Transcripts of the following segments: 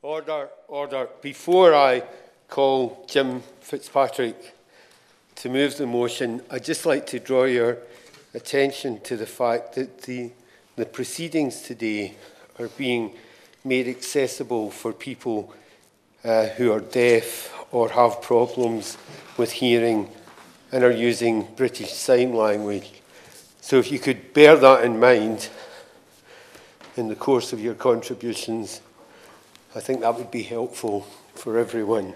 Order, order. Before I call Jim Fitzpatrick to move the motion, I'd just like to draw your attention to the fact that the proceedings today are being made accessible for people who are deaf or have problems with hearing and are using British Sign Language. So if you could bear that in mind in the course of your contributions, I think that would be helpful for everyone.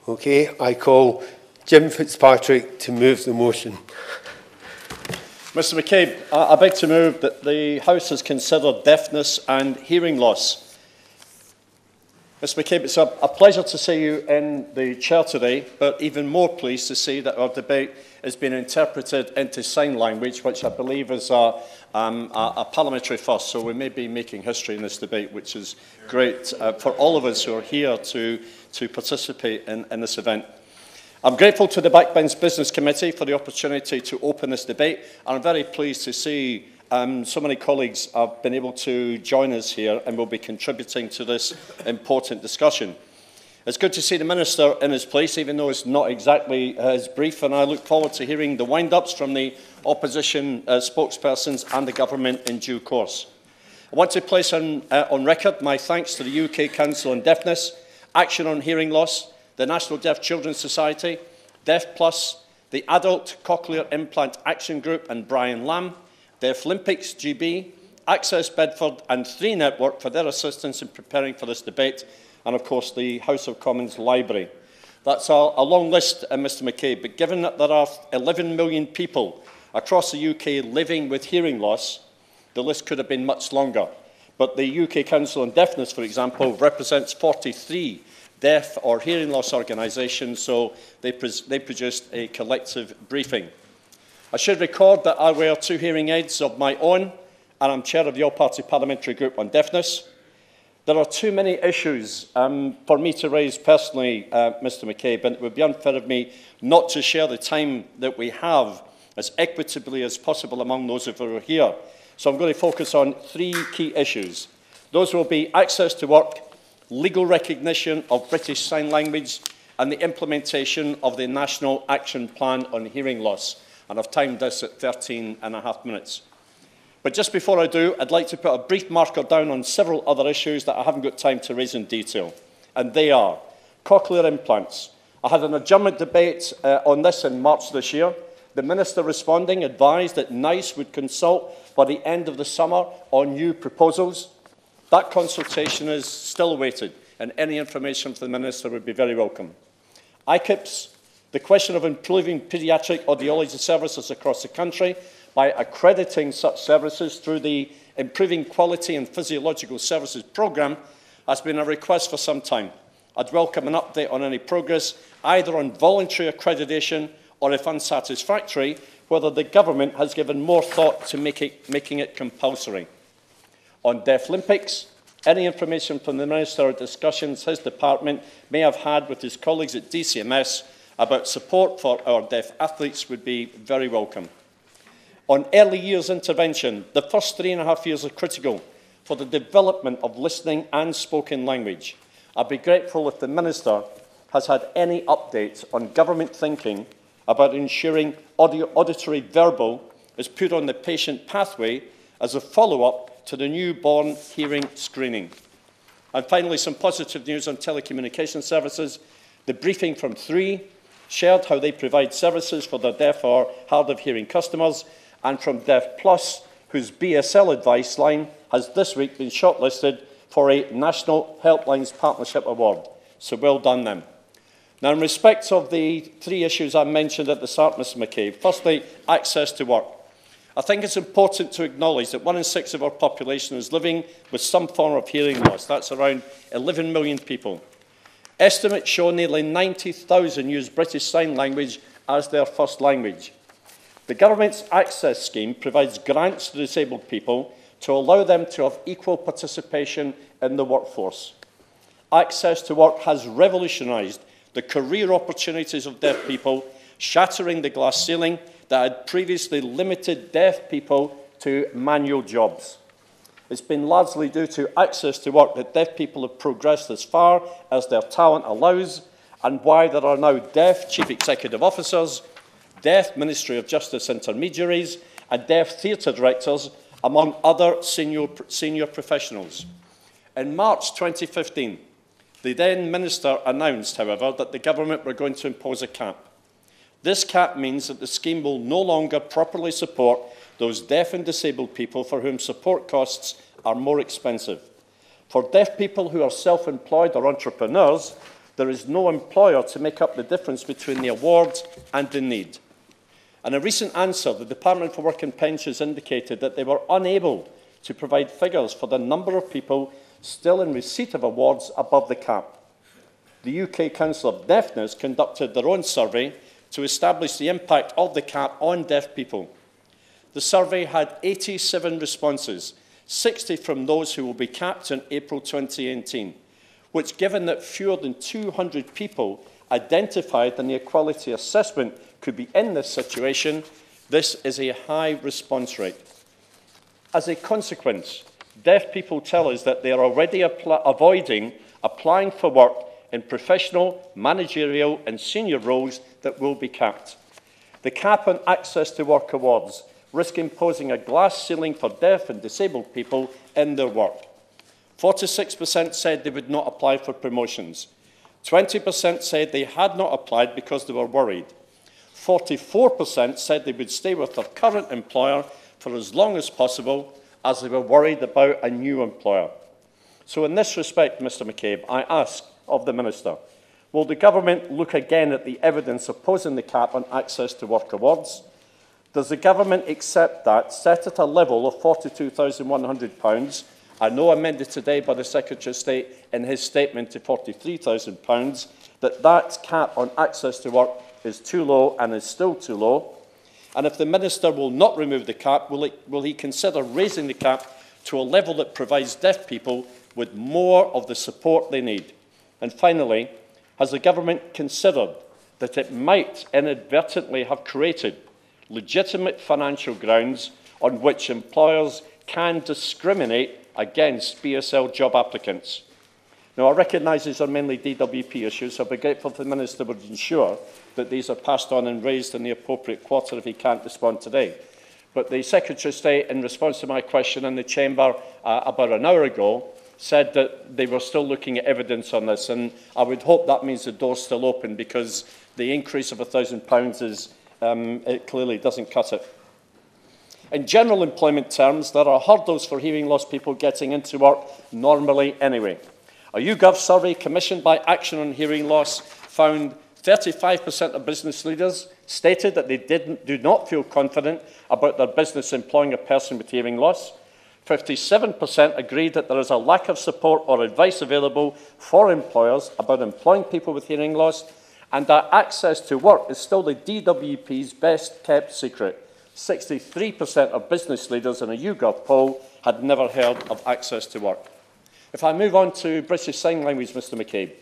Okay, I call Jim Fitzpatrick to move the motion. Mr McCabe, I beg to move that the House has considered deafness and hearing loss. Mr McCabe, it's a pleasure to see you in the chair today, but even more pleased to see that our debate has been interpreted into sign language, which I believe is a parliamentary first. So we may be making history in this debate, which is great for all of us who are here to participate in this event. I'm grateful to the Backbench Business Committee for the opportunity to open this debate, and I'm very pleased to see so many colleagues have been able to join us here and will be contributing to this important discussion. It's good to see the Minister in his place, even though it's not exactly his brief, and I look forward to hearing the wind-ups from the opposition spokespersons and the government in due course. I want to place on record my thanks to the UK Council on Deafness, Action on Hearing Loss, the National Deaf Children's Society, Deaf Plus, the Adult Cochlear Implant Action Group and Brian Lamb, Deaflympics GB, Access Bedford and 3 Network for their assistance in preparing for this debate, and of course the House of Commons Library. That's a long list, Mr McCabe, but given that there are 11 million people across the UK living with hearing loss, the list could have been much longer. But the UK Council on Deafness, for example, represents 43 deaf or hearing loss organisations, so they produced a collective briefing. I should record that I wear 2 hearing aids of my own, and I'm chair of the All-Party Parliamentary Group on Deafness. There are too many issues for me to raise personally, Mr McCabe, and it would be unfair of me not to share the time that we have as equitably as possible among those of you who are here. So I'm going to focus on 3 key issues. Those will be access to work, legal recognition of British Sign Language, and the implementation of the National Action Plan on Hearing Loss. And I've timed this at 13.5 minutes. But just before I do, I'd like to put a brief marker down on several other issues that I haven't got time to raise in detail. And they are cochlear implants. I had an adjournment debate on this in March this year. The Minister responding advised that NICE would consult by the end of the summer on new proposals. That consultation is still awaited, and any information from the Minister would be very welcome. ICIPS, the question of improving paediatric audiology services across the country by accrediting such services through the Improving Quality and Physiological Services programme has been a request for some time. I'd welcome an update on any progress, either on voluntary accreditation or, if unsatisfactory, whether the government has given more thought to making it compulsory. On Deaflympics, any information from the Minister or discussions his department may have had with his colleagues at DCMS about support for our deaf athletes would be very welcome. On early years intervention, the first 3.5 years are critical for the development of listening and spoken language. I'd be grateful if the Minister has had any updates on government thinking about ensuring auditory verbal is put on the patient pathway as a follow-up to the newborn hearing screening. And finally, some positive news on telecommunication services. The briefing from 3 shared how they provide services for their deaf or hard of hearing customers, and from Deaf Plus, whose BSL advice line has this week been shortlisted for a National Helplines Partnership Award. So well done them. Now, in respect of the 3 issues I mentioned at the start, Mr McCabe, firstly, access to work. I think it's important to acknowledge that 1 in 6 of our population is living with some form of hearing loss. That's around 11 million people. Estimates show nearly 90,000 use British Sign Language as their first language. The government's Access scheme provides grants to disabled people to allow them to have equal participation in the workforce. Access to work has revolutionised the career opportunities of deaf people, shattering the glass ceiling that had previously limited deaf people to manual jobs. it's been largely due to access to work that deaf people have progressed as far as their talent allows, and why there are now deaf chief executive officers, deaf Ministry of Justice intermediaries, and deaf theatre directors, among other senior professionals. In March 2015, the then Minister announced, however, that the government were going to impose a cap. This cap means that the scheme will no longer properly support those deaf and disabled people for whom support costs are more expensive. For deaf people who are self-employed or entrepreneurs, there is no employer to make up the difference between the award and the need. In a recent answer, the Department for Work and Pensions indicated that they were unable to provide figures for the number of people still in receipt of awards above the cap. The UK Council of Deafness conducted their own survey to establish the impact of the cap on deaf people. The survey had 87 responses, 60 from those who will be capped in April 2018, which, given that fewer than 200 people identified in the equality assessment could be in this situation, this is a high response rate. As a consequence, deaf people tell us that they are already avoiding applying for work in professional, managerial and senior roles that will be capped. The cap on access to work awards risk imposing a glass ceiling for deaf and disabled people in their work. 46% said they would not apply for promotions. 20% said they had not applied because they were worried. 44% said they would stay with their current employer for as long as possible as they were worried about a new employer. So in this respect, Mr McCabe, I ask of the Minister, will the government look again at the evidence opposing the cap on access to work awards? Does the government accept that, set at a level of £42,100, I know amended today by the Secretary of State in his statement to £43,000, that cap on access to work is too low and is still too low? And if the Minister will not remove the cap, will he consider raising the cap to a level that provides deaf people with more of the support they need? And finally, has the government considered that it might inadvertently have created legitimate financial grounds on which employers can discriminate against BSL job applicants? Now, I recognise these are mainly DWP issues, so I'd be grateful if the Minister would ensure that these are passed on and raised in the appropriate quarter if he can't respond today. But the Secretary of State, in response to my question in the Chamber about an hour ago, said that they were still looking at evidence on this, and I would hope that means the door's still open, because the increase of £1,000 is, it clearly doesn't cut it. In general employment terms, there are hurdles for hearing loss people getting into work normally anyway. A YouGov survey commissioned by Action on Hearing Loss found 35% of business leaders stated that they do not feel confident about their business employing a person with hearing loss. 57% agreed that there is a lack of support or advice available for employers about employing people with hearing loss, and that access to work is still the DWP's best kept secret. 63% of business leaders in a YouGov poll had never heard of access to work. If I move on to British Sign Language, Mr McCabe,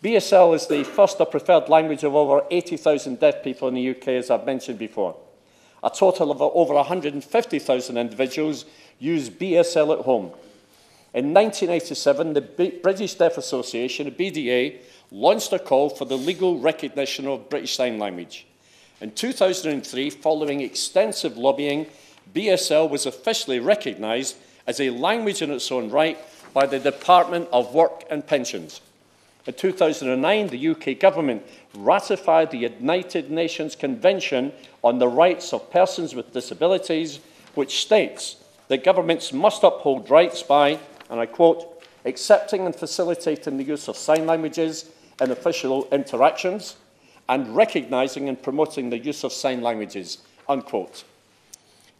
BSL is the first or preferred language of over 80,000 deaf people in the UK, as I've mentioned before. A total of over 150,000 individuals use BSL at home. In 1987, the British Deaf Association, the BDA, launched a call for the legal recognition of British Sign Language. In 2003, following extensive lobbying, BSL was officially recognised as a language in its own right by the Department of Work and Pensions. In 2009, the UK government ratified the United Nations Convention on the Rights of Persons with Disabilities, which states that governments must uphold rights by, and I quote, accepting and facilitating the use of sign languages in official interactions and recognising and promoting the use of sign languages, unquote.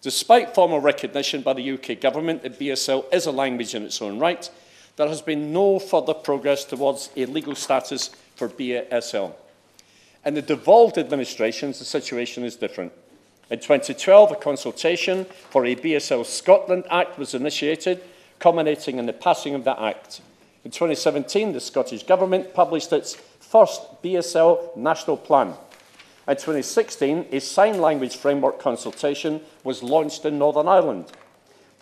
Despite formal recognition by the UK government that BSL is a language in its own right, there has been no further progress towards a legal status for BSL. In the devolved administrations, the situation is different. In 2012, a consultation for a BSL Scotland Act was initiated, culminating in the passing of that Act. In 2017, the Scottish Government published its first BSL National Plan. In 2016, a sign language framework consultation was launched in Northern Ireland.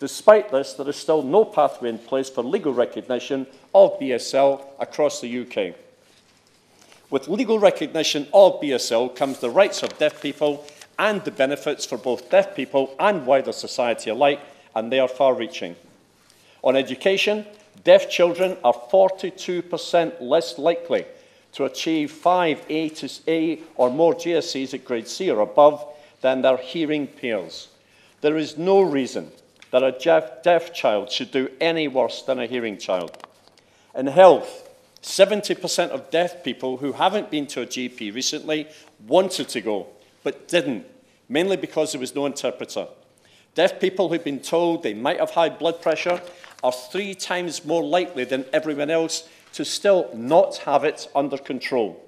Despite this, there is still no pathway in place for legal recognition of BSL across the UK. With legal recognition of BSL comes the rights of deaf people and the benefits for both deaf people and wider society alike, and they are far-reaching. On education, deaf children are 42% less likely to achieve 5 A or more GCSEs at grade C or above than their hearing peers. There is no reason that a deaf child should do any worse than a hearing child. In health, 70% of deaf people who haven't been to a GP recently wanted to go, but didn't, mainly because there was no interpreter. Deaf people who've been told they might have high blood pressure are 3 times more likely than everyone else to still not have it under control.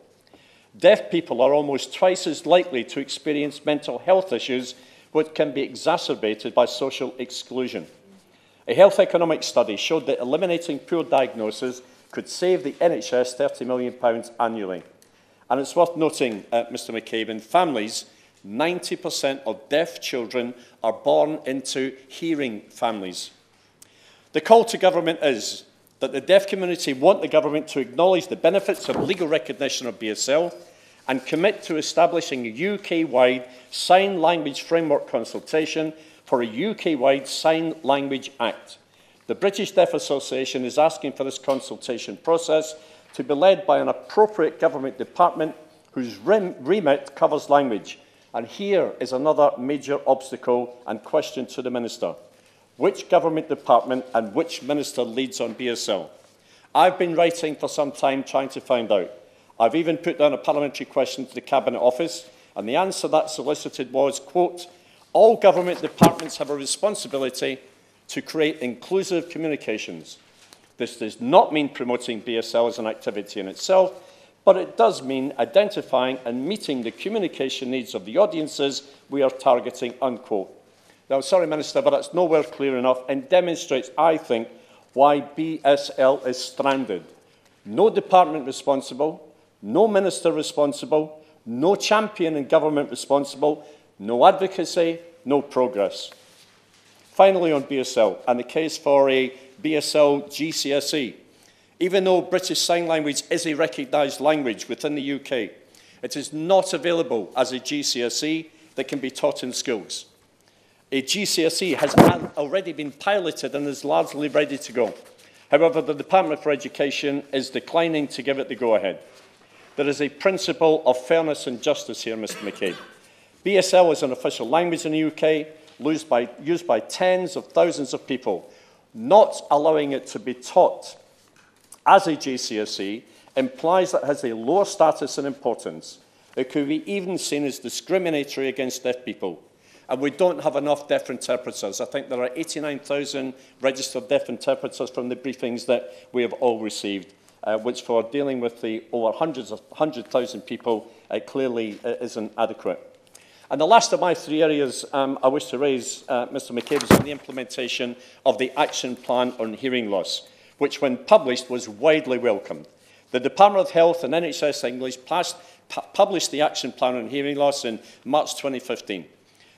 Deaf people are almost twice as likely to experience mental health issues, which can be exacerbated by social exclusion. A health economic study showed that eliminating poor diagnosis could save the NHS £30 million annually. And it's worth noting, Mr McCabe, in families, 90% of deaf children are born into hearing families. The call to government is that the deaf community want the government to acknowledge the benefits of legal recognition of BSL and commit to establishing a UK-wide Sign Language Framework consultation for a UK-wide Sign Language Act. The British Deaf Association is asking for this consultation process to be led by an appropriate government department whose remit covers language. And here is another major obstacle and question to the Minister. Which government department and which minister leads on BSL? I've been writing for some time trying to find out. I've even put down a parliamentary question to the Cabinet Office, and the answer that solicited was, quote, all government departments have a responsibility to create inclusive communications. This does not mean promoting BSL as an activity in itself, but it does mean identifying and meeting the communication needs of the audiences we are targeting, unquote. Now, sorry, Minister, but that's nowhere clear enough and demonstrates, I think, why BSL is stranded. No department responsible, no minister responsible, no champion in government responsible, no advocacy, no progress. Finally, on BSL and the case for a BSL GCSE. Even though British Sign Language is a recognised language within the UK, it is not available as a GCSE that can be taught in schools. A GCSE has already been piloted and is largely ready to go. However, the Department for Education is declining to give it the go-ahead. There is a principle of fairness and justice here, Mr McCabe. BSL is an official language in the UK, used by tens of thousands of people. Not allowing it to be taught as a GCSE implies that it has a lower status and importance. It could be even seen as discriminatory against deaf people. And we don't have enough deaf interpreters. I think there are 89,000 registered deaf interpreters from the briefings that we have all received, which for dealing with the over 100,000 people clearly isn't adequate. And the last of my 3 areas I wish to raise, Mr McCabe, is on the implementation of the Action Plan on Hearing Loss, which when published was widely welcomed. The Department of Health and NHS English published the Action Plan on Hearing Loss in March 2015.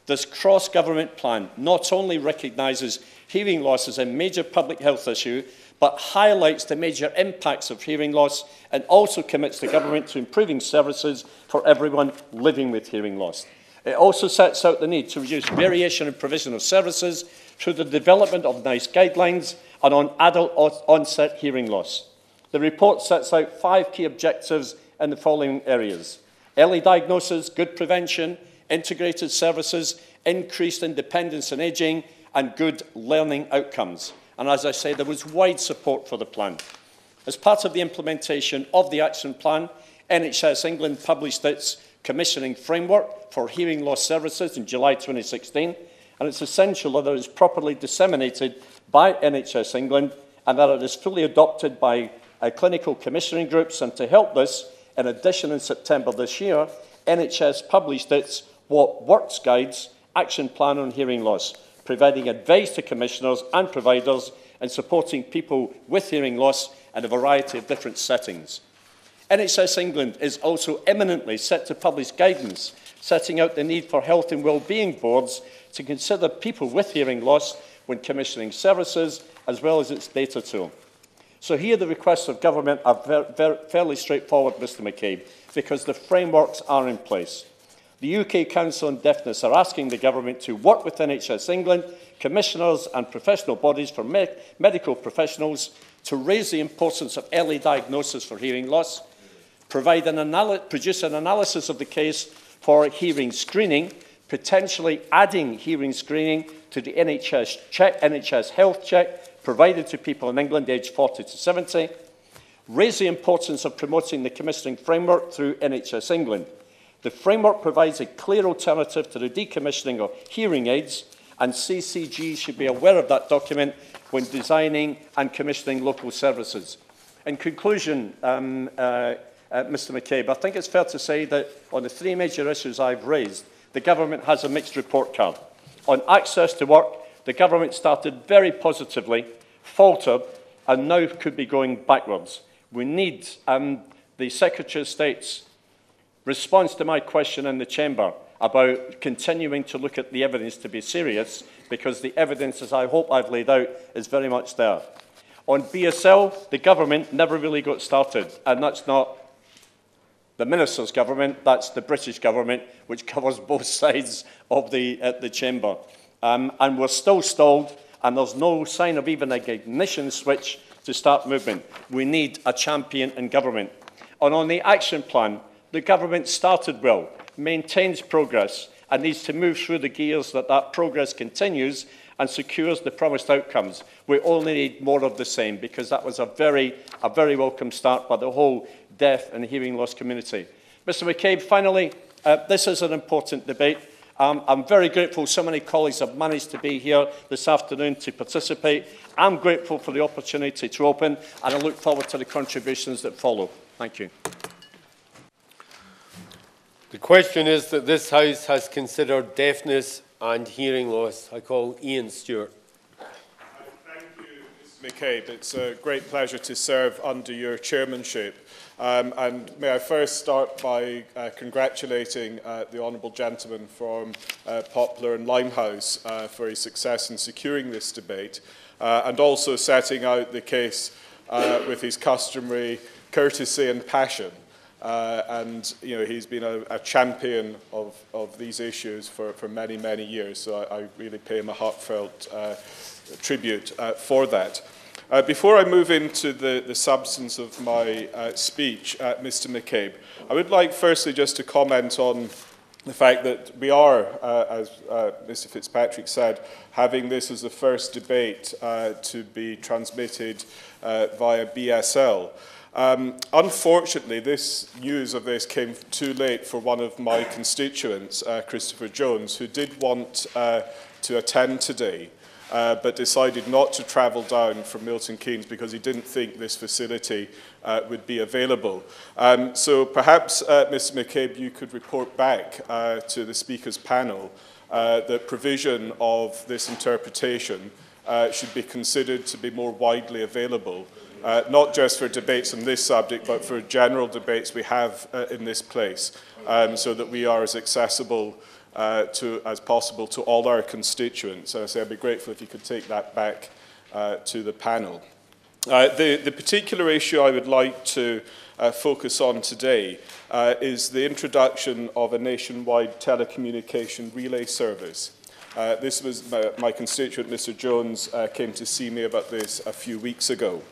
This cross-government plan not only recognises hearing loss as a major public health issue, but highlights the major impacts of hearing loss and also commits the government to improving services for everyone living with hearing loss. It also sets out the need to reduce variation in provision of services through the development of NICE guidelines and on adult onset hearing loss. The report sets out 5 key objectives in the following areas: early diagnosis, good prevention, integrated services, increased independence and ageing, and good learning outcomes. And as I say, there was wide support for the plan. As part of the implementation of the Action Plan, NHS England published its commissioning framework for hearing loss services in July 2016, and it's essential that it is properly disseminated by NHS England and that it is fully adopted by clinical commissioning groups. And to help this, in addition, in September this year, NHS published its What Works Guides Action Plan on Hearing Loss, providing advice to commissioners and providers and supporting people with hearing loss in a variety of different settings. NHS England is also imminently set to publish guidance setting out the need for health and wellbeing boards to consider people with hearing loss when commissioning services, as well as its data tool. So here the requests of government are fairly straightforward, Mr McCabe, because the frameworks are in place. The UK Council on Deafness are asking the government to work with NHS England, commissioners and professional bodies for medical professionals to raise the importance of early diagnosis for hearing loss, produce an analysis of the case for hearing screening, potentially adding hearing screening to the NHS health check provided to people in England aged 40 to 70, raise the importance of promoting the commissioning framework through NHS England. The framework provides a clear alternative to the decommissioning of hearing aids, and CCG should be aware of that document when designing and commissioning local services. In conclusion, Mr McCabe, I think it's fair to say that on the three major issues I've raised, the government has a mixed report card. On access to work, the government started very positively, faltered, and now could be going backwards. We need the Secretary of State's response to my question in the Chamber about continuing to look at the evidence to be serious, because the evidence, as I hope I've laid out, is very much there. On BSL, the government never really got started, and that's not the Minister's government, that's the British government, which covers both sides of the Chamber. And we're still stalled, and there's no sign of even an ignition switch to start movement. We need a champion in government. And on the action plan, the government started well, maintains progress, and needs to move through the gears that progress continues and secures the promised outcomes. We only need more of the same, because that was a very welcome start by the whole deaf and hearing loss community. Mr McCabe, finally, this is an important debate. I'm very grateful so many colleagues have managed to be here this afternoon to participate. I'm grateful for the opportunity to open, and I look forward to the contributions that follow. Thank you. The question is that this House has considered deafness and hearing loss. I call Ian Stewart. Thank you, Mr McCabe. It's a great pleasure to serve under your chairmanship. And may I first start by congratulating the Honourable Gentleman from Poplar and Limehouse for his success in securing this debate, and also setting out the case with his customary courtesy and passion. And you know, he's been a champion of these issues for many, many years, so I really pay him a heartfelt tribute for that. Before I move into the substance of my speech, Mr McCabe, I would like firstly just to comment on the fact that we are, as Mr Fitzpatrick said, having this as the first debate to be transmitted via BSL. Unfortunately, this news of this came too late for one of my constituents, Christopher Jones, who did want to attend today, but decided not to travel down from Milton Keynes because he didn't think this facility would be available. So perhaps, Mr McCabe, you could report back to the Speaker's panel that provision of this interpretation should be considered to be more widely available, not just for debates on this subject, but for general debates we have in this place, so that we are as accessible as possible to all our constituents. So I'd be grateful if you could take that back to the panel. The particular issue I would like to focus on today is the introduction of a nationwide telecommunication relay service. This was my constituent, Mr Jones, came to see me about this a few weeks ago.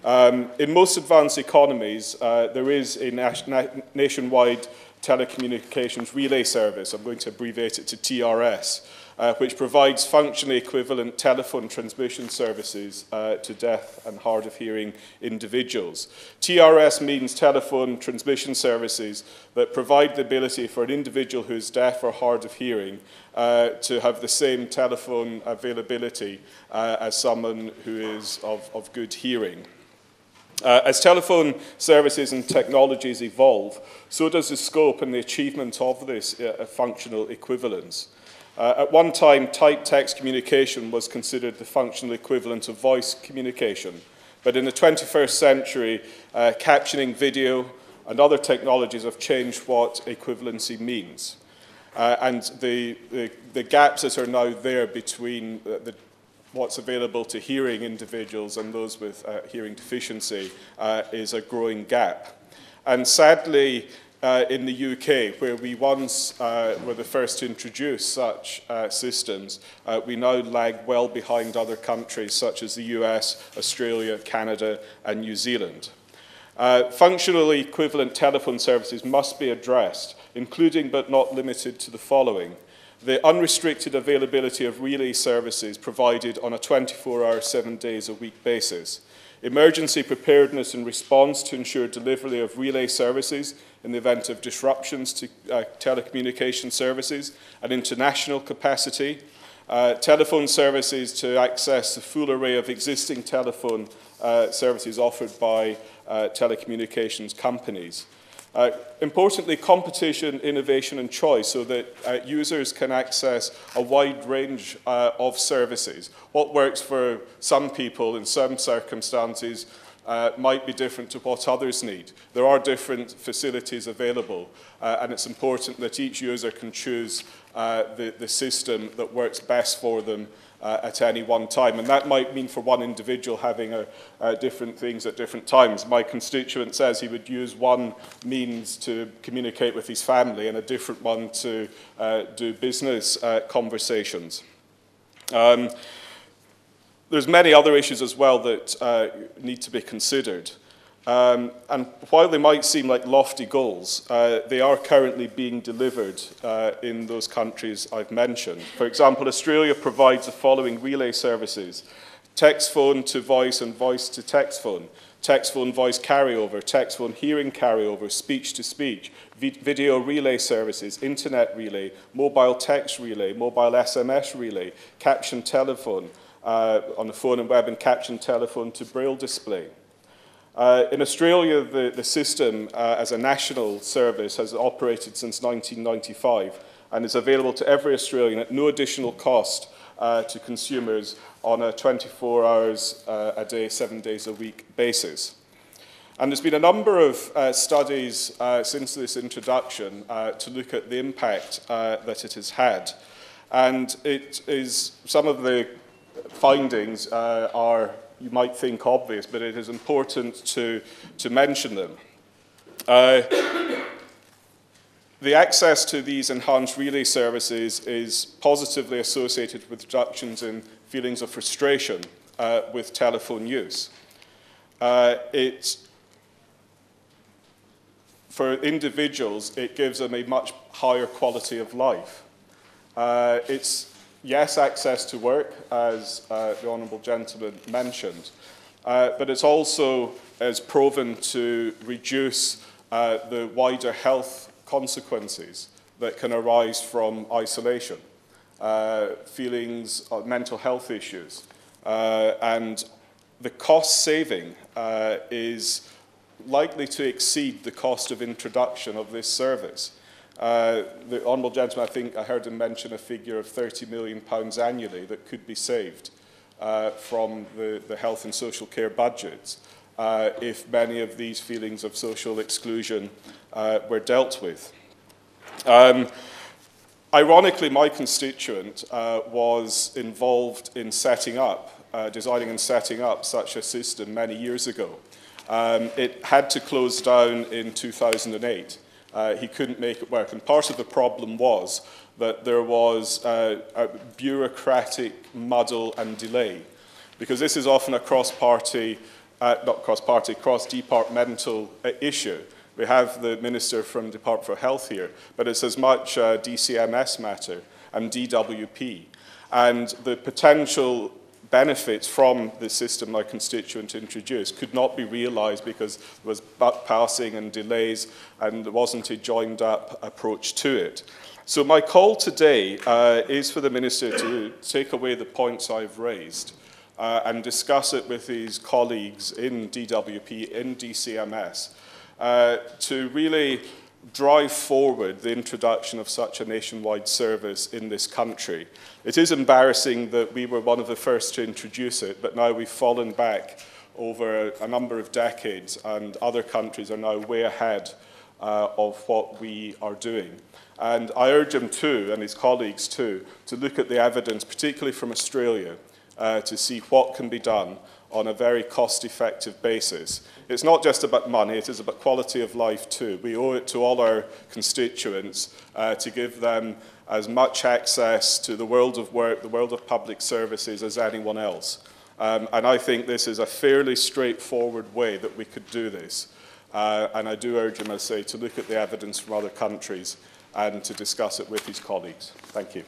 In most advanced economies, there is a nationwide telecommunications relay service. I'm going to abbreviate it to TRS, which provides functionally equivalent telephone transmission services to deaf and hard of hearing individuals. TRS means telephone transmission services that provide the ability for an individual who is deaf or hard of hearing to have the same telephone availability as someone who is of good hearing. As telephone services and technologies evolve, so does the scope and the achievement of this functional equivalence. At one time, typed text communication was considered the functional equivalent of voice communication. But in the 21st century, captioning, video, and other technologies have changed what equivalency means. And the gaps that are now there between the what's available to hearing individuals and those with hearing deficiency is a growing gap. And sadly, in the UK, where we once were the first to introduce such systems, we now lag well behind other countries such as the US, Australia, Canada, and New Zealand. Functionally equivalent telephone services must be addressed, including but not limited to the following: the unrestricted availability of relay services provided on a 24-hour, 7 days a week basis, emergency preparedness and response to ensure delivery of relay services in the event of disruptions to telecommunication services and international capacity, telephone services to access the full array of existing telephone services offered by telecommunications companies. Importantly, competition, innovation and choice so that users can access a wide range of services. What works for some people in some circumstances might be different to what others need. There are different facilities available, and it's important that each user can choose the system that works best for them at any one time. And that might mean for one individual having different things at different times. My constituent says he would use one means to communicate with his family and a different one to do business conversations. There's many other issues as well that need to be considered. And while they might seem like lofty goals, they are currently being delivered in those countries I've mentioned. For example, Australia provides the following relay services: text phone to voice and voice to text phone voice carryover, text phone hearing carryover, speech to speech, video relay services, internet relay, mobile text relay, mobile SMS relay, caption telephone on the phone and web, and caption telephone to braille display. In Australia, the system as a national service has operated since 1995 and is available to every Australian at no additional cost to consumers on a 24 hours a day, 7 days a week basis. And there's been a number of studies since this introduction to look at the impact that it has had. And it is, some of the findings are, you might think, obvious, but it is important to mention them. The access to these enhanced relay services is positively associated with reductions in feelings of frustration with telephone use. For individuals, it gives them a much higher quality of life. It's, yes, access to work, as the Honourable Gentleman mentioned, but it's also as proven to reduce the wider health consequences that can arise from isolation, feelings of mental health issues, and the cost saving is likely to exceed the cost of introduction of this service. The Honourable Gentleman, I think I heard him mention a figure of £30 million annually that could be saved from the health and social care budgets if many of these feelings of social exclusion were dealt with. Ironically, my constituent was involved in setting up, designing and setting up such a system many years ago. It had to close down in 2008. He couldn't make it work. And part of the problem was that there was a bureaucratic muddle and delay, because this is often a cross-departmental issue. We have the Minister from the Department for Health here, but it's as much a DCMS matter and DWP. And the potential benefits from the system my constituent introduced could not be realised because there was buck passing and delays, and there wasn't a joined-up approach to it. So my call today is for the Minister to take away the points I've raised and discuss it with his colleagues in DWP, in DCMS, to really drive forward the introduction of such a nationwide service in this country. It is embarrassing that we were one of the first to introduce it, but now we've fallen back over a number of decades, and other countries are now way ahead of what we are doing. And I urge him too, and his colleagues too, to look at the evidence, particularly from Australia, to see what can be done on a very cost-effective basis. It's not just about money, it is about quality of life too. We owe it to all our constituents to give them as much access to the world of work, the world of public services as anyone else. And I think this is a fairly straightforward way that we could do this. And I do urge him, as I say, to look at the evidence from other countries and to discuss it with his colleagues. Thank you.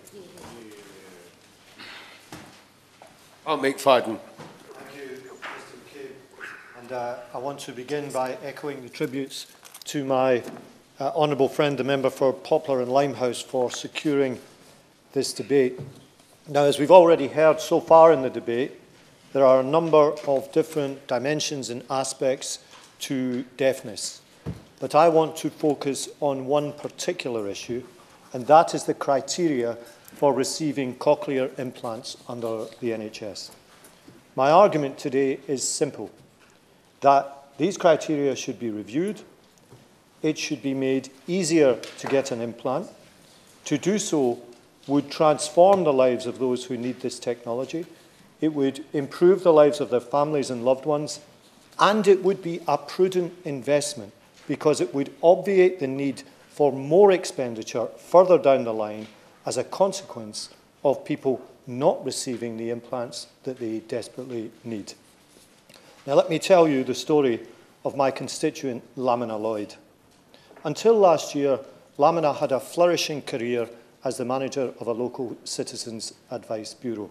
I'll make Fadden. Thank you, Mr. McCabe. And I want to begin by echoing the tributes to my honourable friend, the member for Poplar and Limehouse, for securing this debate. Now, as we've already heard so far in the debate, there are a number of different dimensions and aspects to deafness. But I want to focus on one particular issue, and that is the criteria for receiving cochlear implants under the NHS. My argument today is simple, that these criteria should be reviewed. It should be made easier to get an implant. To do so would transform the lives of those who need this technology. It would improve the lives of their families and loved ones, and it would be a prudent investment because it would obviate the need for more expenditure further down the line as a consequence of people not receiving the implants that they desperately need. Now, let me tell you the story of my constituent, Lamina Lloyd. Until last year, Lamina had a flourishing career as the manager of a local citizens' advice bureau.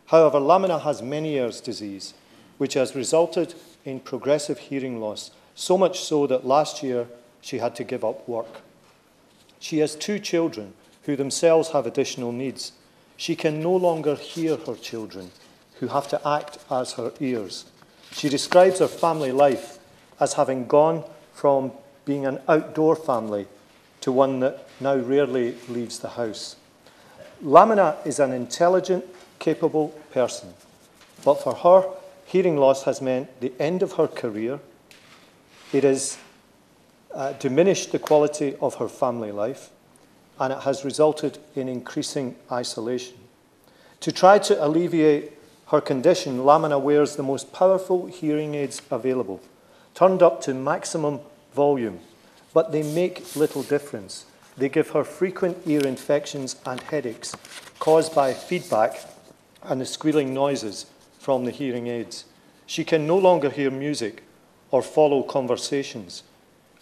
However, Lamina has Meniere's disease, which has resulted in progressive hearing loss, so much so that last year she had to give up work. She has 2 children who themselves have additional needs. She can no longer hear her children, who have to act as her ears. She describes her family life as having gone from being an outdoor family to one that now rarely leaves the house. Lamina is an intelligent, capable person, but for her, hearing loss has meant the end of her career. It has diminished the quality of her family life, and it has resulted in increasing isolation. To try to alleviate her condition, Lamina wears the most powerful hearing aids available, turned up to maximum volume, but they make little difference. They give her frequent ear infections and headaches caused by feedback and the squealing noises from the hearing aids. She can no longer hear music or follow conversations,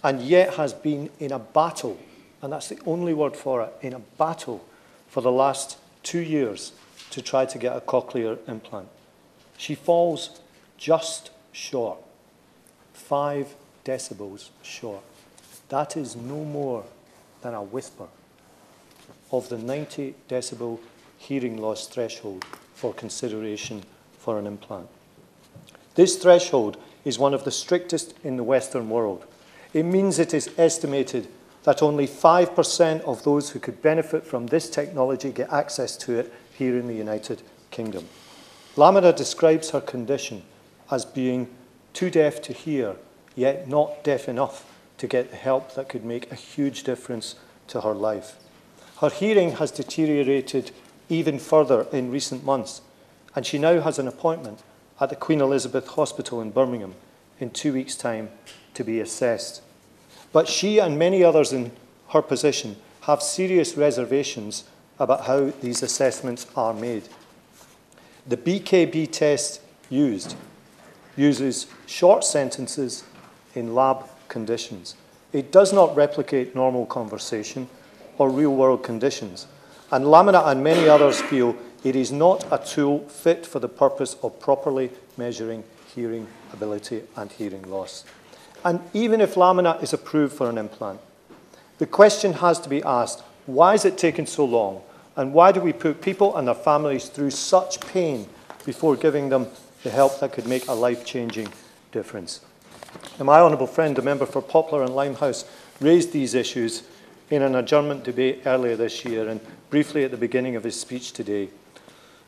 and yet has been in a battle, and that's the only word for it, in a battle for the last 2 years to try to get a cochlear implant. She falls just short, 5 decibels short. That is no more than a whisper of the 90 decibel hearing loss threshold for consideration for an implant. This threshold is one of the strictest in the Western world. It means it is estimated that only 5% of those who could benefit from this technology get access to it here in the United Kingdom. Lamina describes her condition as being too deaf to hear, yet not deaf enough to get the help that could make a huge difference to her life. Her hearing has deteriorated even further in recent months, and she now has an appointment at the Queen Elizabeth Hospital in Birmingham in 2 weeks' time to be assessed. But she and many others in her position have serious reservations about how these assessments are made. The BKB test uses short sentences in lab conditions. It does not replicate normal conversation or real-world conditions, and Lamina and many others feel it is not a tool fit for the purpose of properly measuring hearing ability and hearing loss. And even if Lamina is approved for an implant, the question has to be asked, why is it taking so long? And why do we put people and their families through such pain before giving them the help that could make a life-changing difference? And my honourable friend, the member for Poplar and Limehouse, raised these issues in an adjournment debate earlier this year and briefly at the beginning of his speech today.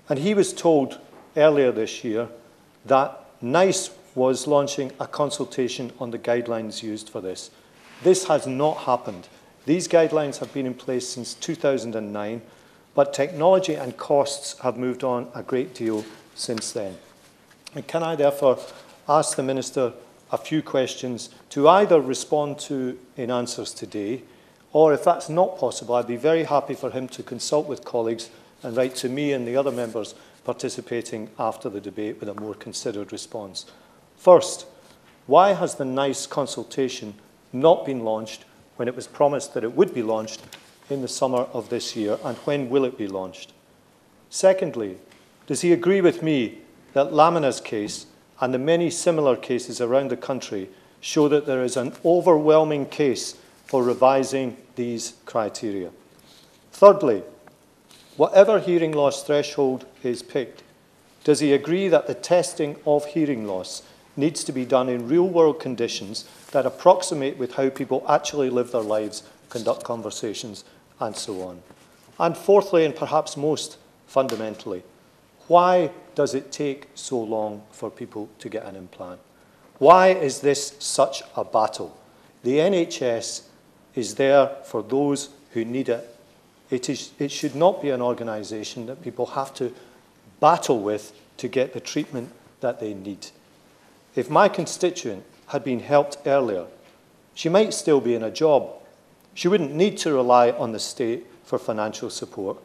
And he was told earlier this year that NICE was launching a consultation on the guidelines used for this. This has not happened. These guidelines have been in place since 2009, but technology and costs have moved on a great deal since then. And can I therefore ask the Minister a few questions to either respond to in answers today, or if that's not possible, I'd be very happy for him to consult with colleagues and write to me and the other members participating after the debate with a more considered response. First, why has the NICE consultation not been launched when it was promised that it would be launched in the summer of this year, and when will it be launched? Secondly, does he agree with me that Lamina's case and the many similar cases around the country show that there is an overwhelming case for revising these criteria? Thirdly, whatever hearing loss threshold is picked, does he agree that the testing of hearing loss needs to be done in real-world conditions that approximate with how people actually live their lives, conduct conversations, and so on? And fourthly, and perhaps most fundamentally, why does it take so long for people to get an implant? Why is this such a battle? The NHS is there for those who need it. It should not be an organisation that people have to battle with to get the treatment that they need. If my constituent had been helped earlier, she might still be in a job. She wouldn't need to rely on the state for financial support,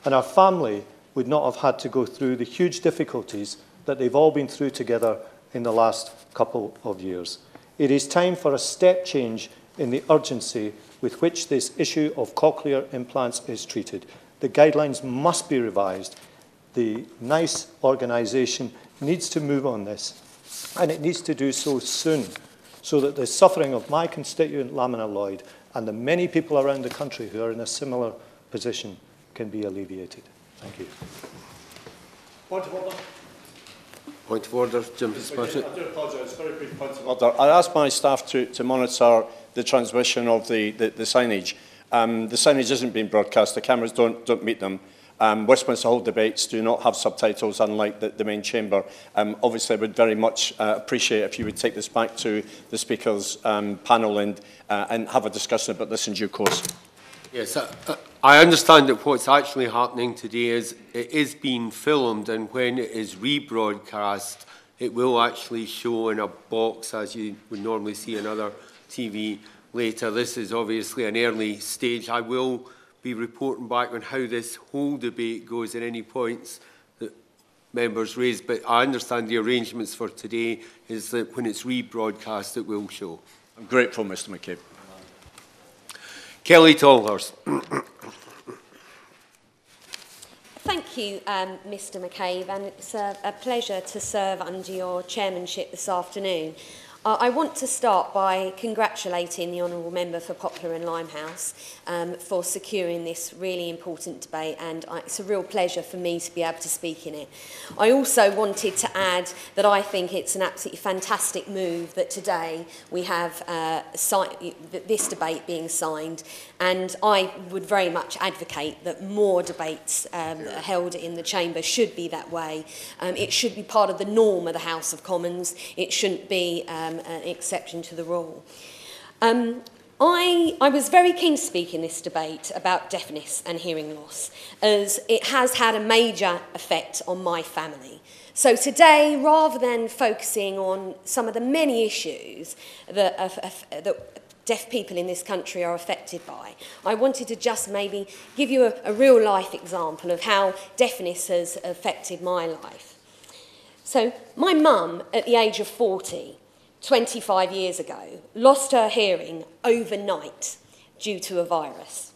and our family would not have had to go through the huge difficulties that they've all been through together in the last couple of years. It is time for a step change in the urgency with which this issue of cochlear implants is treated. The guidelines must be revised. The NICE organisation needs to move on this, and it needs to do so soon, so that the suffering of my constituent Lamina Lloyd and the many people around the country who are in a similar position can be alleviated. Thank you. Point of order. Point of order, Jim Fitzpatrick. I do apologise, very brief point of order. I asked my staff to monitor the transmission of the signage. The signage isn't being broadcast, the cameras don't meet them. Westminster Hall debates do not have subtitles, unlike the main chamber. Obviously, I would very much appreciate if you would take this back to the Speaker's panel and have a discussion about this in due course. Yes, I understand that what's actually happening today is it is being filmed, and when it is rebroadcast, it will actually show in a box as you would normally see in other TV later. This is obviously an early stage. I will be reporting back on how this whole debate goes and any points that members raise, but I understand the arrangements for today is that when it's rebroadcast, it will show. I'm grateful, Mr McCabe. Kelly Tolhurst. Thank you, Mr McCabe, and it's a pleasure to serve under your chairmanship this afternoon. I want to start by congratulating the Honourable Member for Poplar and Limehouse for securing this really important debate, and it's a real pleasure for me to be able to speak in it. I also wanted to add that I think it's an absolutely fantastic move that today we have this debate being signed, and I would very much advocate that more debates held in the chamber should be that way. It should be part of the norm of the House of Commons. It shouldn't be an exception to the rule. I was very keen to speak in this debate about deafness and hearing loss, as it has had a major effect on my family. So today, rather than focusing on some of the many issues that deaf people in this country are affected by, I wanted to just maybe give you a real-life example of how deafness has affected my life. So my mum, at the age of 40, 25 years ago, lost her hearing overnight due to a virus.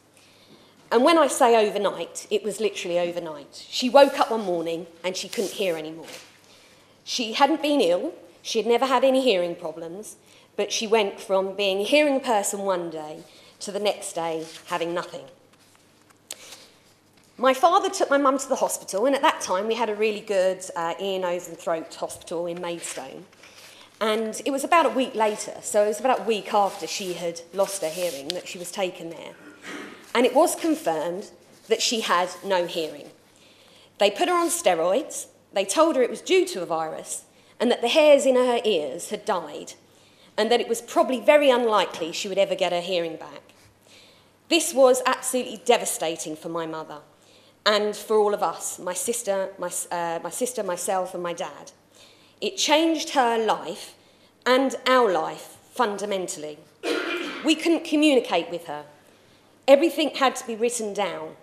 And when I say overnight, it was literally overnight. She woke up one morning and she couldn't hear anymore. She hadn't been ill, she had never had any hearing problems, but she went from being a hearing person one day to the next day having nothing. My father took my mum to the hospital, and at that time we had a really good ear, nose and throat hospital in Maidstone. And it was about a week later, so it was about a week after she had lost her hearing, that she was taken there. And it was confirmed that she had no hearing. They put her on steroids, they told her it was due to a virus, and that the hairs in her ears had died, and that it was probably very unlikely she would ever get her hearing back. This was absolutely devastating for my mother. and for all of us, my sister, myself and my dad. It changed her life and our life fundamentally. We couldn't communicate with her. Everything had to be written down.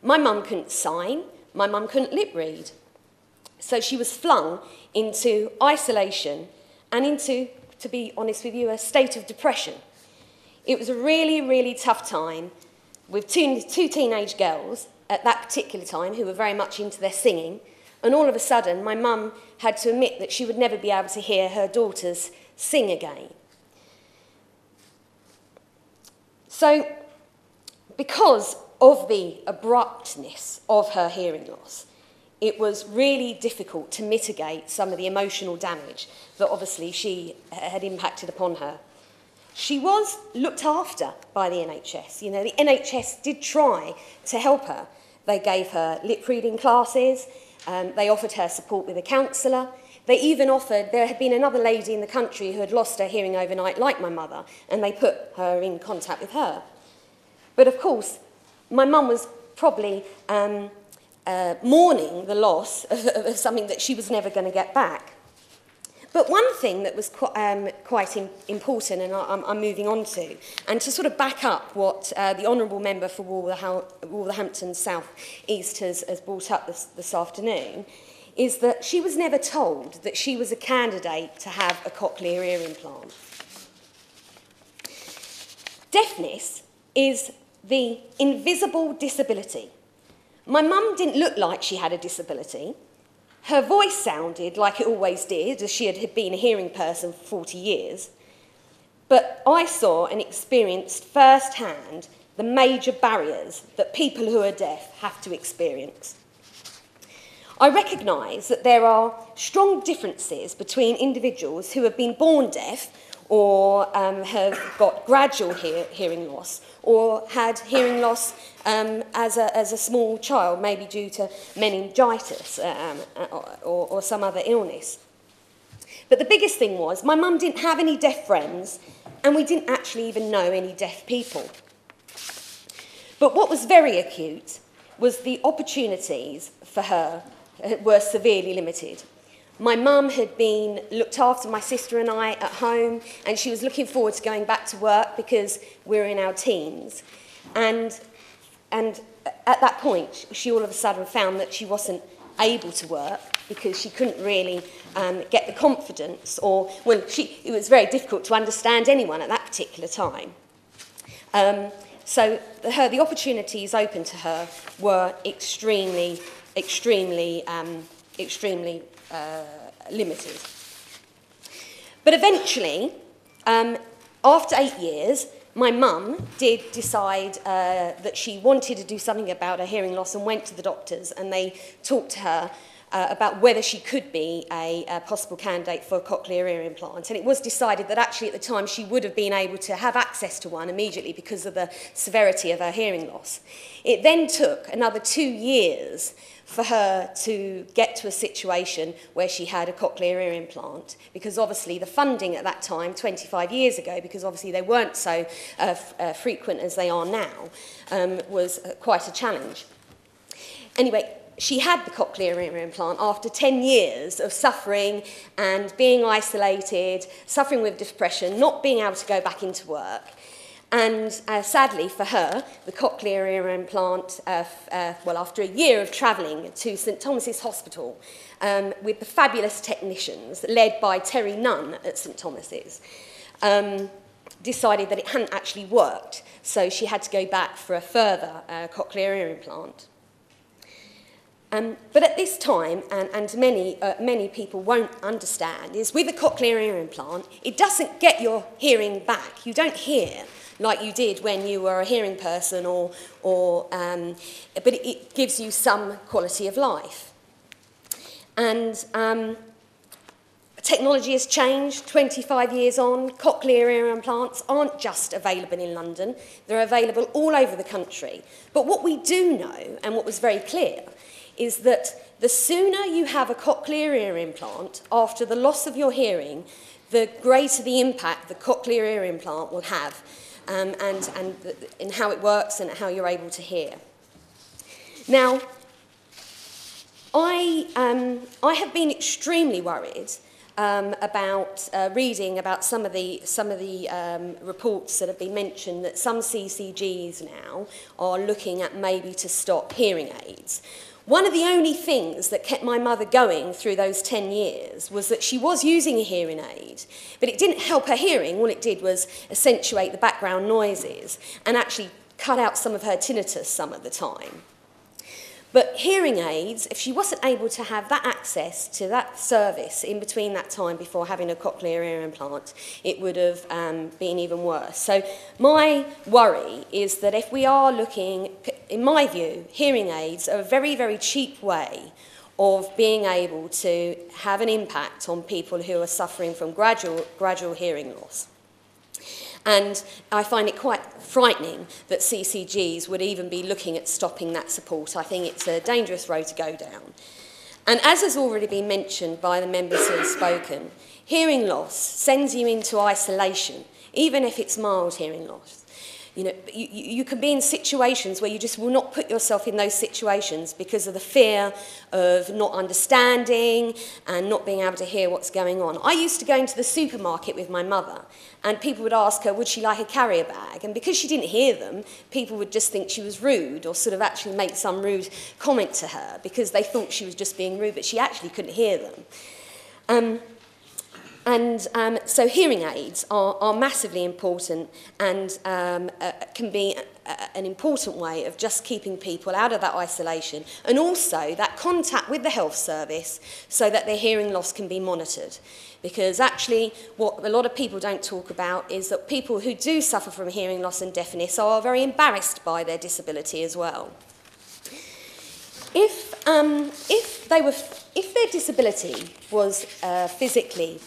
My mum couldn't sign, my mum couldn't lip read. So she was flung into isolation and into, to be honest with you, a state of depression. It was a really, really tough time with two teenage girls at that particular time who were very much into their singing, and all of a sudden my mum had to admit that she would never be able to hear her daughters sing again. So, because of the abruptness of her hearing loss, it was really difficult to mitigate some of the emotional damage that obviously she had impacted upon her. She was looked after by the NHS. You know, the NHS did try to help her. They gave her lip reading classes, they offered her support with a counsellor. They even offered, there had been another lady in the country who had lost her hearing overnight, like my mother, and they put her in contact with her. But of course, my mum was probably mourning the loss of something that she was never going to get back. But one thing that was quite important, and I'm moving on to, and to sort of back up what the Honourable Member for Wolverhampton South East has brought up this afternoon, is that she was never told that she was a candidate to have a cochlear ear implant. Deafness is the invisible disability. My mum didn't look like she had a disability. Her voice sounded like it always did, as she had been a hearing person for 40 years. But I saw and experienced firsthand the major barriers that people who are deaf have to experience. I recognise that there are strong differences between individuals who have been born deaf or have got gradual hearing loss, or had hearing loss as a small child, maybe due to meningitis or some other illness. But the biggest thing was, my mum didn't have any deaf friends, and we didn't actually even know any deaf people. But what was very acute was the opportunities for her were severely limited. My mum had been looked after my sister and I at home, and she was looking forward to going back to work because we were in our teens. And at that point, she all of a sudden found that she wasn't able to work because she couldn't really get the confidence, or, well, it was very difficult to understand anyone at that particular time. So the opportunities open to her were extremely limited. But eventually, after 8 years, my mum did decide that she wanted to do something about her hearing loss, and went to the doctors, and they talked to her about whether she could be a possible candidate for a cochlear ear implant. And it was decided that actually at the time she would have been able to have access to one immediately because of the severity of her hearing loss. It then took another 2 years for her to get to a situation where she had a cochlear ear implant, because obviously the funding at that time, 25 years ago, because obviously they weren't so frequent as they are now, was quite a challenge. Anyway, she had the cochlear ear implant after 10 years of suffering and being isolated, suffering with depression, not being able to go back into work. And sadly for her, the cochlear ear implant, after a year of travelling to St Thomas's Hospital with the fabulous technicians led by Terry Nunn at St Thomas's, decided that it hadn't actually worked. So she had to go back for a further cochlear ear implant. But at this time, and many people won't understand, is with a cochlear ear implant, it doesn't get your hearing back. You don't hear like you did when you were a hearing person, but it gives you some quality of life. And technology has changed. 25 years on, cochlear ear implants aren't just available in London. They're available all over the country. But what we do know, and what was very clear, is that the sooner you have a cochlear ear implant after the loss of your hearing, the greater the impact the cochlear ear implant will have, and in how it works and how you're able to hear. Now, I have been extremely worried about reading about some of the reports that have been mentioned that some CCGs now are looking at maybe to stop hearing aids. One of the only things that kept my mother going through those 10 years was that she was using a hearing aid, but it didn't help her hearing. All it did was accentuate the background noises and actually cut out some of her tinnitus some of the time. But hearing aids, if she wasn't able to have that access to that service in between that time before having a cochlear ear implant, it would have been even worse. So my worry is that if we are looking, in my view, hearing aids are a very, very cheap way of being able to have an impact on people who are suffering from gradual hearing loss. And I find it quite frightening that CCGs would even be looking at stopping that support. I think it's a dangerous road to go down. And as has already been mentioned by the members who have spoken, hearing loss sends you into isolation, even if it's mild hearing loss. You know, you can be in situations where you just will not put yourself in those situations because of the fear of not understanding and not being able to hear what's going on. I used to go into the supermarket with my mother and people would ask her, would she like a carrier bag? And because she didn't hear them, people would just think she was rude or sort of actually make some rude comment to her because they thought she was just being rude, but she actually couldn't hear them. So hearing aids are massively important and can be an important way of just keeping people out of that isolation and also that contact with the health service so that their hearing loss can be monitored. Because actually what a lot of people don't talk about is that people who do suffer from hearing loss and deafness are very embarrassed by their disability as well. If their disability was physically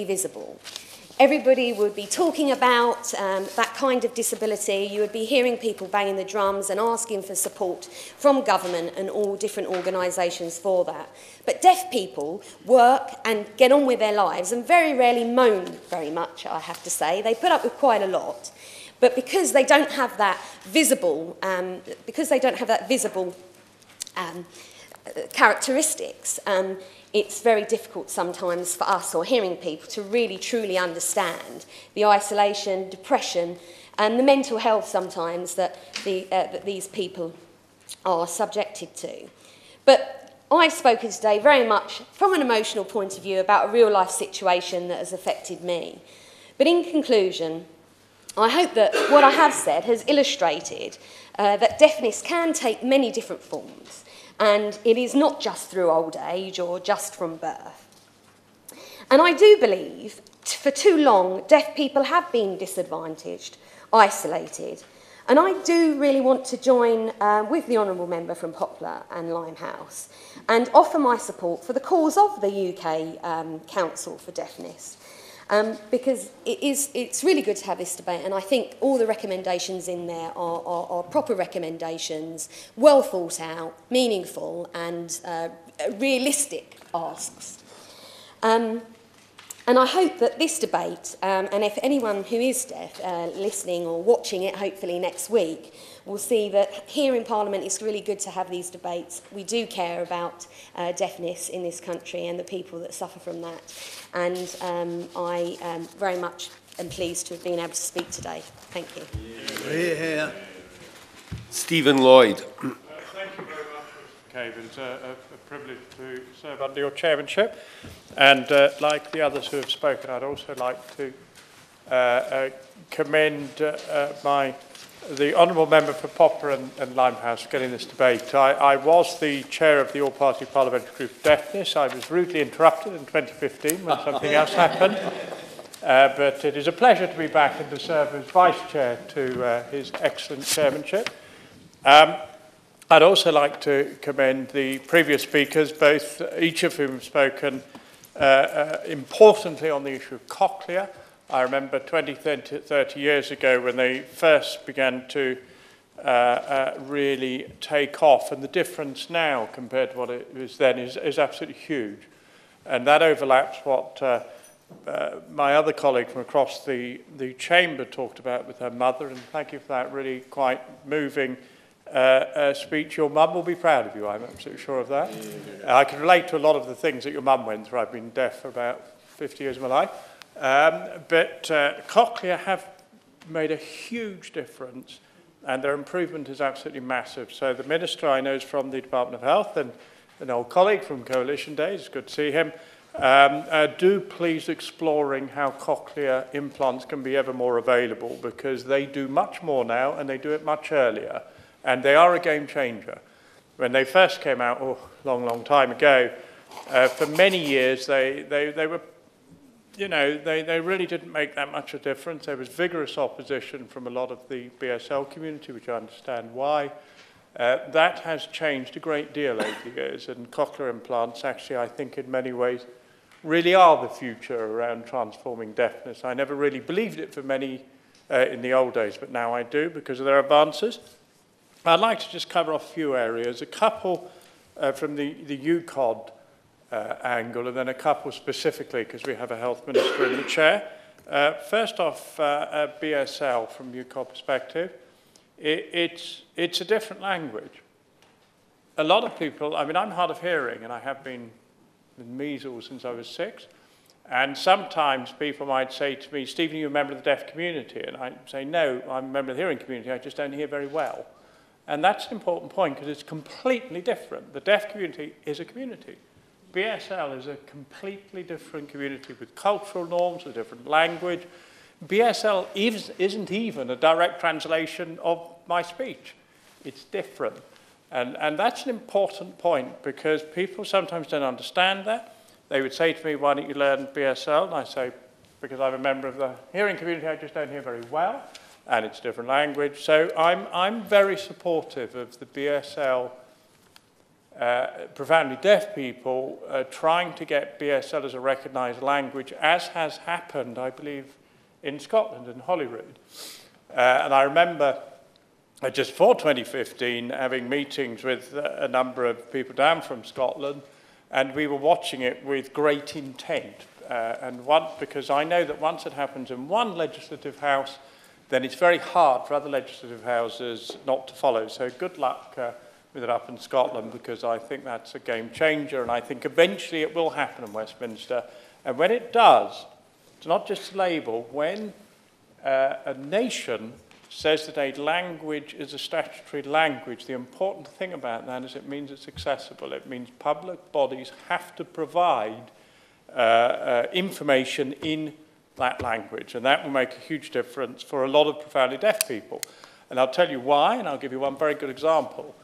visible, everybody would be talking about that kind of disability. You would be hearing people banging the drums and asking for support from government and all different organisations for that. But deaf people work and get on with their lives and very rarely moan very much, I have to say. They put up with quite a lot. But because they don't have that visible, characteristics, it's very difficult sometimes for us or hearing people to really truly understand the isolation, depression and the mental health sometimes that these people are subjected to. But I've spoken today very much from an emotional point of view about a real life situation that has affected me. But in conclusion, I hope that what I have said has illustrated that deafness can take many different forms. And it is not just through old age or just from birth. And I do believe, for too long, deaf people have been disadvantaged, isolated. And I do really want to join with the Honourable Member from Poplar and Limehouse and offer my support for the cause of the UK Council for Deafness. Because it's really good to have this debate, and I think all the recommendations in there are proper recommendations, well thought out, meaningful, and realistic asks. And I hope that this debate, and if anyone who is deaf listening or watching it hopefully next week, will see that here in Parliament it's really good to have these debates. We do care about deafness in this country and the people that suffer from that. And I very much am pleased to have been able to speak today. Thank you. Yeah. Stephen Lloyd. Thank you very much, Mr. McCabe. It's a privilege to serve under your chairmanship. And like the others who have spoken, I'd also like to commend the Honourable Member for Poplar and Limehouse for getting this debate. I was the chair of the All-Party Parliamentary Group of Deafness. I was rudely interrupted in 2015 when something else happened. But it is a pleasure to be back and to serve as Vice Chair to his excellent chairmanship. I'd also like to commend the previous speakers, each of whom have spoken importantly on the issue of Cochlear. I remember 20, 30 years ago when they first began to really take off, and the difference now compared to what it was then is absolutely huge. And that overlaps what my other colleague from across the chamber talked about with her mother, and thank you for that really quite moving speech, your mum will be proud of you. I'm absolutely sure of that. I can relate to a lot of the things that your mum went through. I've been deaf for about 50 years of my life. But Cochlear have made a huge difference, and their improvement is absolutely massive. So the Minister I know is from the Department of Health, and an old colleague from Coalition Days, it's good to see him. Do please exploring how cochlear implants can be ever more available, because they do much more now and they do it much earlier, and they are a game changer. When they first came out, long time ago, for many years they were, they really didn't make that much of a difference. There was vigorous opposition from a lot of the BSL community, which I understand why. That has changed a great deal over the years, and cochlear implants actually, I think, in many ways, really are the future around transforming deafness. I never really believed it for many in the old days, but now I do because of their advances. I'd like to just cover off a few areas, a couple from the UCOD angle, and then a couple specifically, because we have a health minister in the chair. First off, BSL from UCOD perspective. It's a different language. A lot of people, I mean, I'm hard of hearing, and I have been with measles since I was 6. And sometimes people might say to me, Stephen, are you a member of the deaf community? And I say, no, I'm a member of the hearing community, I just don't hear very well. And that's an important point, because it's completely different. The deaf community is a community. BSL is a completely different community with cultural norms, a different language. BSL isn't even a direct translation of my speech. It's different. And that's an important point, because people sometimes don't understand that. They would say to me, why don't you learn BSL? And I say, because I'm a member of the hearing community, I just don't hear very well, and it's a different language. So I'm very supportive of the BSL profoundly deaf people trying to get BSL as a recognised language, as has happened, I believe, in Scotland and Holyrood. And I remember just before 2015 having meetings with a number of people down from Scotland, and we were watching it with great intent. Because I know that once it happens in one legislative house, then it's very hard for other legislative houses not to follow. So good luck with it up in Scotland, because I think that's a game changer, and I think eventually it will happen in Westminster. And when it does, it's not just a label. When a nation says that a language is a statutory language, the important thing about that is it means it's accessible. It means public bodies have to provide information in that language, and that will make a huge difference for a lot of profoundly deaf people. And I'll tell you why, and I'll give you one very good example.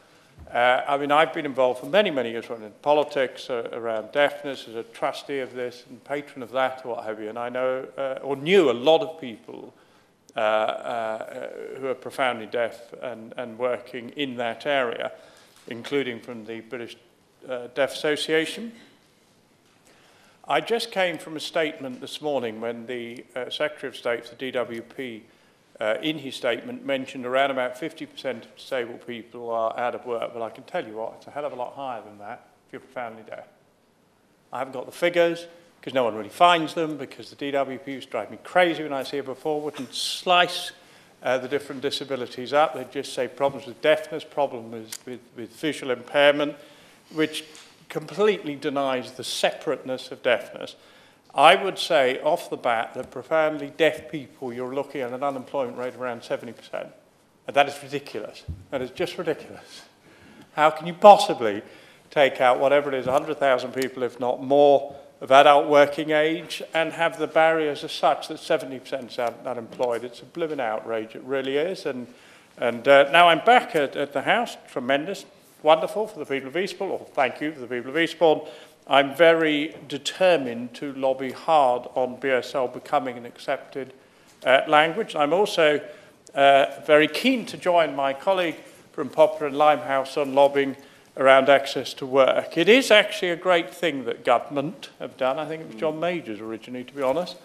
I mean, I've been involved for many, many years in politics around deafness, as a trustee of this and patron of that, or what have you, and I know, or knew a lot of people who are profoundly deaf and working in that area, including from the British Deaf Association. I just came from a statement this morning when the Secretary of State for the DWP in his statement mentioned around about 50% of disabled people are out of work. Well, I can tell you what, it's a hell of a lot higher than that if you're profoundly deaf. I haven't got the figures, because no one really finds them, because the DWP used to drive me crazy when I was here before, wouldn't slice the different disabilities up. They'd just say problems with deafness, problems with visual impairment, which completely denies the separateness of deafness. I would say off the bat that profoundly deaf people, you're looking at an unemployment rate of around 70%. And that is ridiculous. That is just ridiculous. How can you possibly take out whatever it is, 100,000 people, if not more, of adult working age, and have the barriers as such that 70% is unemployed? It's a blooming outrage, it really is. And now I'm back at the House, tremendous, wonderful for the people of Eastbourne, or thank you for the people of Eastbourne. I'm very determined to lobby hard on BSL becoming an accepted language. I'm also very keen to join my colleague from Poplar and Limehouse on lobbying around access to work. It is actually a great thing that government have done. I think it was John Majors originally, to be honest.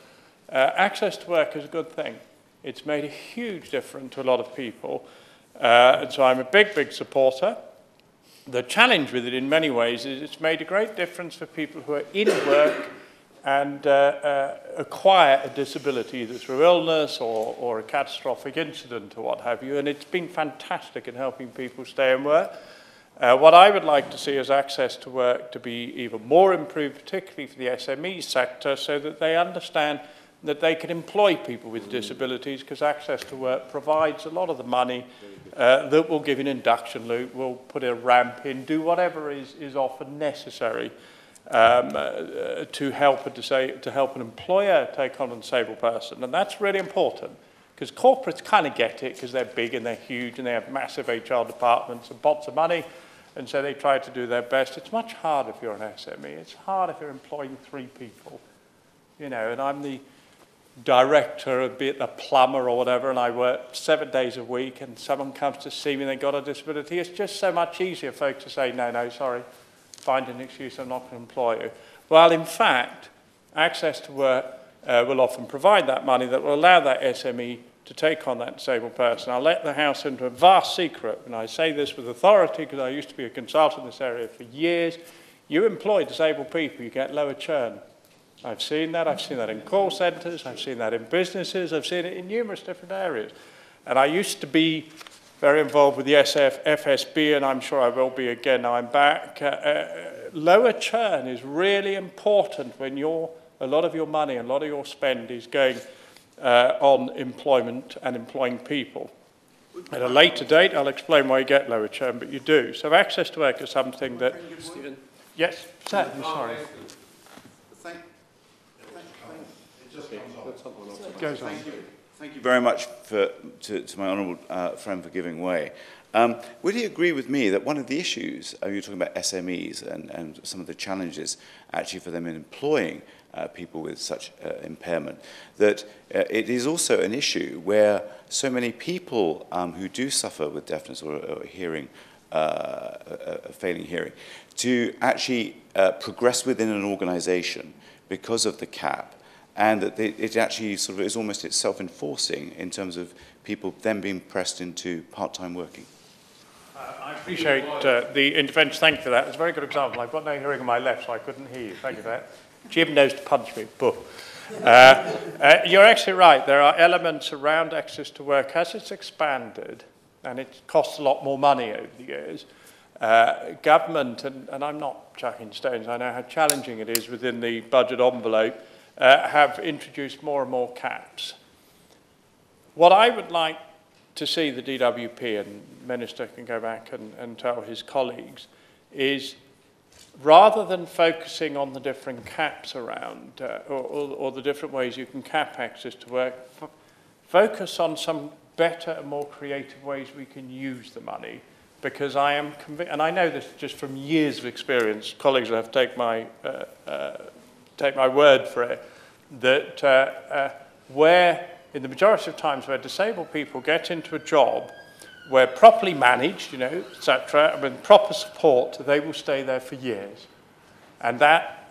Access to work is a good thing. It's made a huge difference to a lot of people. And so I'm a big, big supporter. The challenge with it in many ways is it's made a great difference for people who are in work and acquire a disability either through illness or a catastrophic incident or what have you, and it's been fantastic in helping people stay in work. What I would like to see is access to work to be even more improved, particularly for the SME sector, so that they understand that they can employ people with disabilities, because access to work provides a lot of the money that will give an induction loop, will put a ramp in, do whatever is often necessary to help an employer take on a disabled person. And that's really important, because corporates kind of get it, because they're big and they're huge and they have massive HR departments and pots of money, and so they try to do their best. It's much harder if you're an SME. It's hard if you're employing 3 people, you know, and I'm the director, be it a plumber or whatever, and I work 7 days a week, and someone comes to see me and they've got a disability. It's just so much easier for folks to say, no, sorry, find an excuse, I'm not going to employ you. Well, in fact, access to work will often provide that money that will allow that SME to take on that disabled person. I'll let the House into a vast secret, and I say this with authority because I used to be a consultant in this area for years. You employ disabled people, you get lower churn. I've seen that in call centres, I've seen that in businesses, I've seen it in numerous different areas. And I used to be very involved with the FSB, and I'm sure I will be again now I'm back. Lower churn is really important when a lot of your money, a lot of your spend is going on employment and employing people. At a later date, I'll explain why you get lower churn, but you do. So access to work is something that... Stephen. Yes, sir, I'm sorry. Thank you very much to my honourable friend for giving way. Would he agree with me that one of the issues, you're talking about SMEs and some of the challenges actually for them in employing people with such impairment, that it is also an issue where so many people who do suffer with deafness or hearing, failing hearing, to actually progress within an organisation because of the cap, and that it actually sort of is almost self-enforcing in terms of people then being pressed into part-time working. I appreciate the intervention. Thank you for that. It's a very good example. I've got no hearing on my left, so I couldn't hear you. Thank you for that. Jim knows to punch me. You're actually right. There are elements around access to work as it's expanded, and it costs a lot more money over the years. Government, and I'm not chucking stones, I know how challenging it is within the budget envelope, have introduced more and more caps. What I would like to see the DWP, and Minister can go back and tell his colleagues, is rather than focusing on the different caps around or the different ways you can cap access to work, focus on some better and more creative ways we can use the money. Because I am convinced, and I know this just from years of experience, colleagues will have to take my word for it, that where, in the majority of times where disabled people get into a job where properly managed, etc., and with proper support, they will stay there for years. And that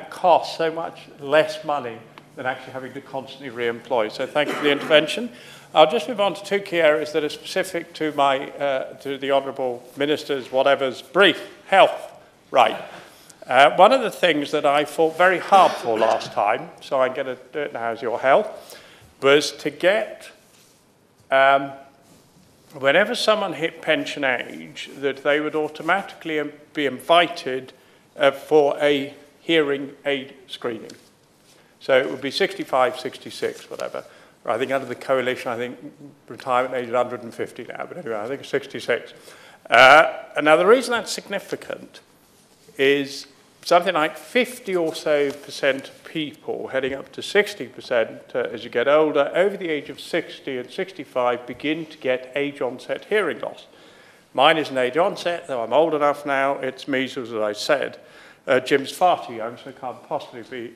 costs so much less money than actually having to constantly re-employ. So thank you for the intervention. I'll just move on to 2 key areas that are specific to to the Honourable Minister's whatever's brief. Health, right. One of the things that I fought very hard for last time, so I'm going to do it now as your health, was to get, whenever someone hit pension age, that they would automatically be invited for a hearing aid screening. So it would be 65, 66, whatever. I think under the coalition, I think retirement age is 150 now, but anyway, I think it's 66. Now, the reason that's significant is something like 50% or so of people, heading up to 60% as you get older, over the age of 60 and 65, begin to get age-onset hearing loss. Mine is an age onset, though I'm old enough now. It's measles, as I said. Jim's far too young, so it can't possibly be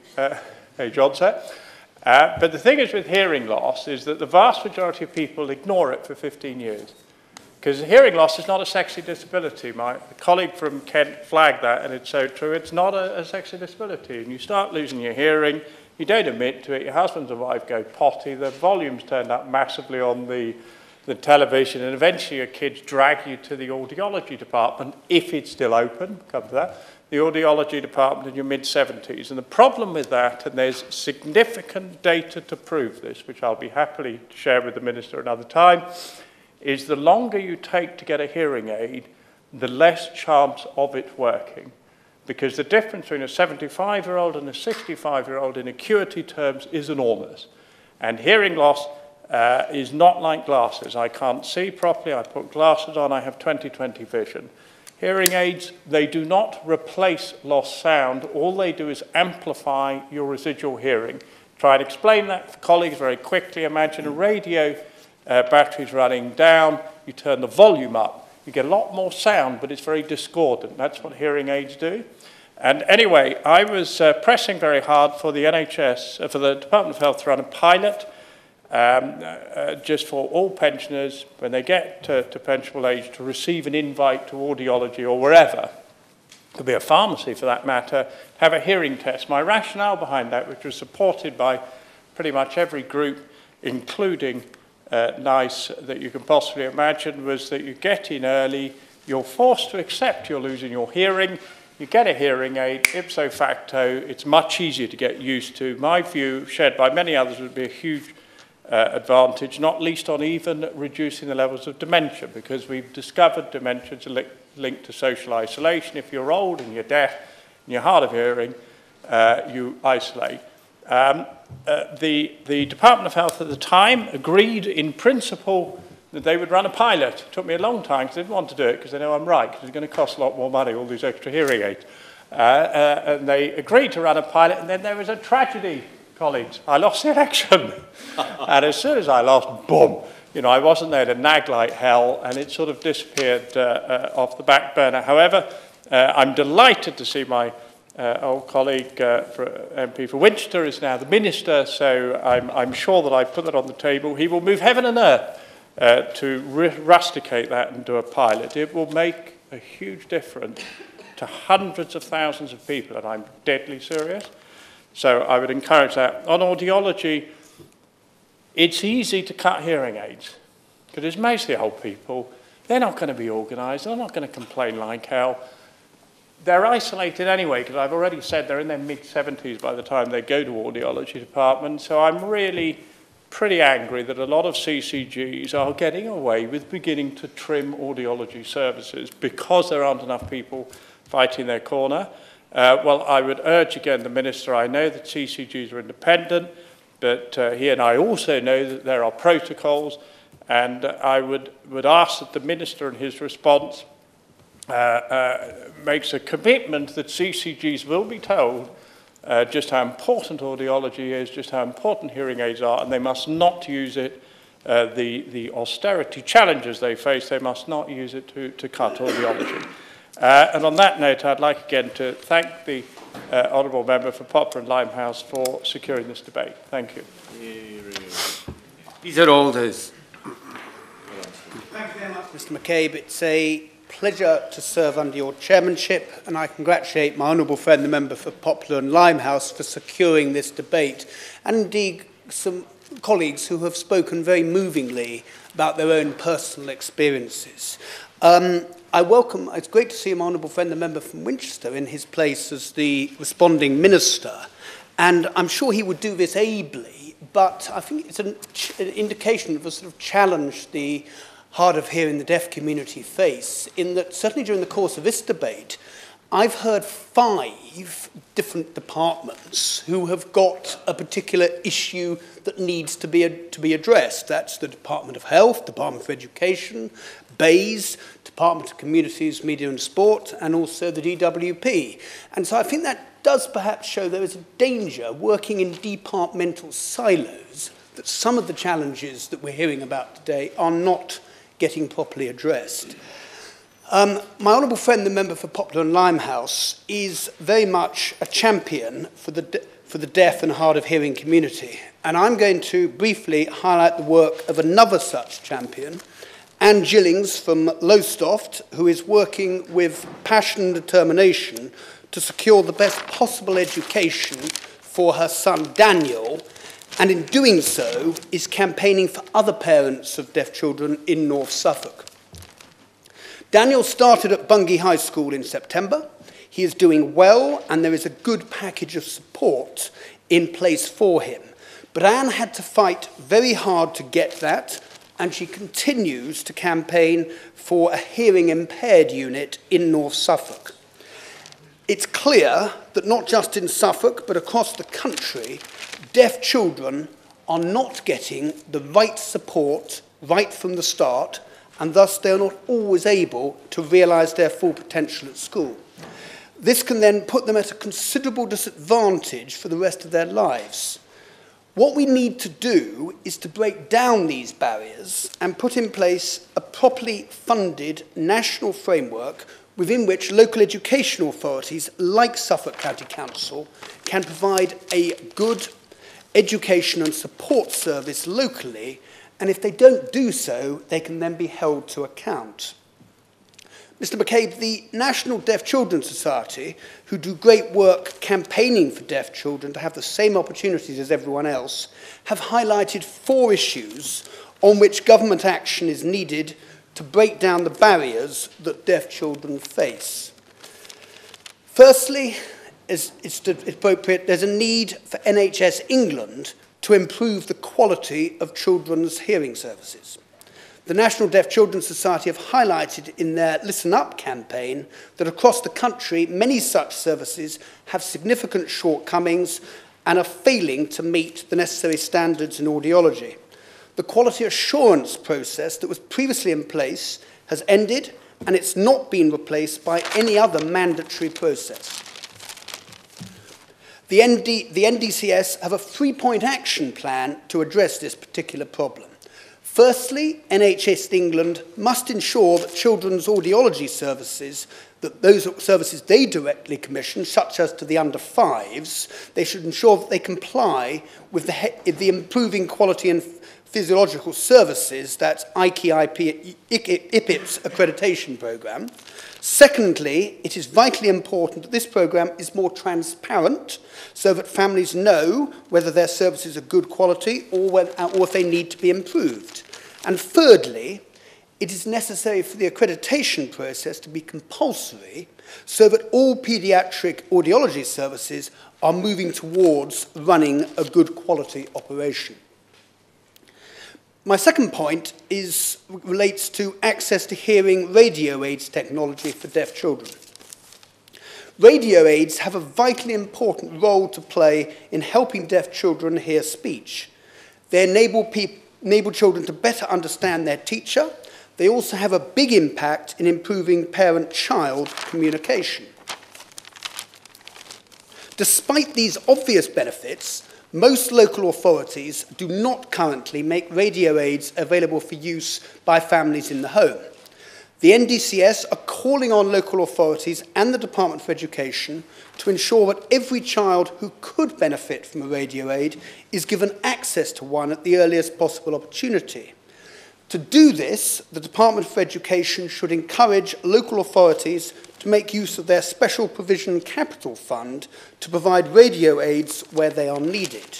age onset. But the thing is with hearing loss is that the vast majority of people ignore it for 15 years. Because hearing loss is not a sexy disability. My colleague from Kent flagged that, and it's so true. It's not a sexy disability. And you start losing your hearing, you don't admit to it, your husband and wife go potty, the volume's turned up massively on the television, and eventually your kids drag you to the audiology department, if it's still open, come to that, the audiology department in your mid-70s. And the problem with that, and there's significant data to prove this, which I'll be happily to share with the Minister another time, is the longer you take to get a hearing aid, the less chance of it working. Because the difference between a 75-year-old and a 65-year-old in acuity terms is enormous. And hearing loss is not like glasses. I can't see properly, I put glasses on, I have 20/20 vision. Hearing aids, they do not replace lost sound. All they do is amplify your residual hearing. Try and explain that to colleagues very quickly. Imagine a radio battery's running down, you turn the volume up, you get a lot more sound, but it's very discordant. That's what hearing aids do. And anyway, I was pressing very hard for the NHS, for the Department of Health to run a pilot just for all pensioners, when they get to pensionable age, to receive an invite to audiology or wherever. It could be a pharmacy for that matter, have a hearing test. My rationale behind that, which was supported by pretty much every group, including NICE that you can possibly imagine, was that you get in early, you're forced to accept you're losing your hearing, you get a hearing aid, ipso facto, it's much easier to get used to. My view, shared by many others, would be a huge advantage, not least on even reducing the levels of dementia, because we've discovered dementia is linked to social isolation. If you're old and you're deaf and you're hard of hearing, you isolate. The Department of Health at the time agreed in principle that they would run a pilot. It took me a long time because they didn't want to do it because they know I'm right, because it's going to cost a lot more money, all these extra hearing aids. And they agreed to run a pilot, and then there was a tragedy, colleagues. I lost the election. And as soon as I lost, boom, you know, I wasn't there to nag like hell, and it sort of disappeared off the back burner. However, I'm delighted to see my old colleague, MP for Winchester, is now the Minister, so I'm sure that I've put that on the table. He will move heaven and earth to rusticate that and do a pilot. It will make a huge difference to hundreds of thousands of people, and I'm deadly serious. So I would encourage that. On audiology, it's easy to cut hearing aids, because it's mostly old people. They're not going to be organised. They're not going to complain like hell. They're isolated anyway, because I've already said they're in their mid-70s by the time they go to audiology department. So I'm really pretty angry that a lot of CCGs are getting away with beginning to trim audiology services because there aren't enough people fighting their corner. Well, I would urge again the Minister, I know that CCGs are independent, but he and I also know that there are protocols, and I would ask that the Minister in his response makes a commitment that CCGs will be told just how important audiology is, just how important hearing aids are, and they must not use it, the austerity challenges they face, they must not use it to cut audiology. And on that note, I'd like again to thank the Honourable Member for Poplar and Limehouse for securing this debate. Thank you. These are all those. Thank you very much, Mr McCabe. It's a pleasure to serve under your chairmanship, and I congratulate my honourable friend, the member for Poplar and Limehouse, for securing this debate, and indeed some colleagues who have spoken very movingly about their own personal experiences. It's great to see my honourable friend, the member from Winchester, in his place as the responding minister, and I'm sure he would do this ably, but I think it's an indication of a sort of challenge the hard of hearing the deaf community face, in that certainly during the course of this debate, I've heard 5 different departments who have got a particular issue that needs to be addressed. That's the Department of Health, Department for Education, BAYS, Department of Communities, Media and Sport, and also the DWP. And so I think that does perhaps show there is a danger working in departmental silos, that some of the challenges that we're hearing about today are not getting properly addressed. My honourable friend, the member for Poplar and Limehouse, is very much a champion for the deaf and hard of hearing community. And I'm going to briefly highlight the work of another such champion, Anne Gillings from Lowestoft, who is working with passion and determination to secure the best possible education for her son Daniel, and in doing so is campaigning for other parents of deaf children in North Suffolk. Daniel started at Bungay High School in September. He is doing well, and there is a good package of support in place for him. But Anne had to fight very hard to get that, and she continues to campaign for a hearing-impaired unit in North Suffolk. It's clear that not just in Suffolk, but across the country, deaf children are not getting the right support right from the start, and thus they are not always able to realise their full potential at school. This can then put them at a considerable disadvantage for the rest of their lives. What we need to do is to break down these barriers and put in place a properly funded national framework within which local education authorities like Suffolk County Council can provide a good education and support service locally, and if they don't do so, they can then be held to account. Mr. McCabe, the National Deaf Children's Society, who do great work campaigning for deaf children to have the same opportunities as everyone else, have highlighted 4 issues on which government action is needed to break down the barriers that deaf children face. Firstly, as it's appropriate, there's a need for NHS England to improve the quality of children's hearing services. The National Deaf Children's Society have highlighted in their Listen Up campaign that across the country, many such services have significant shortcomings and are failing to meet the necessary standards in audiology. The quality assurance process that was previously in place has ended, and it's not been replaced by any other mandatory process. The NDCS have a 3-point action plan to address this particular problem. Firstly, NHS England must ensure that children's audiology services, that those services they directly commission, such as to the under 5s, they should ensure that they comply with the improving quality and physiological services, that's IKIPIP's accreditation programme. Secondly, it is vitally important that this programme is more transparent so that families know whether their services are good quality or if they need to be improved. And thirdly, it is necessary for the accreditation process to be compulsory so that all paediatric audiology services are moving towards running a good quality operation. My second point relates to access to hearing radio aids technology for deaf children. Radio aids have a vitally important role to play in helping deaf children hear speech. They enable children to better understand their teacher. They also have a big impact in improving parent-child communication. Despite these obvious benefits, most local authorities do not currently make radio aids available for use by families in the home. The NDCS are calling on local authorities and the Department for Education to ensure that every child who could benefit from a radio aid is given access to one at the earliest possible opportunity. To do this, the Department for Education should encourage local authorities to make use of their Special Provision Capital Fund to provide radio aids where they are needed.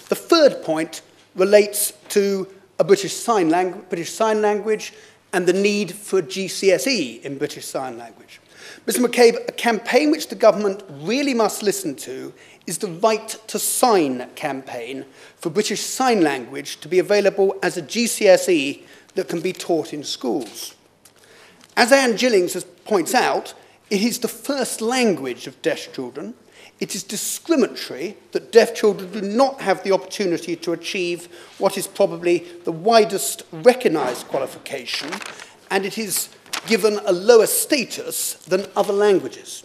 The third point relates to a British Sign Language and the need for GCSE in British Sign Language. Mr. McCabe, a campaign which the government really must listen to is the Right to Sign campaign for British Sign Language to be available as a GCSE that can be taught in schools. As Anne Gillings points out, it is the first language of deaf children. It is discriminatory that deaf children do not have the opportunity to achieve what is probably the widest recognised qualification, and it is given a lower status than other languages.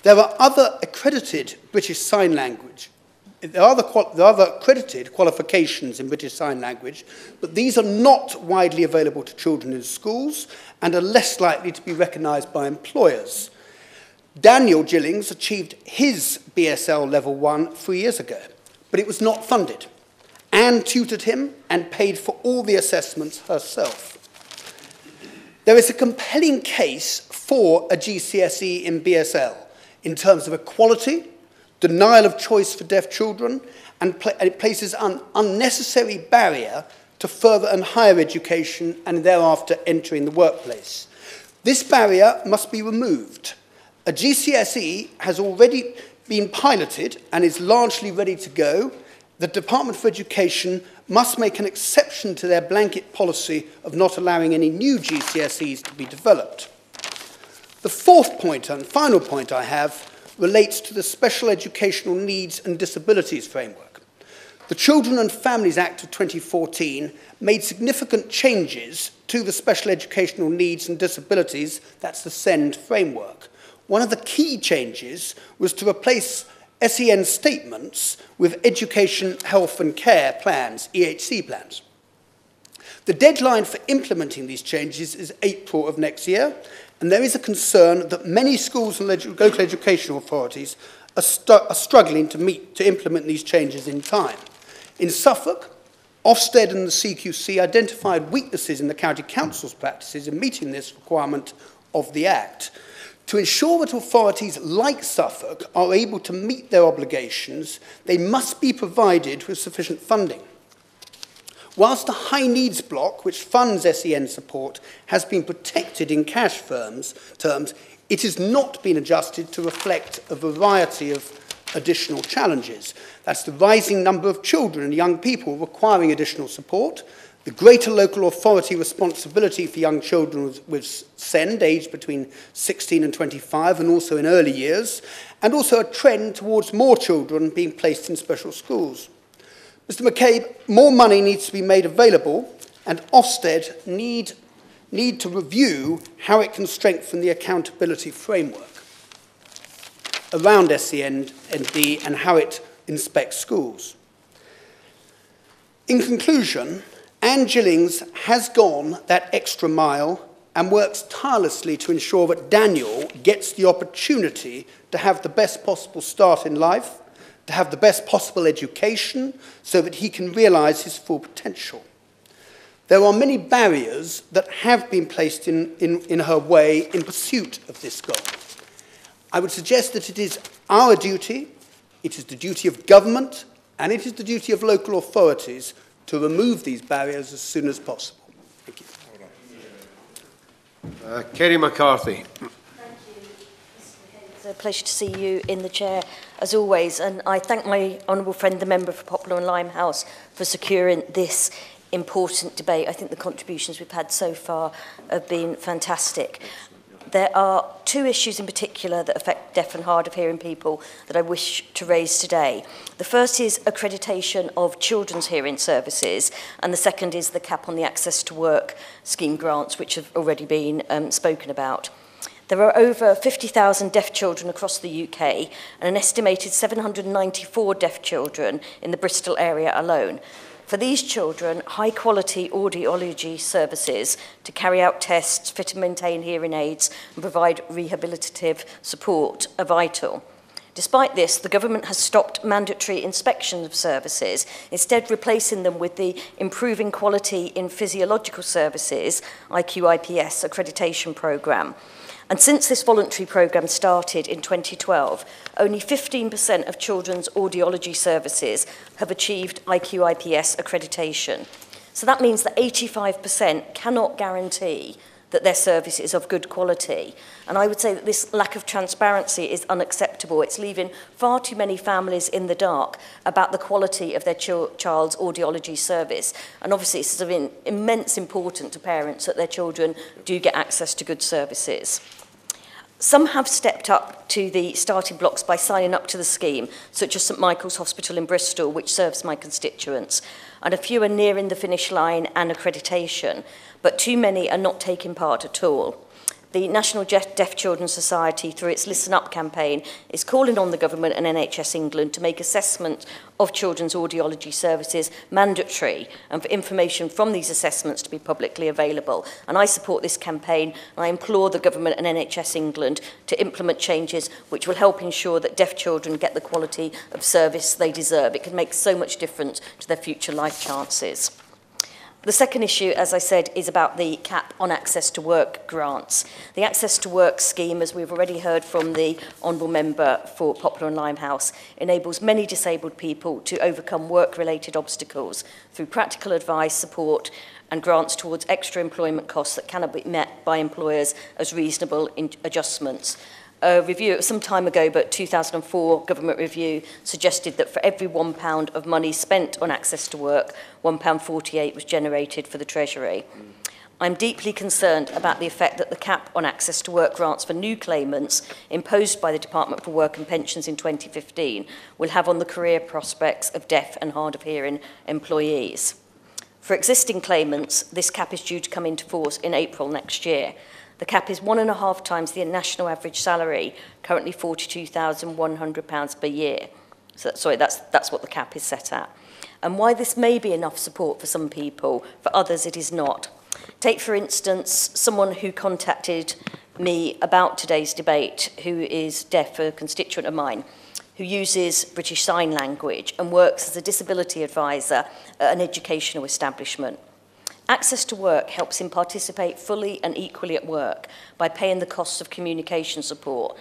There are other accredited British Sign Language. There are other accredited qualifications in British Sign Language, but these are not widely available to children in schools and are less likely to be recognised by employers. Daniel Gillings achieved his BSL Level 1 3 years ago, but it was not funded. Anne tutored him and paid for all the assessments herself. There is a compelling case for a GCSE in BSL in terms of equality, denial of choice for deaf children, and it places an unnecessary barrier to further and higher education and thereafter entering the workplace. This barrier must be removed. A GCSE has already been piloted and is largely ready to go. The Department for Education must make an exception to their blanket policy of not allowing any new GCSEs to be developed. The fourth point and final point I have relates to the Special Educational Needs and Disabilities Framework. The Children and Families Act of 2014 made significant changes to the Special Educational Needs and Disabilities, that's the SEND framework. One of the key changes was to replace SEN statements with Education, Health and Care plans, EHC plans. The deadline for implementing these changes is April of next year, and there is a concern that many schools and local educational authorities are struggling to implement these changes in time. In Suffolk, Ofsted and the CQC identified weaknesses in the County Council's practices in meeting this requirement of the Act. To ensure that authorities like Suffolk are able to meet their obligations, they must be provided with sufficient funding. Whilst the high needs block, which funds SEN support, has been protected in cash terms, it has not been adjusted to reflect a variety of additional challenges. That's the rising number of children and young people requiring additional support, the greater local authority responsibility for young children with SEND, aged between 16 and 25, and also in early years, and also a trend towards more children being placed in special schools. Mr. McCabe, more money needs to be made available, and Ofsted need to review how it can strengthen the accountability framework around SEND and how it inspects schools. In conclusion, Anne Gillings has gone that extra mile and works tirelessly to ensure that Daniel gets the opportunity to have the best possible start in life, to have the best possible education, so that he can realise his full potential. There are many barriers that have been placed in her way in pursuit of this goal. I would suggest that it is our duty, it is the duty of government, and it is the duty of local authorities to remove these barriers as soon as possible. Thank you. Kerry McCarthy. It's a pleasure to see you in the chair, as always, and I thank my honourable friend, the member for Poplar and Limehouse, for securing this important debate. I think the contributions we've had so far have been fantastic. There are two issues in particular that affect deaf and hard of hearing people that I wish to raise today. The first is accreditation of children's hearing services, and the second is the cap on the Access to Work scheme grants, which have already been spoken about. There are over 50,000 deaf children across the UK and an estimated 794 deaf children in the Bristol area alone. For these children, high-quality audiology services to carry out tests, fit and maintain hearing aids and provide rehabilitative support are vital. Despite this, the government has stopped mandatory inspection of services, instead replacing them with the Improving Quality in Physiological Services, IQIPS accreditation programme. And since this voluntary programme started in 2012, only 15% of children's audiology services have achieved IQIPS accreditation. So that means that 85% cannot guarantee that their service is of good quality. And I would say that this lack of transparency is unacceptable. It's leaving far too many families in the dark about the quality of their child's audiology service. And obviously it's of immense importance to parents that their children do get access to good services. Some have stepped up to the starting blocks by signing up to the scheme, such as St Michael's Hospital in Bristol, which serves my constituents, and a few are nearing the finish line and accreditation, but too many are not taking part at all. The National Deaf Children's Society, through its Listen Up campaign, is calling on the government and NHS England to make assessment of children's audiology services mandatory and for information from these assessments to be publicly available. And I support this campaign, and I implore the government and NHS England to implement changes which will help ensure that deaf children get the quality of service they deserve. It can make so much difference to their future life chances. The second issue, as I said, is about the cap on Access to Work grants. The Access to Work scheme, as we've already heard from the Honourable Member for Poplar and Limehouse, enables many disabled people to overcome work-related obstacles through practical advice, support and grants towards extra employment costs that cannot be met by employers as reasonable adjustments. A review some time ago, but 2004 government review suggested that for every £1 of money spent on access to work, £1.48 was generated for the Treasury. I'm deeply concerned about the effect that the cap on access to work grants for new claimants imposed by the Department for Work and Pensions in 2015 will have on the career prospects of deaf and hard of hearing employees. For existing claimants, this cap is due to come into force in April next year. The cap is 1.5 times the national average salary, currently £42,100 per year. So that's what the cap is set at. And why this may be enough support for some people, for others it is not. Take, for instance, someone who contacted me about today's debate, who is deaf, a constituent of mine, who uses British Sign Language and works as a disability advisor at an educational establishment. Access to work helps him participate fully and equally at work by paying the costs of communication support,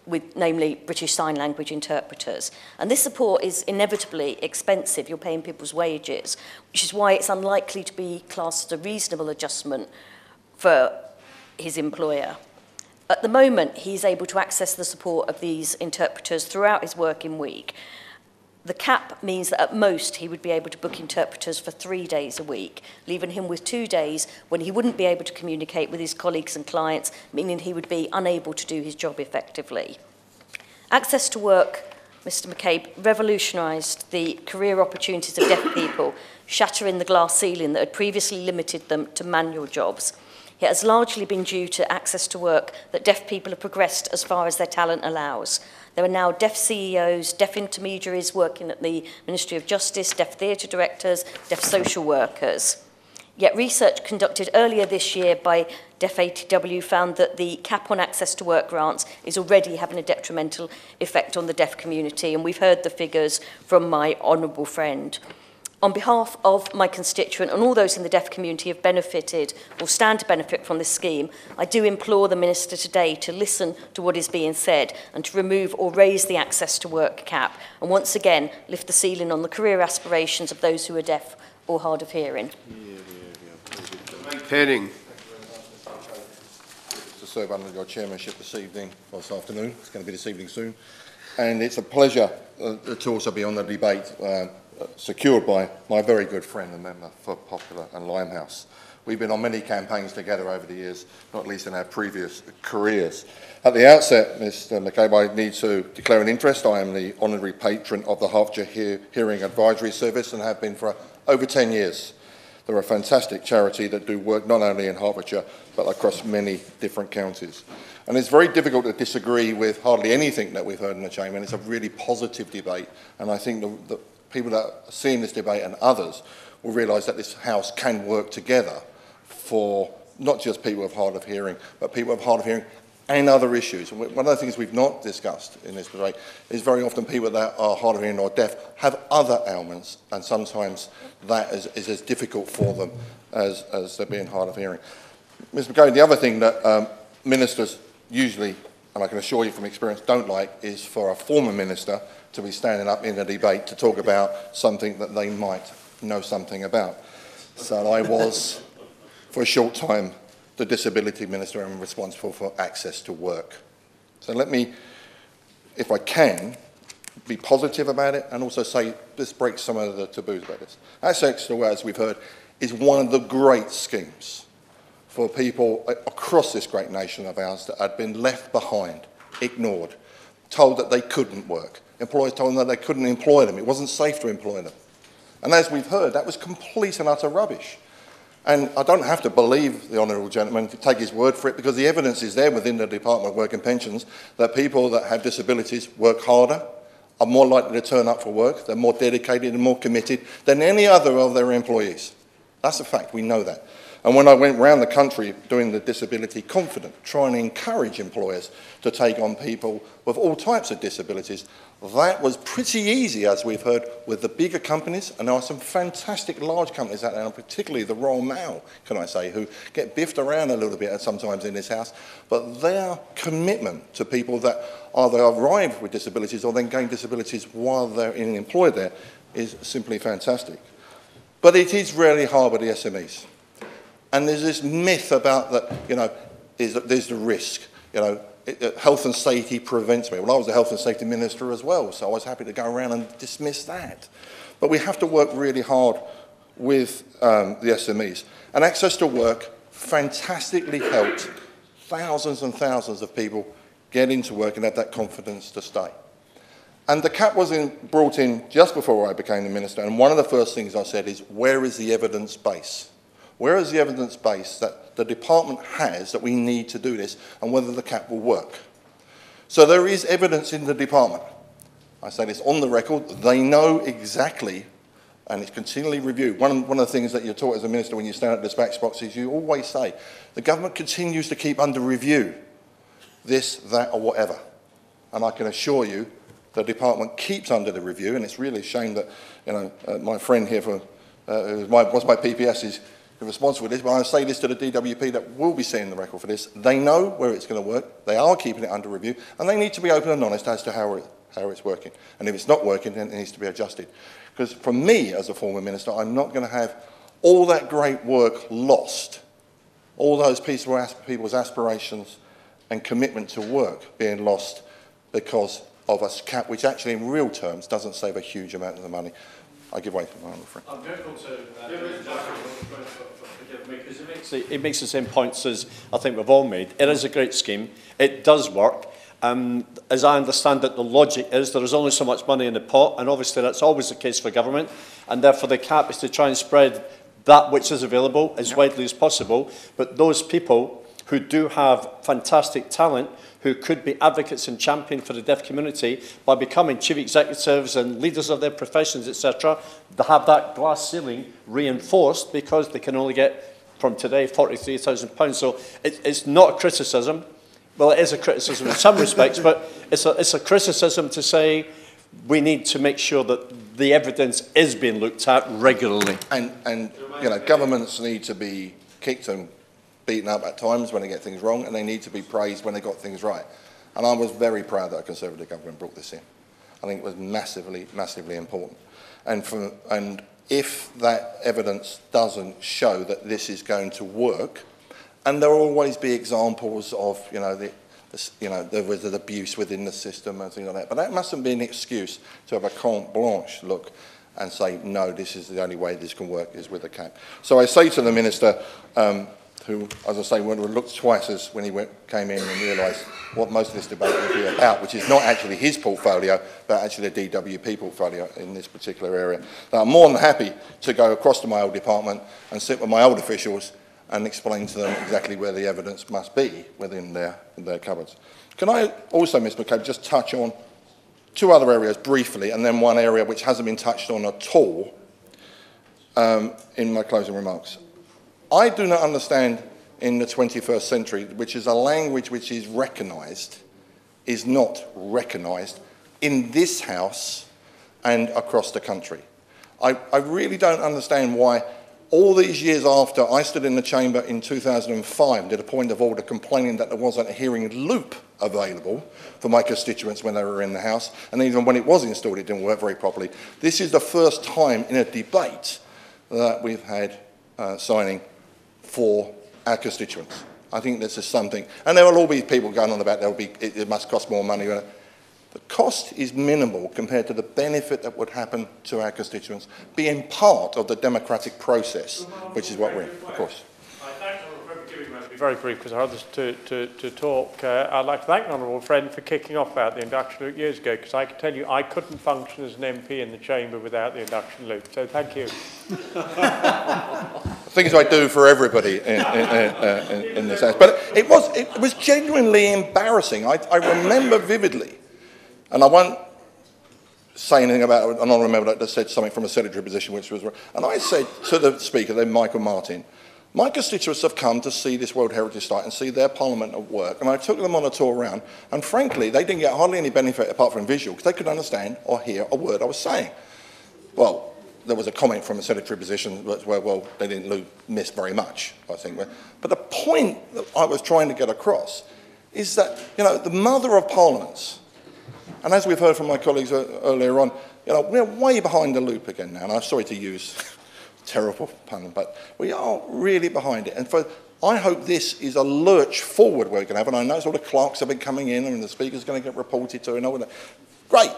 with namely British Sign Language interpreters. And this support is inevitably expensive. You're paying people's wages, which is why it's unlikely to be classed as a reasonable adjustment for his employer. At the moment, he's able to access the support of these interpreters throughout his working week. The cap means that at most he would be able to book interpreters for 3 days a week, leaving him with 2 days when he wouldn't be able to communicate with his colleagues and clients, meaning he would be unable to do his job effectively. Access to work, Mr McCabe, revolutionised the career opportunities of deaf people, shattering the glass ceiling that had previously limited them to manual jobs. It has largely been due to access to work that deaf people have progressed as far as their talent allows. There are now deaf CEOs, deaf intermediaries working at the Ministry of Justice, deaf theatre directors, deaf social workers. Yet research conducted earlier this year by Deaf ATW found that the cap on access to work grants is already having a detrimental effect on the deaf community, and we've heard the figures from my honourable friend. On behalf of my constituent and all those in the deaf community who have benefited or stand to benefit from this scheme, I do implore the Minister today to listen to what is being said and to remove or raise the access to work cap and once again lift the ceiling on the career aspirations of those who are deaf or hard of hearing. Penning. To serve under your chairmanship this evening, or this afternoon, it's going to be this evening soon, and it's a pleasure to also be on the debate secured by my very good friend and member for Popular and Limehouse. We've been on many campaigns together over the years, not least in our previous careers. At the outset, Mr McCabe, I need to declare an interest. I am the honorary patron of the Hertfordshire Hearing Advisory Service and have been for over 10 years. They're a fantastic charity that do work not only in Hertfordshire, but across many different counties. And it's very difficult to disagree with hardly anything that we've heard in the chamber, and it's a really positive debate. And I think the people that are seeing this debate and others will realise that this House can work together for not just people of hard of hearing, but people of hard of hearing and other issues. And one of the things we've not discussed in this debate is very often people that are hard of hearing or deaf have other ailments, and sometimes that is as difficult for them as they're being hard of hearing. Mr McCabe, the other thing that ministers usually, and I can assure you from experience, don't like is for a former minister to be standing up in a debate to talk about something that they might know something about. So I was, for a short time, the disability minister and responsible for access to work. So let me, if I can, be positive about it and also say this breaks some of the taboos about this. Access to work, as we've heard, is one of the great schemes for people across this great nation of ours that had been left behind, ignored, told that they couldn't work. Employers told them that they couldn't employ them. It wasn't safe to employ them. And as we've heard, that was complete and utter rubbish. And I don't have to believe the honourable gentleman to take his word for it, because the evidence is there within the Department of Work and Pensions that people that have disabilities work harder, are more likely to turn up for work, they're more dedicated and more committed than any other of their employees. That's a fact, we know that. And when I went around the country doing the Disability Confident, trying to encourage employers to take on people with all types of disabilities, that was pretty easy, as we've heard, with the bigger companies. And there are some fantastic large companies out there, and particularly the Royal Mail, can I say, who get biffed around a little bit sometimes in this House. But their commitment to people that either arrive with disabilities or then gain disabilities while they're employed there is simply fantastic. But it is really hard with the SMEs. And there's this myth about that, there's the risk. health and safety prevents me. Well, I was the health and safety minister as well, so I was happy to go around and dismiss that. But we have to work really hard with the SMEs. And Access to Work fantastically helped thousands and thousands of people get into work and have that confidence to stay. And the cap was brought in just before I became the minister, and one of the first things I said is, where is the evidence base? Where is the evidence base that the department has that we need to do this, and whether the cap will work? So there is evidence in the department. I say this on the record. They know exactly, and it's continually reviewed. One of the things that you're taught as a minister when you stand at the dispatch box is you always say, the government continues to keep under review this, that, or whatever. And I can assure you, the department keeps under the review, and it's really a shame that, you know, my friend here who was my PPS is responsible for this, but I say this to the DWP that will be seeing the record for this. They know where it's going to work, they are keeping it under review, and they need to be open and honest as to how it's working. And if it's not working, then it needs to be adjusted. Because for me, as a former minister, I'm not going to have all that great work lost, all those people's aspirations and commitment to work being lost because of a cap which actually in real terms doesn't save a huge amount of the money. I give way to my own friend. I'm grateful to forgive me, because it makes the same points as I think we've all made. It is a great scheme. It does work. As I understand it, the logic is there is only so much money in the pot, and obviously that's always the case for government, and therefore the cap is to try and spread that which is available as widely as possible. But those people who do have fantastic talent, who could be advocates and champion for the deaf community by becoming chief executives and leaders of their professions, etc., they have that glass ceiling reinforced because they can only get, from today, £43,000. So it's not a criticism. Well, it is a criticism in some respects, but it's a criticism to say we need to make sure that the evidence is being looked at regularly. And you know, governments need to be kicked and beaten up at times when they get things wrong, and they need to be praised when they got things right. And I was very proud that a Conservative government brought this in. I think it was massively, massively important. And if that evidence doesn't show that this is going to work, and there will always be examples of, you know, there was an abuse within the system and things like that, but that mustn't be an excuse to have a carte blanche look and say, no, this is the only way this can work is with a cap. So I say to the Minister, who, as I say, would have looked twice as when he came in and realised what most of this debate would be about, which is not actually his portfolio, but actually the DWP portfolio in this particular area. Now, I'm more than happy to go across to my old department and sit with my old officials and explain to them exactly where the evidence must be within their cupboards. Can I also, Ms McCabe, just touch on two other areas briefly, and then one area which hasn't been touched on at all in my closing remarks. I do not understand in the 21st century, which is a language which is recognised, is not recognised in this House and across the country. I really don't understand why all these years after I stood in the chamber in 2005 and did a point of order complaining that there wasn't a hearing loop available for my constituents when they were in the House, and even when it was installed it didn't work very properly. This is the first time in a debate that we've had signing for our constituents. I think this is something, and there will all be people going on about it must cost more money. The cost is minimal compared to the benefit that would happen to our constituents being part of the democratic process, which is what we're in, of course. Be very brief because I have others to talk. I'd like to thank the honourable friend for kicking off about the induction loop years ago, because I can tell you I couldn't function as an MP in the chamber without the induction loop. So thank you. Things I do for everybody in this house, but it was genuinely embarrassing. I remember vividly, and I won't say anything about it, and I remember that said something from a secretary position, which was, and I said to the Speaker, then Michael Martin, my constituents have come to see this World Heritage Site and see their Parliament at work, and I took them on a tour around, and frankly, they didn't get hardly any benefit apart from visual, because they couldn't understand or hear a word I was saying. Well, there was a comment from a secretary position where, well, they didn't miss very much, I think. But the point that I was trying to get across is that, you know, the mother of parliaments, and as we've heard from my colleagues earlier on, you know, we're way behind the loop again now, and I'm sorry to use terrible pun, but we are really behind it. And I hope this is a lurch forward we're going to have, and I know all the clerks have been coming in and the speaker's going to get reported to and all that. Great.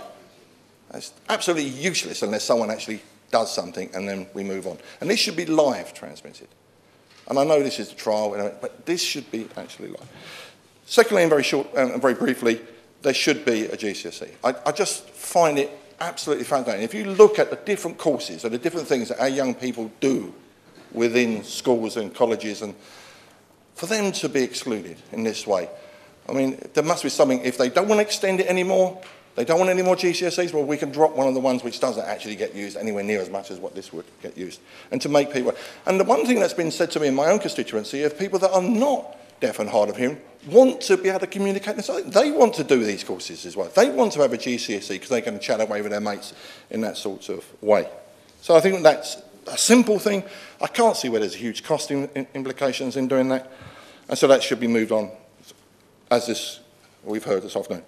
It's absolutely useless unless someone actually does something and then we move on. And this should be live transmitted. And I know this is the trial, but this should be actually live. Secondly, and very short and very briefly, there should be a GCSE. I just find it absolutely fascinating. If you look at the different courses and the different things that our young people do within schools and colleges, and for them to be excluded in this way, I mean, there must be something. If they don't want to extend it anymore, they don't want any more GCSEs, well, we can drop one of the ones which doesn't actually get used anywhere near as much as what this would get used. And to make people... And the one thing that's been said to me in my own constituency of people that are not deaf and hard of hearing want to be able to communicate. They want to do these courses as well. They want to have a GCSE because they can chat away with their mates in that sort of way. So I think that's a simple thing. I can't see where there's huge cost implications in doing that. And so that should be moved on, as we've heard this afternoon.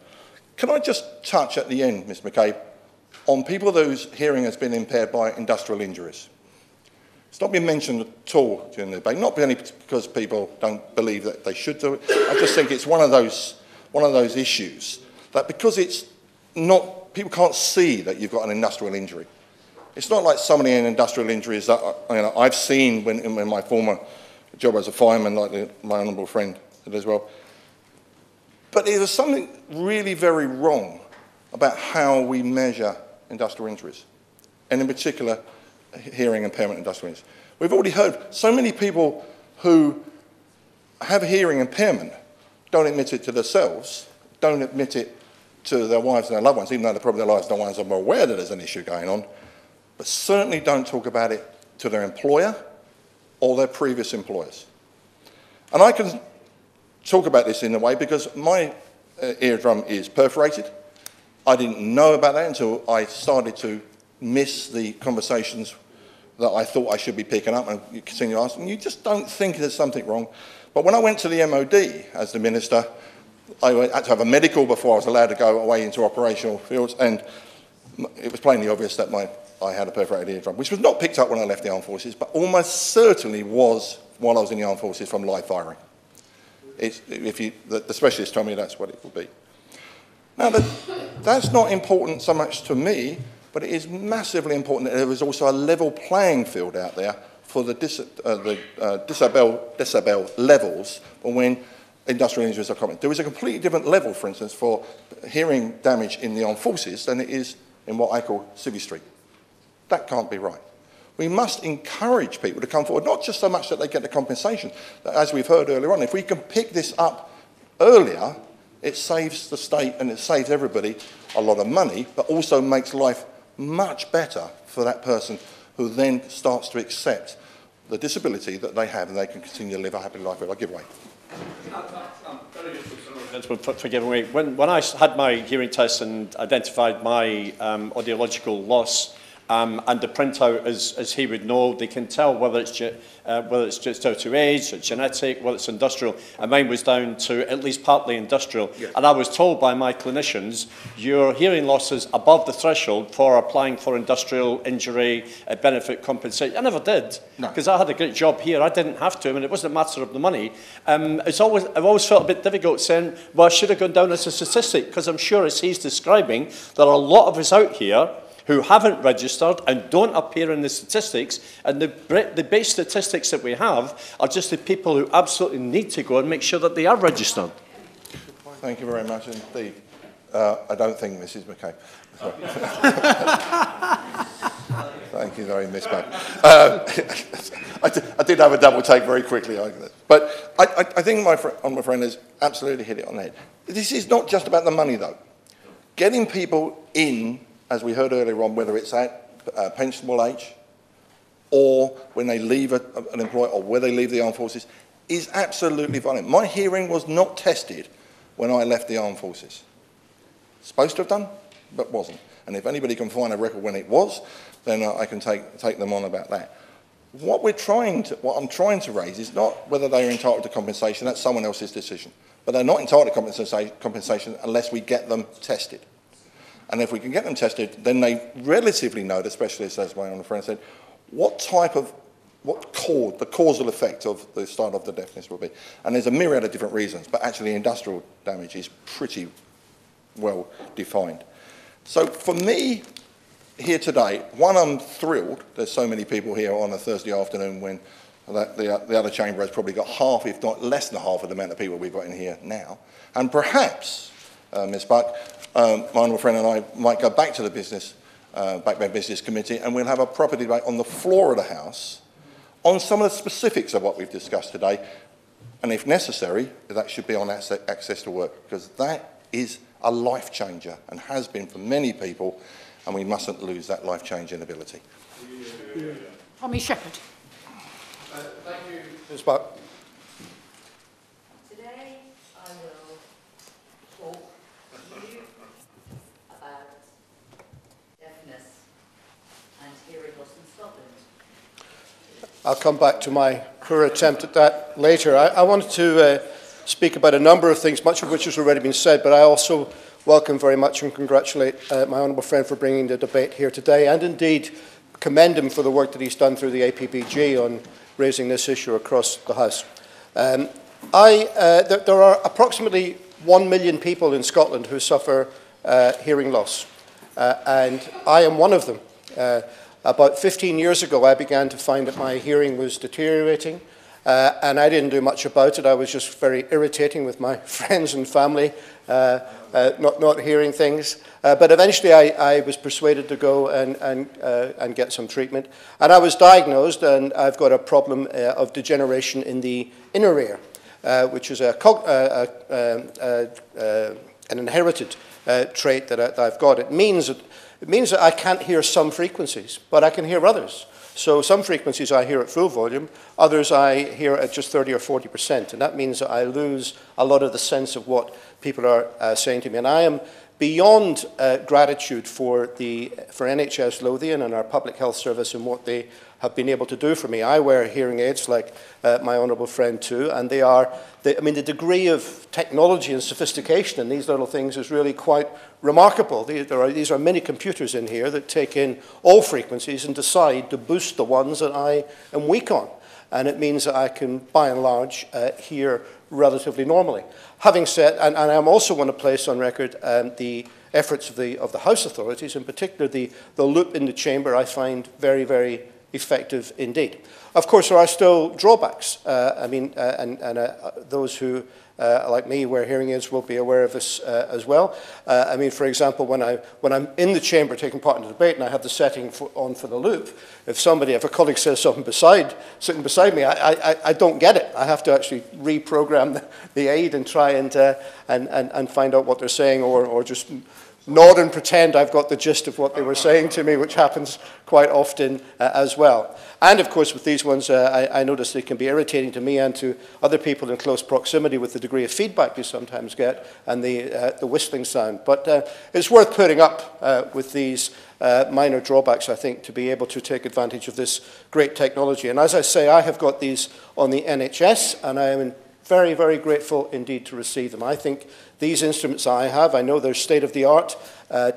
Can I just touch at the end, Mr. McCabe, on people whose hearing has been impaired by industrial injuries? It's not been mentioned at all during the debate, not only because people don't believe that they should do it. I just think it's one of those issues that because it's not, people can't see that you've got an industrial injury. It's not like so many industrial injuries that I've seen in my former job as a fireman, like my honourable friend did as well. But there was something really very wrong about how we measure industrial injuries, and in particular, hearing impairment industrial injuries. We've already heard so many people who have hearing impairment don't admit it to themselves, don't admit it to their wives and their loved ones, even though probably their lives and their ones are more aware that there's an issue going on, but certainly don't talk about it to their employer or their previous employers. And I can talk about this in a way because my eardrum is perforated. I didn't know about that until I started to miss the conversations that I thought I should be picking up, and you continue asking. You just don't think there's something wrong. But when I went to the MOD as the minister, I had to have a medical before I was allowed to go away into operational fields, and it was plainly obvious that I had a perforated eardrum, which was not picked up when I left the armed forces, but almost certainly was while I was in the armed forces from live firing. The specialist told me that's what it would be. Now, that's not important so much to me, but it is massively important that there is also a level playing field out there for the decibel levels when industrial injuries are common. There is a completely different level, for instance, for hearing damage in the armed forces than it is in what I call civvy street. That can't be right. We must encourage people to come forward, not just so much that they get the compensation, but as we've heard earlier on, if we can pick this up earlier, it saves the state and it saves everybody a lot of money, but also makes life much better for that person who then starts to accept the disability that they have and they can continue to live a happy life. I'll give way. For giving way. When I had my hearing test and identified my audiological loss, and the printout, as he would know, they can tell whether it's just down to age, or genetic, whether it's industrial. And mine was down to at least partly industrial. Yes. And I was told by my clinicians, your hearing loss is above the threshold for applying for industrial injury benefit compensation. I never did, because I had a great job here. I didn't have to, and it wasn't a matter of the money. I've always felt a bit difficult saying, well, I should have gone down as a statistic, because I'm sure, as he's describing, there are a lot of us out here who haven't registered and don't appear in the statistics, and the base statistics that we have are just the people who absolutely need to go and make sure that they are registered. Thank you very much indeed. I don't think Mrs. McCabe. Thank you very much, Miss Mac. I did have a double take very quickly. But I think my friend has absolutely hit it on the head. This is not just about the money, though. Getting people in, as we heard earlier on, whether it's at pensionable age or when they leave an employer or where they leave the armed forces, is absolutely vital. My hearing was not tested when I left the armed forces. Supposed to have done, but wasn't. And if anybody can find a record when it was, then I can take them on about that. What I'm trying to raise is not whether they are entitled to compensation. That's someone else's decision. But they're not entitled to compensation unless we get them tested. And if we can get them tested, then they relatively know, the specialists, as my own friend said, what the causal effect of the start of the deafness will be. And there's a myriad of different reasons, but actually industrial damage is pretty well defined. So for me, here today, one, I'm thrilled there's so many people here on a Thursday afternoon when the other chamber has probably got half, if not less than half of the amount of people we've got in here now. And perhaps, Ms Buck, my honourable friend and I might go back to the Backbench Business Committee, and we'll have a proper debate on the floor of the House on some of the specifics of what we've discussed today. And if necessary, that should be on access to work, because that is a life changer and has been for many people, and we mustn't lose that life changing ability. Tommy Shepherd. Thank you, Ms Buck. Today I will talk to you about deafness and hearing loss in Scotland. I'll come back to my poor attempt at that later. I wanted to speak about a number of things, much of which has already been said, but I also welcome very much and congratulate my honourable friend for bringing the debate here today, and indeed commend him for the work that he's done through the APPG on raising this issue across the House. There are approximately 1 million people in Scotland who suffer hearing loss, and I am one of them. About 15 years ago, I began to find that my hearing was deteriorating, and I didn't do much about it. I was just very irritating with my friends and family, not hearing things. But eventually I was persuaded to go and get some treatment. And I was diagnosed, and I've got a problem of degeneration in the inner ear, which is an inherited trait that I've got. It means that I can't hear some frequencies, but I can hear others. So some frequencies I hear at full volume, others I hear at just 30 or 40%, and that means that I lose a lot of the sense of what people are saying to me. And I am beyond gratitude for NHS Lothian and our public health service and what they have been able to do for me. I wear hearing aids like my honourable friend too, and the degree of technology and sophistication in these little things is really quite remarkable. These are many computers in here that take in all frequencies and decide to boost the ones that I am weak on. And it means that I can, by and large, hear relatively normally. Having said, and I also want to place on record the efforts of the House authorities, in particular the loop in the chamber, I find very, very effective indeed. Of course, there are still drawbacks. Those who, like me, wear hearing aids will be aware of this as well. For example, when I'm in the chamber taking part in the debate and I have the setting on for the loop, if a colleague says something sitting beside me, I don't get it. I have to actually reprogram the aid and try and find out what they're saying, or just nod and pretend I've got the gist of what they were saying to me, which happens quite often as well. And of course, with these ones, I notice they can be irritating to me and to other people in close proximity with the degree of feedback you sometimes get and the whistling sound. But it's worth putting up with these minor drawbacks, I think, to be able to take advantage of this great technology. And as I say, I have got these on the NHS, and I am very, very grateful indeed to receive them. I think these instruments I know they're state-of-the-art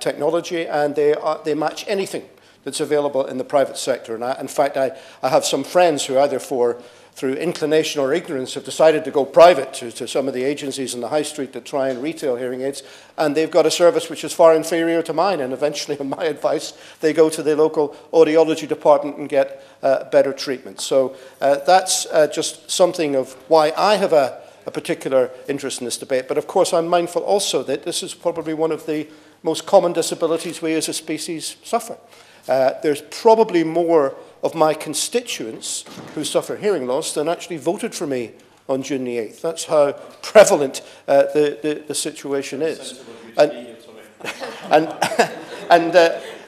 technology, and they match anything that's available in the private sector. And in fact, I have some friends who either through inclination or ignorance have decided to go private to some of the agencies in the high street that try and retail hearing aids, and they've got a service which is far inferior to mine, and eventually, on my advice, they go to the local audiology department and get better treatment. So that's just something of why I have a particular interest in this debate. But of course, I'm mindful also that this is probably one of the most common disabilities we as a species suffer. There's probably more of my constituents who suffer hearing loss than actually voted for me on June the 8th. That's how prevalent the situation is.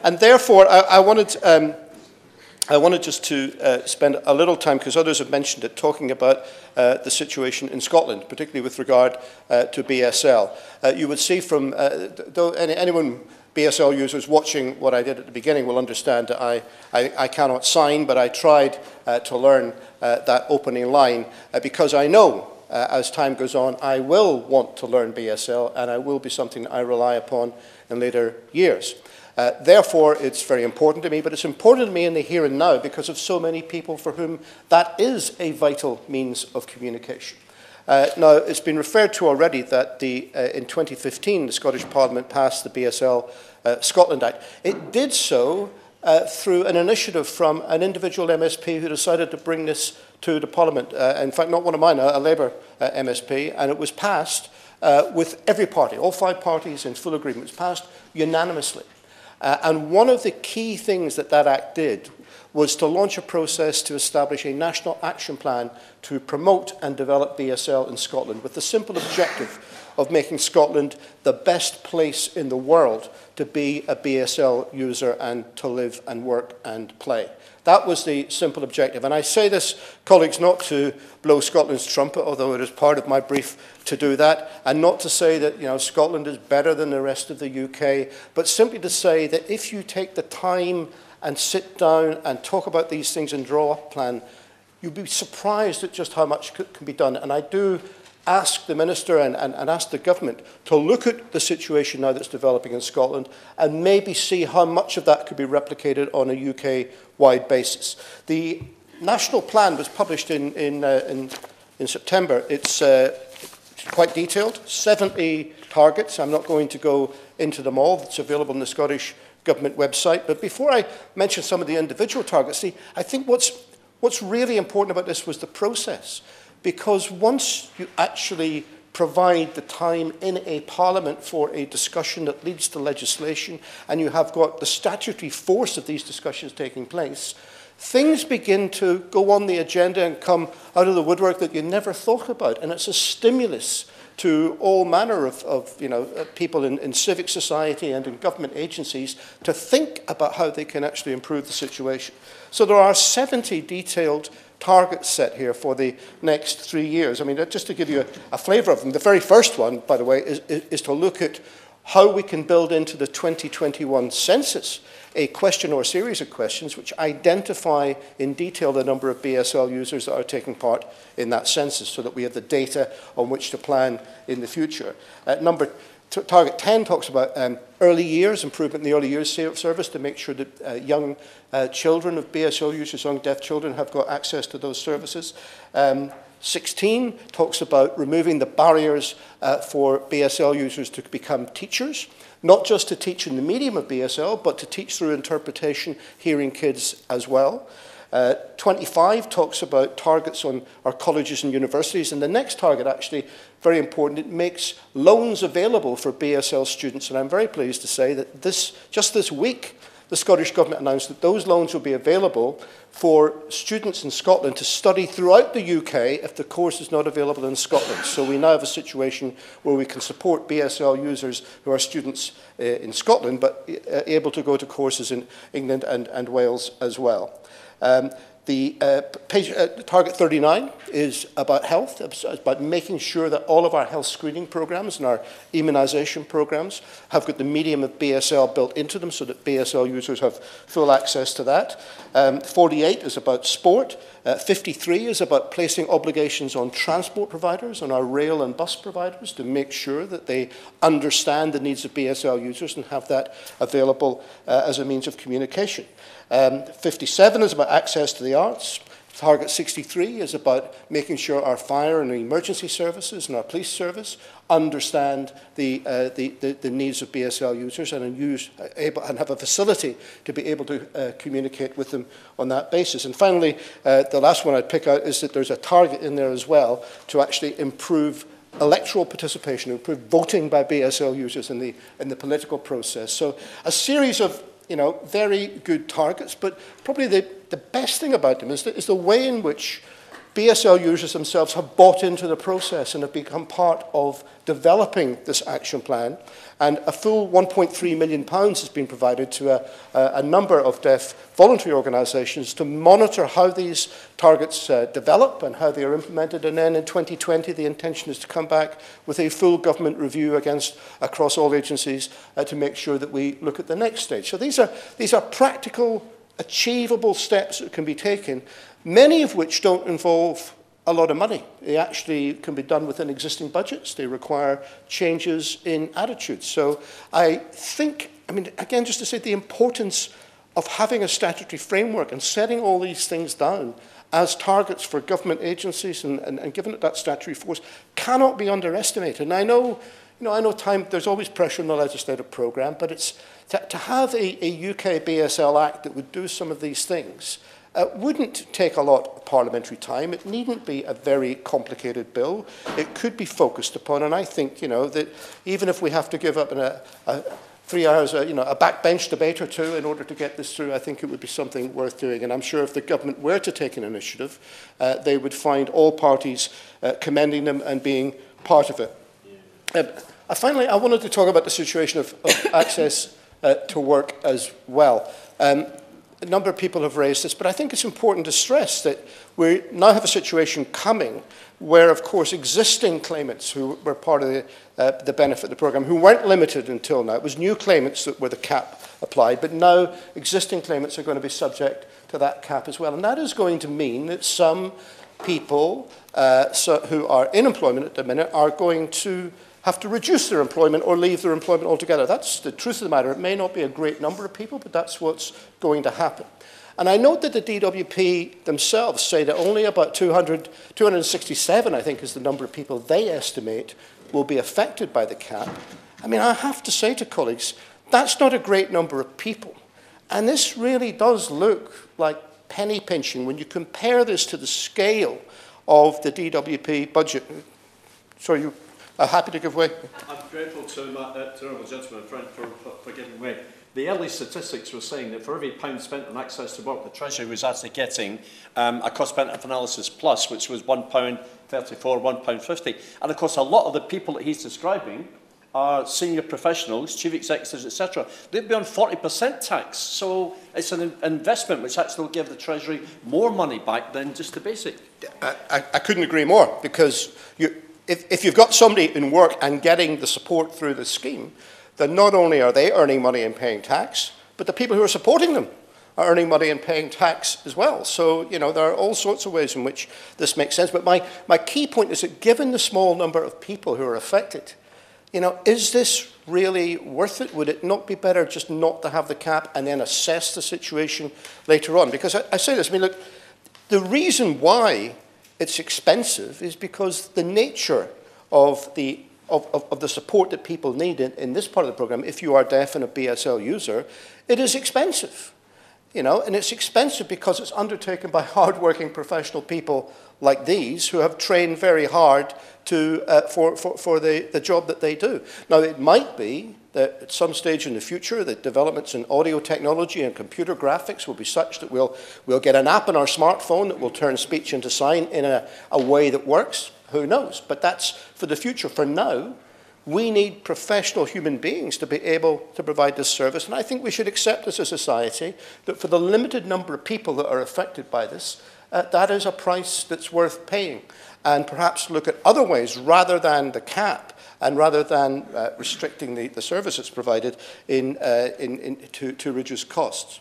And therefore, I wanted just to spend a little time, because others have mentioned it, talking about the situation in Scotland, particularly with regard to BSL. You would see from, anyone BSL users watching what I did at the beginning will understand that I cannot sign, but I tried to learn that opening line because I know as time goes on I will want to learn BSL, and it will be something that I rely upon in later years. Therefore, it's very important to me, but it's important to me in the here and now because of so many people for whom that is a vital means of communication. Now, it's been referred to already that in 2015, the Scottish Parliament passed the BSL Scotland Act. It did so through an initiative from an individual MSP who decided to bring this to the Parliament. In fact, not one of mine, a Labour MSP, and it was passed with every party, all 5 parties in full agreement. It was passed unanimously. And one of the key things that act did was to launch a process to establish a national action plan to promote and develop BSL in Scotland with the simple objective of making Scotland the best place in the world to be a BSL user and to live and work and play. That was the simple objective. And I say this, colleagues, not to blow Scotland's trumpet, although it is part of my brief to do that, and not to say that Scotland is better than the rest of the UK, but simply to say that if you take the time and sit down and talk about these things and draw up a plan, you'll be surprised at just how much can be done. And I do ask the Minister and ask the government to look at the situation now that's developing in Scotland and maybe see how much of that could be replicated on a UK-wide basis. The national plan was published in September. It's quite detailed, 70 targets. I'm not going to go into them all. It's available on the Scottish Government website. But before I mention some of the individual targets, I think what's really important about this was the process. Because once you actually provide the time in a parliament for a discussion that leads to legislation, and you have got the statutory force of these discussions taking place, things begin to go on the agenda and come out of the woodwork that you never thought about. And it's a stimulus to all manner of people in civic society and in government agencies to think about how they can actually improve the situation. So there are 70 detailed targets set here for the next 3 years. I mean, just to give you a flavour of them, the very first one, by the way, is to look at how we can build into the 2021 census a question or a series of questions which identify in detail the number of BSL users that are taking part in that census so that we have the data on which to plan in the future. Target 10 talks about early years, improvement in the early years service to make sure that young children of BSL users, young deaf children, have got access to those services. 16 talks about removing the barriers for BSL users to become teachers, not just to teach in the medium of BSL, but to teach through interpretation, hearing kids as well. 25 talks about targets on our colleges and universities, and the next target, actually, very important, it makes loans available for BSL students, and I'm very pleased to say that just this week, the Scottish Government announced that those loans will be available for students in Scotland to study throughout the UK if the course is not available in Scotland. So we now have a situation where we can support BSL users who are students in Scotland, but able to go to courses in England and Wales as well. Target 39 is about health. It's about making sure that all of our health screening programs and our immunisation programs have got the medium of BSL built into them so that BSL users have full access to that. 48 is about sport. 53 is about placing obligations on transport providers, on our rail and bus providers, to make sure that they understand the needs of BSL users and have that available as a means of communication. 57 is about access to the arts. Target 63 is about making sure our fire and emergency services and our police service understand the needs of BSL users and have a facility to be able to communicate with them on that basis. And finally, the last one I'd pick out is that there's a target in there as well to actually improve electoral participation, improve voting by BSL users in the political process. So a series of very good targets, but probably the best thing about them is the way in which BSL users themselves have bought into the process and have become part of developing this action plan. And a full £1.3 million has been provided to a number of deaf voluntary organisations to monitor how these targets develop and how they are implemented. And then in 2020, the intention is to come back with a full government review across all agencies to make sure that we look at the next stage. So these are practical, achievable steps that can be taken, many of which don't involve a lot of money. They actually can be done within existing budgets. They require changes in attitudes. So I think I mean, again, just to say the importance of having a statutory framework and setting all these things down as targets for government agencies and giving it that statutory force cannot be underestimated. And I know, there's always pressure on the legislative programme, but it's to have a UK BSL Act that would do some of these things wouldn't take a lot of parliamentary time. It needn't be a very complicated bill. It could be focused upon, and I think, that even if we have to give up 3 hours, a backbench debate or two in order to get this through, I think it would be something worth doing. And I'm sure if the government were to take an initiative, they would find all parties commending them and being part of it. Finally, I wanted to talk about the situation of access to work as well. A number of people have raised this, but I think it's important to stress that we now have a situation coming where, of course, existing claimants who were part of the benefit of the programme, who weren't limited until now, it was new claimants that were the cap applied, but now existing claimants are going to be subject to that cap as well. And that is going to mean that some people who are in employment at the minute are going to have to reduce their employment or leave their employment altogether. That's the truth of the matter. It may not be a great number of people, but that's what's going to happen. And I note that the DWP themselves say that only about 267, I think, is the number of people they estimate will be affected by the cap. I mean, I have to say to colleagues, that's not a great number of people. And this really does look like penny pinching when you compare this to the scale of the DWP budget. Sorry, you are happy to give way? I'm grateful to the honourable gentleman and friend for giving way. The early statistics were saying that for every £1 spent on access to work, the Treasury was actually getting a cost-benefit analysis plus, which was £1.34, £1.50. And of course, a lot of the people that he's describing are senior professionals, chief executives, etc. They'd be on 40% tax. So it's an investment which actually will give the Treasury more money back than just the basic. I couldn't agree more, because if you've got somebody in work and getting the support through the scheme, then not only are they earning money and paying tax, but the people who are supporting them are earning money and paying tax as well. So, there are all sorts of ways in which this makes sense. But my key point is that given the small number of people who are affected, is this really worth it? Would it not be better just not to have the cap and then assess the situation later on? Because I say this, look, the reason why it's expensive is because the nature of the support that people need in this part of the programme, if you are deaf and a BSL user, it is expensive. And it's expensive because it's undertaken by hard-working professional people like these who have trained very hard for the job that they do. Now, it might be that at some stage in the future, the developments in audio technology and computer graphics will be such that we'll get an app on our smartphone that will turn speech into sign in a way that works. Who knows? But that's for the future. For now, we need professional human beings to be able to provide this service. And I think we should accept as a society that for the limited number of people that are affected by this, that is a price that's worth paying. And perhaps look at other ways rather than the cap and rather than restricting the services provided to reduce costs.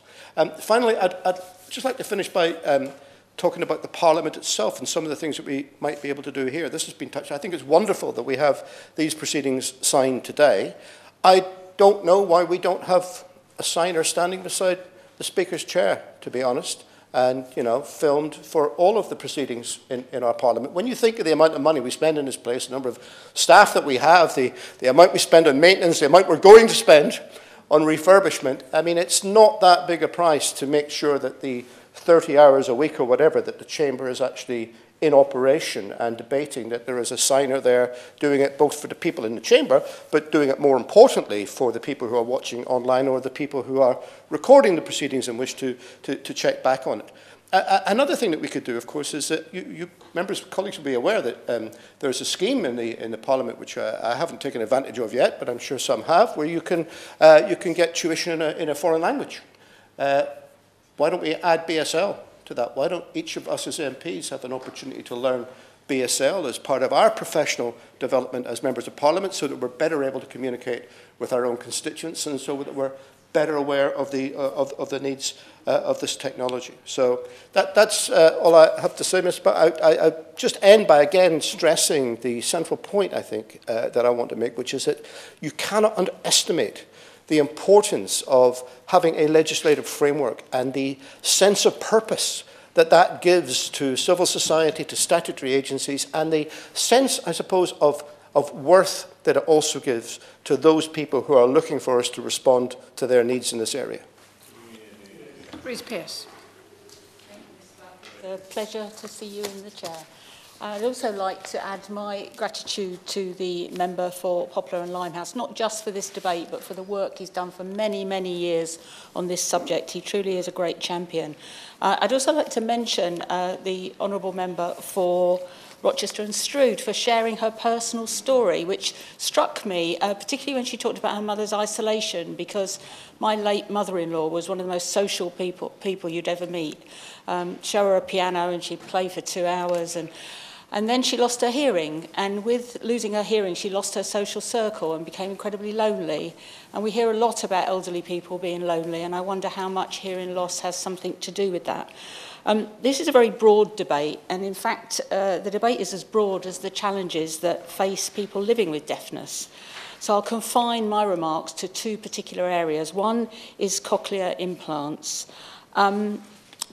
Finally, I'd just like to finish by talking about the Parliament itself and some of the things that we might be able to do here. This has been touched. I think it's wonderful that we have these proceedings signed today. I don't know why we don't have a signer standing beside the Speaker's chair, to be honest, and, filmed for all of the proceedings in our Parliament. When you think of the amount of money we spend in this place, the number of staff that we have, the amount we spend on maintenance, the amount we're going to spend on refurbishment, it's not that big a price to make sure that the 30 hours a week or whatever that the Chamber is actually in operation and debating, that there is a signer there doing it both for the people in the Chamber, but doing it more importantly for the people who are watching online or the people who are recording the proceedings and wish to check back on it. Another thing that we could do, of course, is that you members, colleagues will be aware that there's a scheme in the Parliament which I haven't taken advantage of yet, but I'm sure some have, where you can get tuition in a foreign language. Why don't we add BSL to that? Why don't each of us as MPs have an opportunity to learn BSL as part of our professional development as members of Parliament, so that we're better able to communicate with our own constituents and so that we're better aware of the needs of this technology. So that's all I have to say, Ms. But I just end by again stressing the central point, I think, that I want to make, which is that you cannot underestimate the importance of having a legislative framework and the sense of purpose that that gives to civil society, to statutory agencies, and the sense, I suppose, of worth that it also gives to those people who are looking for us to respond to their needs in this area. Bruce Pearce. A pleasure to see you in the chair. I'd also like to add my gratitude to the member for Poplar and Limehouse, not just for this debate, but for the work he's done for many, many years on this subject. He truly is a great champion. I'd also like to mention the honourable member for Rochester and Strood for sharing her personal story, which struck me, particularly when she talked about her mother's isolation, because my late mother-in-law was one of the most social people you'd ever meet. Show her a piano and she'd play for 2 hours, and then she lost her hearing, and with losing her hearing she lost her social circle and became incredibly lonely. And we hear a lot about elderly people being lonely, and I wonder how much hearing loss has something to do with that. This is a very broad debate, and in fact the debate is as broad as the challenges that face people living with deafness. So I'll confine my remarks to 2 particular areas. One is cochlear implants.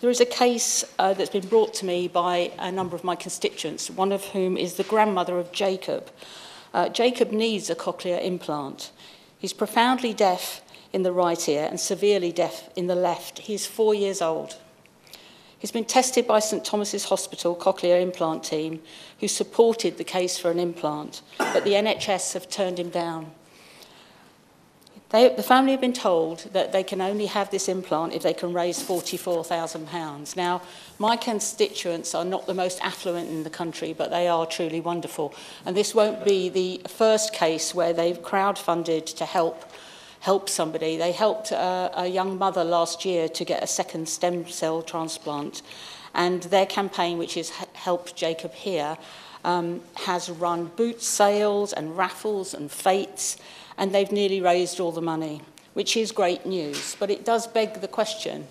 There is a case that's been brought to me by a number of my constituents, one of whom is the grandmother of Jacob. Jacob needs a cochlear implant. He's profoundly deaf in the right ear and severely deaf in the left. He's 4 years old. He's been tested by St Thomas's Hospital cochlear implant team, who supported the case for an implant, but the NHS have turned him down. The family have been told that they can only have this implant if they can raise £44,000. Now, my constituents are not the most affluent in the country, but they are truly wonderful. And this won't be the first case where they've crowdfunded to help somebody. They helped a young mother last year to get a second stem cell transplant. And their campaign, which is Help Jacob Hear, has run boot sales and raffles and fetes, and they've nearly raised all the money, which is great news. But it does beg the question,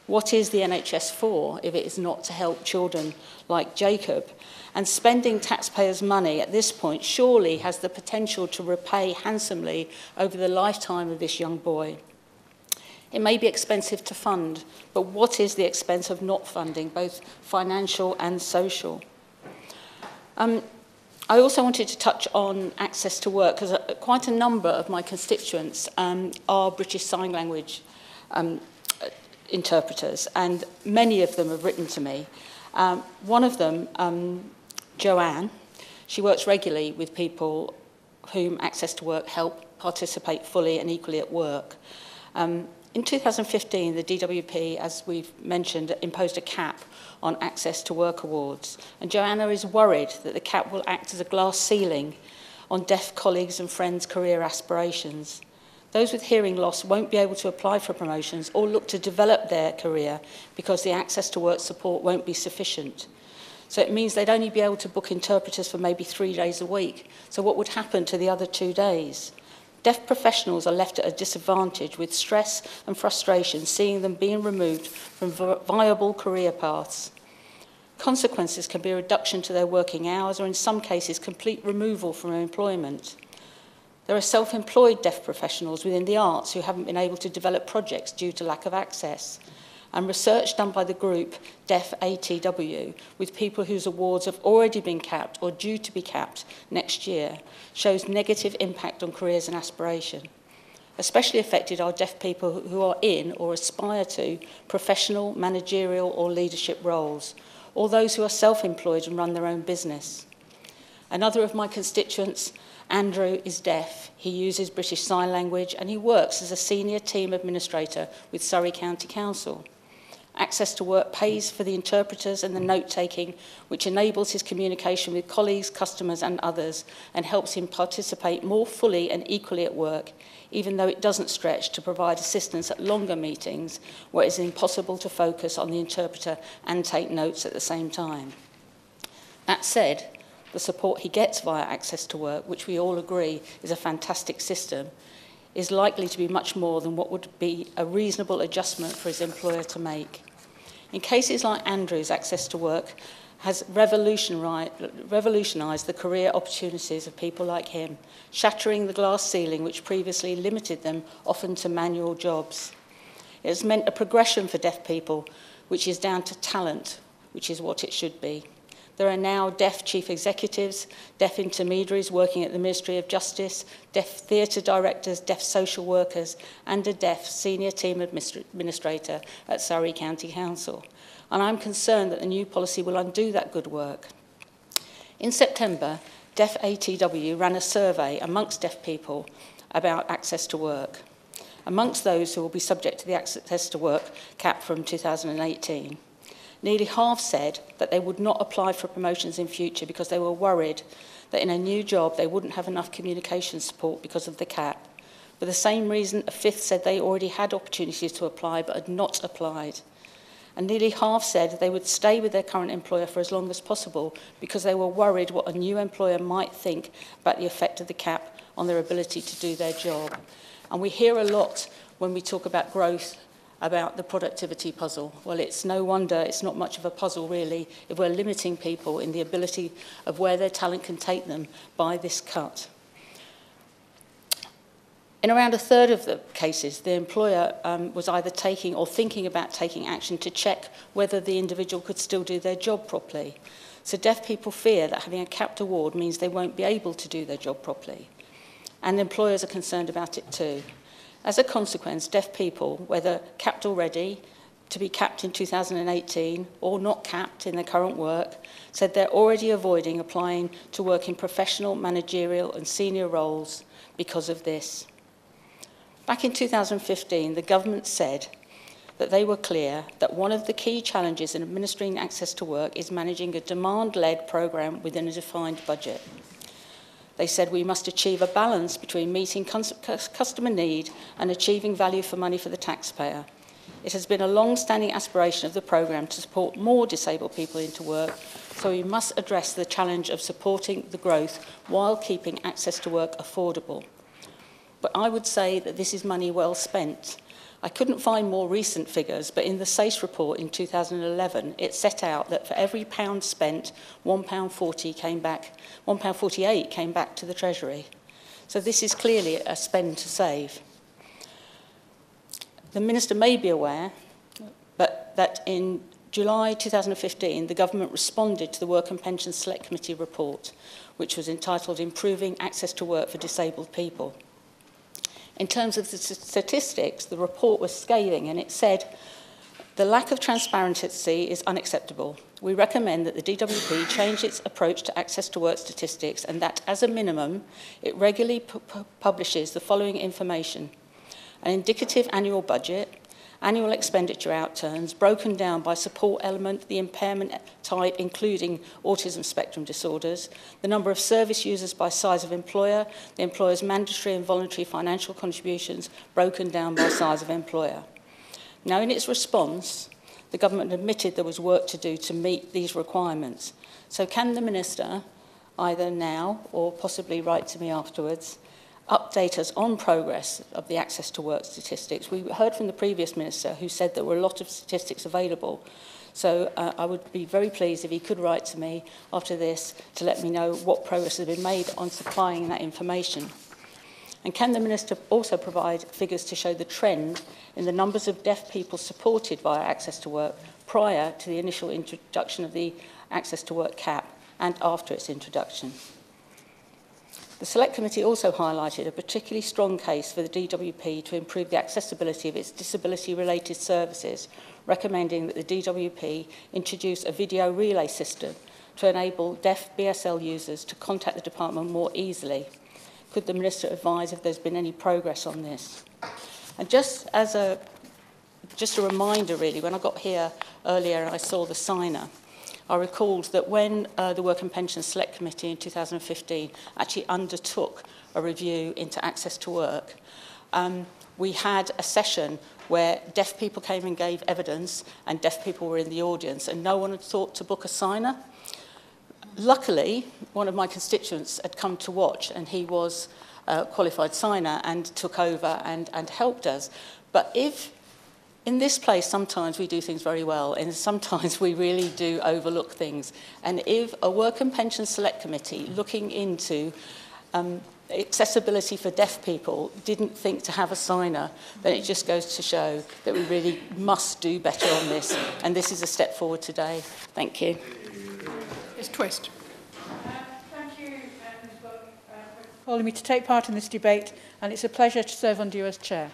what is the NHS for if it is not to help children like Jacob? And spending taxpayers' money at this point surely has the potential to repay handsomely over the lifetime of this young boy. It may be expensive to fund, but what is the expense of not funding, both financial and social? I also wanted to touch on access to work, because quite a number of my constituents are British Sign Language interpreters, and many of them have written to me. One of them, Joanne, she works regularly with people whom access to work help participate fully and equally at work. In 2015, the DWP, as we've mentioned, imposed a cap on access to work awards. And Joanna is worried that the cap will act as a glass ceiling on deaf colleagues' and friends' career aspirations. Those with hearing loss won't be able to apply for promotions or look to develop their career because the access to work support won't be sufficient. So it means they'd only be able to book interpreters for maybe 3 days a week. So what would happen to the other 2 days? Deaf professionals are left at a disadvantage with stress and frustration, seeing them being removed from viable career paths. Consequences can be a reduction to their working hours or in some cases complete removal from employment. There are self-employed deaf professionals within the arts who haven't been able to develop projects due to lack of access. And research done by the group Deaf ATW with people whose awards have already been capped or due to be capped next year shows negative impact on careers and aspiration. Especially affected are deaf people who are in or aspire to professional, managerial or leadership roles, or those who are self-employed and run their own business. Another of my constituents, Andrew, is deaf. He uses British Sign Language and he works as a senior team administrator with Surrey County Council. Access to work pays for the interpreters and the note-taking, which enables his communication with colleagues, customers and others, and helps him participate more fully and equally at work, even though it doesn't stretch to provide assistance at longer meetings where it is impossible to focus on the interpreter and take notes at the same time. That said, the support he gets via access to work, which we all agree is a fantastic system, is likely to be much more than what would be a reasonable adjustment for his employer to make. In cases like Andrew's, access to work has revolutionised the career opportunities of people like him, shattering the glass ceiling which previously limited them often to manual jobs. It has meant a progression for deaf people, which is down to talent, which is what it should be. There are now deaf chief executives, deaf intermediaries working at the Ministry of Justice, deaf theatre directors, deaf social workers, and a deaf senior team administrator at Surrey County Council. And I'm concerned that the new policy will undo that good work. In September, Deaf ATW ran a survey amongst deaf people about access to work. Amongst those who will be subject to the access to work cap from 2018, nearly half said that they would not apply for promotions in future because they were worried that in a new job they wouldn't have enough communication support because of the cap. For the same reason, a fifth said they already had opportunities to apply but had not applied. And nearly half said they would stay with their current employer for as long as possible because they were worried what a new employer might think about the effect of the cap on their ability to do their job. And we hear a lot when we talk about growth about the productivity puzzle. Well, it's no wonder it's not much of a puzzle, really, if we're limiting people in the ability of where their talent can take them by this cut. In around a third of the cases, the employer was either taking or thinking about taking action to check whether the individual could still do their job properly. So deaf people fear that having a capped award means they won't be able to do their job properly. And employers are concerned about it too. As a consequence, deaf people, whether capped already, to be capped in 2018, or not capped in their current work, said they're already avoiding applying to work in professional, managerial and senior roles because of this. Back in 2015, the government said that they were clear that one of the key challenges in administering access to work is managing a demand-led programme within a defined budget. They said we must achieve a balance between meeting customer need and achieving value for money for the taxpayer. It has been a long-standing aspiration of the programme to support more disabled people into work, so we must address the challenge of supporting the growth while keeping access to work affordable. But I would say that this is money well spent. I couldn't find more recent figures, but in the SACE report in 2011, it set out that for every pound spent, £1.48 came back to the Treasury. So this is clearly a spend to save. The Minister may be aware but that in July 2015, the government responded to the Work and Pensions Select Committee report, which was entitled Improving Access to Work for Disabled People. In terms of the statistics, the report was scathing, and it said, the lack of transparency is unacceptable. We recommend that the DWP change its approach to access to work statistics and that, as a minimum, it regularly publishes the following information: an indicative annual budget, annual expenditure outturns, broken down by support element, the impairment type, including autism spectrum disorders, the number of service users by size of employer, the employer's mandatory and voluntary financial contributions, broken down by size of employer. Now, in its response, the government admitted there was work to do to meet these requirements. So can the Minister, either now or possibly write to me afterwards, update us on progress of the access to work statistics? We heard from the previous Minister who said there were a lot of statistics available. So I would be very pleased if he could write to me after this to let me know what progress has been made on supplying that information. And can the Minister also provide figures to show the trend in the numbers of deaf people supported via access to work prior to the initial introduction of the access to work cap and after its introduction? The Select Committee also highlighted a particularly strong case for the DWP to improve the accessibility of its disability-related services, recommending that the DWP introduce a video relay system to enable deaf BSL users to contact the department more easily. Could the Minister advise if there's been any progress on this? And just a reminder, really, when I got here earlier I saw the signer, I recalled that when the Work and Pensions Select Committee in 2015 actually undertook a review into access to work, we had a session where deaf people came and gave evidence and deaf people were in the audience, and no one had thought to book a signer. Luckily, one of my constituents had come to watch, and he was a qualified signer and took over and helped us. But if In this place, sometimes we do things very well, and sometimes we really do overlook things. And if a Work and Pension Select Committee looking into accessibility for deaf people didn't think to have a signer, then it just goes to show that we really must do better on this. And this is a step forward today. Thank you. Ms. Twist. Thank you, Ms. Buck, for calling me to take part in this debate, and it's a pleasure to serve under you as chair.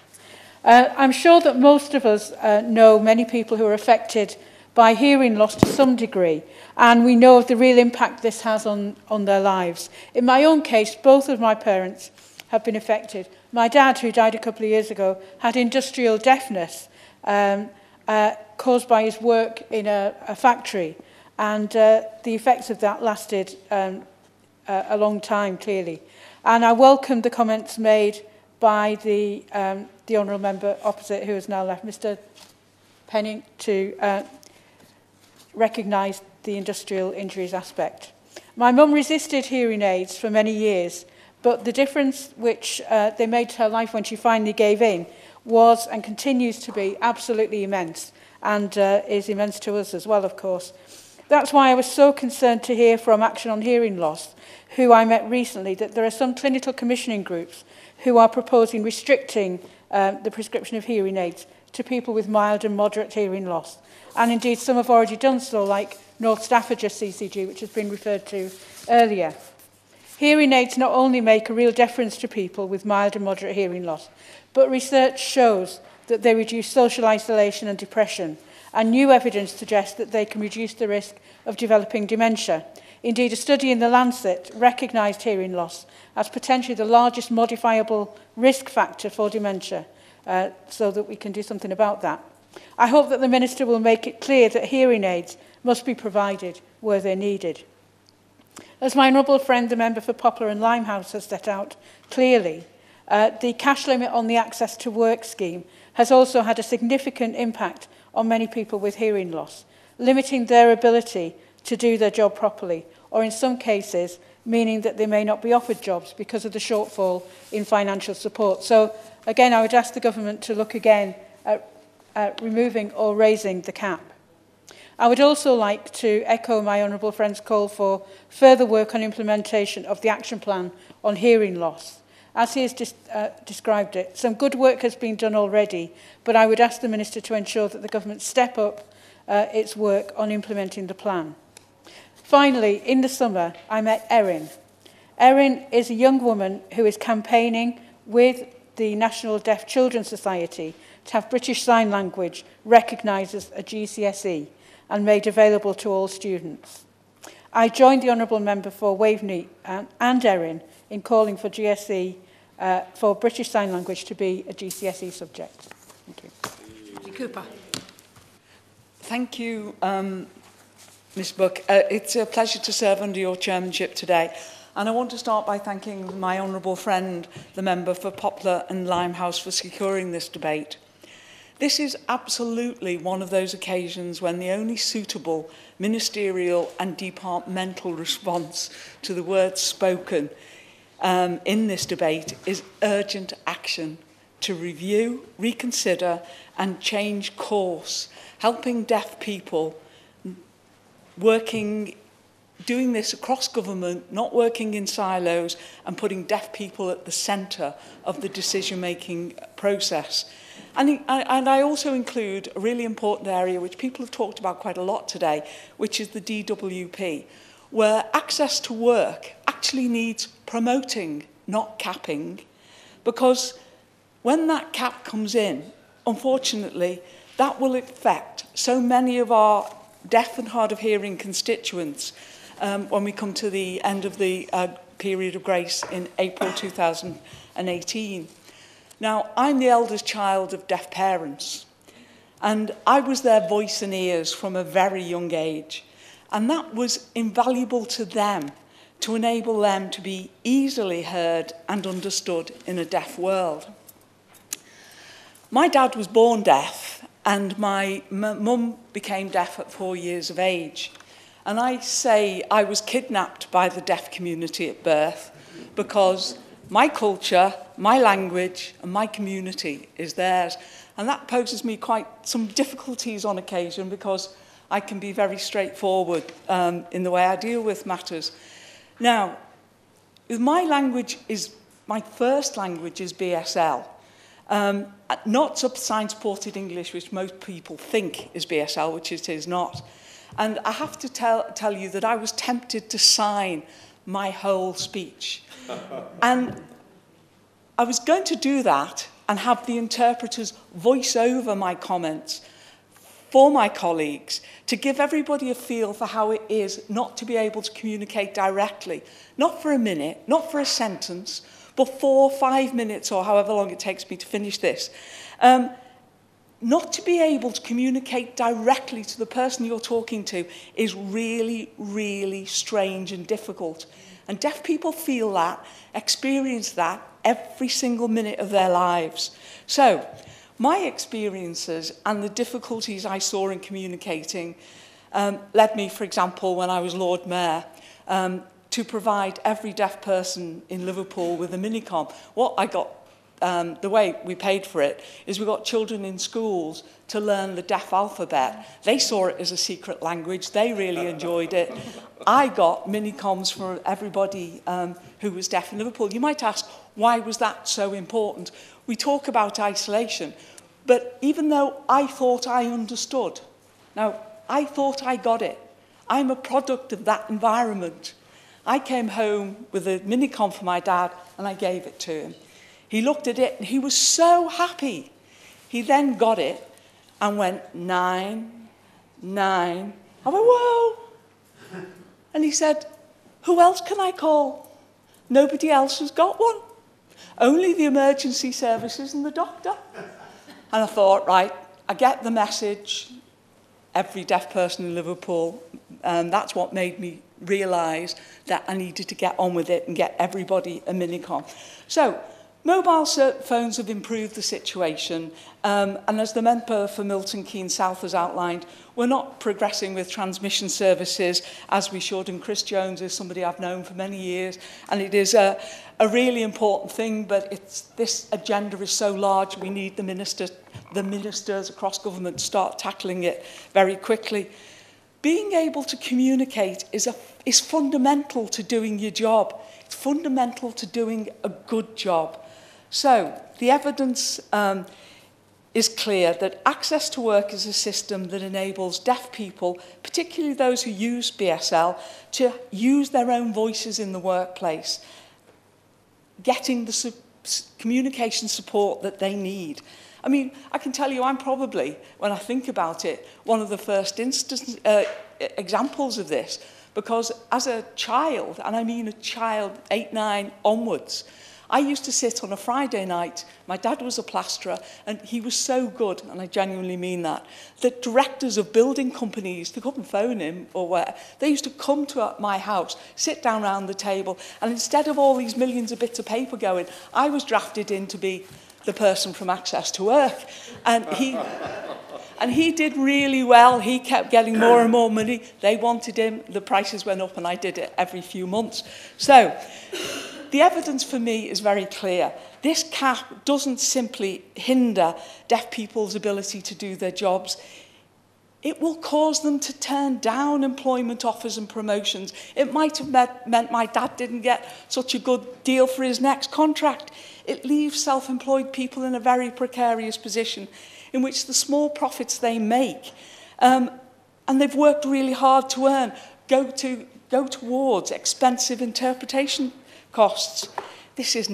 I'm sure that most of us know many people who are affected by hearing loss to some degree, and we know of the real impact this has on their lives. In my own case, both of my parents have been affected. My dad, who died a couple of years ago, had industrial deafness caused by his work in a factory, and the effects of that lasted a long time, clearly. And I welcome the comments made by the honourable member opposite, who has now left, Mr. Penning, to recognise the industrial injuries aspect. My mum resisted hearing aids for many years, but the difference which they made to her life when she finally gave in was and continues to be absolutely immense, and is immense to us as well, of course. That's why I was so concerned to hear from Action on Hearing Loss, who I met recently, that there are some clinical commissioning groups who are proposing restricting the prescription of hearing aids to people with mild and moderate hearing loss. And indeed, some have already done so, like North Staffordshire CCG, which has been referred to earlier. Hearing aids not only make a real difference to people with mild and moderate hearing loss, but research shows that they reduce social isolation and depression, and new evidence suggests that they can reduce the risk of developing dementia. Indeed, a study in The Lancet recognised hearing loss as potentially the largest modifiable risk factor for dementia, so that we can do something about that. I hope that the Minister will make it clear that hearing aids must be provided where they're needed. As my honourable friend, the member for Poplar and Limehouse, has set out clearly, the cash limit on the Access to Work scheme has also had a significant impact on many people with hearing loss, limiting their ability to do their job properly, or in some cases, meaning that they may not be offered jobs because of the shortfall in financial support. So, again, I would ask the government to look again at removing or raising the cap. I would also like to echo my honourable friend's call for further work on implementation of the action plan on hearing loss. As he has described it, some good work has been done already, but I would ask the Minister to ensure that the government step up its work on implementing the plan. Finally, in the summer, I met Erin. Erin is a young woman who is campaigning with the National Deaf Children's Society to have British Sign Language recognised as a GCSE and made available to all students. I joined the honourable member for Waveney and Erin in calling for GSE for British Sign Language to be a GCSE subject. Thank you. Cooper. Thank you, Ms Buck. It's a pleasure to serve under your chairmanship today. And I want to start by thanking my honourable friend, the member for Poplar and Limehouse, for securing this debate. This is absolutely one of those occasions when the only suitable ministerial and departmental response to the words spoken in this debate is urgent action to review, reconsider and change course, helping deaf people doing this across government, not working in silos, and putting deaf people at the centre of the decision-making process. And I also include a really important area which people have talked about quite a lot today, which is the DWP, where access to work actually needs promoting, not capping, because when that cap comes in, unfortunately, that will affect so many of our deaf and hard of hearing constituents when we come to the end of the period of grace in April 2018. Now, I'm the eldest child of deaf parents, and I was their voice and ears from a very young age, and that was invaluable to them to enable them to be easily heard and understood in a deaf world. My dad was born deaf, and my mum became deaf at 4 years of age. And I say I was kidnapped by the deaf community at birth because my culture, my language and my community is theirs. And that poses me quite some difficulties on occasion because I can be very straightforward in the way I deal with matters. Now, my first language is BSL. Not sign-supported English, which most people think is BSL, which it is not. And I have to tell you that I was tempted to sign my whole speech. And I was going to do that and have the interpreters voice over my comments for my colleagues to give everybody a feel for how it is not to be able to communicate directly, not for a minute, not for a sentence, but 4 or 5 minutes or however long it takes me to finish this. Not to be able to communicate directly to the person you're talking to is really, really strange and difficult. And deaf people feel that, experience that every single minute of their lives. So, my experiences and the difficulties I saw in communicating led me, for example, when I was Lord Mayor, to provide every deaf person in Liverpool with a minicom. What I got, the way we paid for it, is we got children in schools to learn the deaf alphabet. They saw it as a secret language. They really enjoyed it. I got minicoms for everybody who was deaf in Liverpool. You might ask, why was that so important? We talk about isolation, but even though I thought I understood, now, I thought I got it. I'm a product of that environment. I came home with a minicom for my dad, and I gave it to him. He looked at it, and he was so happy. He then got it and went, 9, 9. I went, whoa. And he said, who else can I call? Nobody else has got one. Only the emergency services and the doctor. And I thought, right, I get the message. Every deaf person in Liverpool, and that's what made me realise that I needed to get on with it and get everybody a minicom. So, mobile phones have improved the situation, and as the member for Milton Keynes South has outlined, we're not progressing with transmission services as we should, and Chris Jones is somebody I've known for many years, and it is a really important thing, but this agenda is so large, we need the ministers across government to start tackling it very quickly. Being able to communicate is fundamental to doing your job. It's fundamental to doing a good job. So, the evidence is clear that access to work is a system that enables deaf people, particularly those who use BSL, to use their own voices in the workplace, getting the communication support that they need. I mean, I can tell you I'm probably, when I think about it, one of the first examples of this, because as a child, and I mean a child 8, 9 onwards, I used to sit on a Friday night, my dad was a plasterer, and he was so good, and I genuinely mean that directors of building companies, they couldn't phone him or where, they used to come to my house, sit down around the table, and instead of all these millions of bits of paper going, I was drafted in to be the person from Access to Work. And he did really well. He kept getting more and more money. They wanted him. The prices went up, and I did it every few months. So the evidence for me is very clear. This cap doesn't simply hinder deaf people's ability to do their jobs. It will cause them to turn down employment offers and promotions. It might have meant my dad didn't get such a good deal for his next contract. It leaves self-employed people in a very precarious position in which the small profits they make, and they've worked really hard to earn, go towards expensive interpretation costs. This is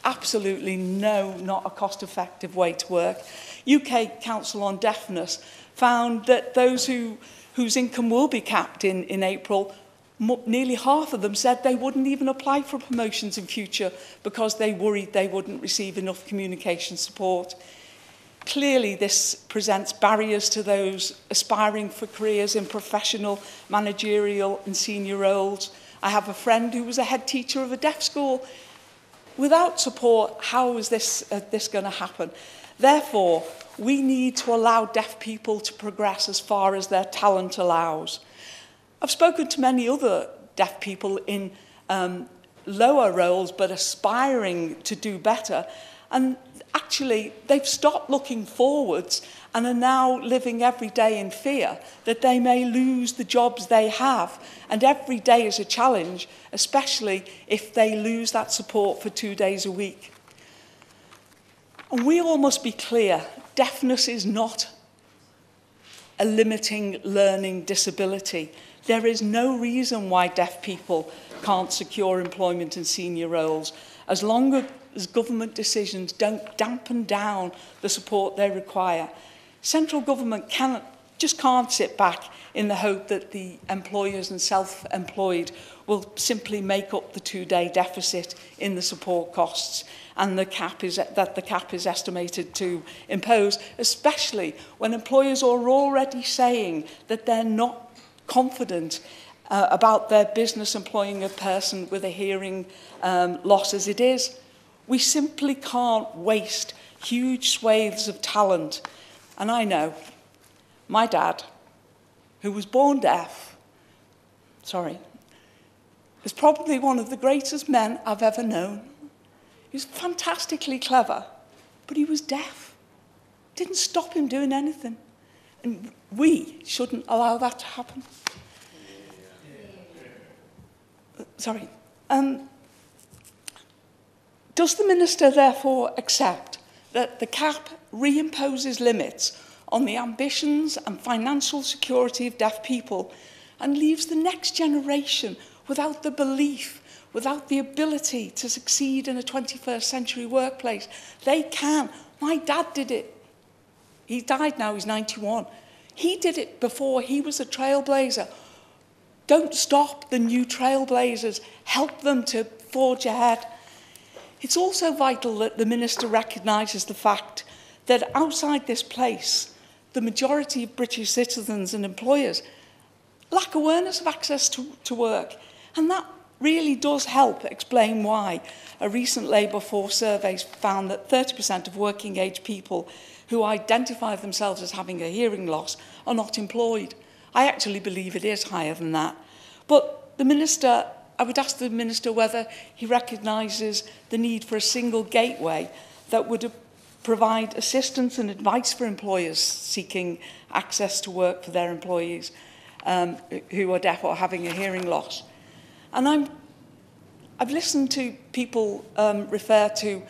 absolutely not a cost-effective way to work. UK Council on Deafness found that those whose income will be capped in April, nearly half of them said they wouldn't even apply for promotions in future because they worried they wouldn't receive enough communication support. Clearly, this presents barriers to those aspiring for careers in professional, managerial and senior roles. I have a friend who was a head teacher of a deaf school. Without support, how is this going to happen? Therefore, we need to allow deaf people to progress as far as their talent allows. I've spoken to many other deaf people in lower roles but aspiring to do better, and actually they've stopped looking forwards and are now living every day in fear that they may lose the jobs they have. And every day is a challenge, especially if they lose that support for 2 days a week. And we all must be clear, deafness is not a limiting learning disability. There is no reason why deaf people can't secure employment in senior roles, as long as government decisions don't dampen down the support they require. Central government just can't sit back in the hope that the employers and self-employed will simply make up the 2-day deficit in the support costs and the cap is estimated to impose, especially when employers are already saying that they're not confident about their business employing a person with a hearing loss as it is. We simply can't waste huge swathes of talent. And I know my dad, who was born deaf, is probably one of the greatest men I've ever known. He was fantastically clever, but he was deaf. Didn't stop him doing anything. And we shouldn't allow that to happen. Does the Minister therefore accept that the cap reimposes limits on the ambitions and financial security of deaf people and leaves the next generation without the belief, without the ability to succeed in a 21st century workplace? They can. My dad did it. He died now, he's 91. He did it before. He was a trailblazer. Don't stop the new trailblazers. Help them to forge ahead. It's also vital that the Minister recognises the fact that outside this place, the majority of British citizens and employers lack awareness of access to work. And that really does help explain why a recent Labour Force survey found that 30% of working age people who identify themselves as having a hearing loss are not employed. I actually believe it is higher than that. But the Minister, I would ask the Minister whether he recognises the need for a single gateway that would provide assistance and advice for employers seeking access to work for their employees who are deaf or having a hearing loss. And I've listened to people refer to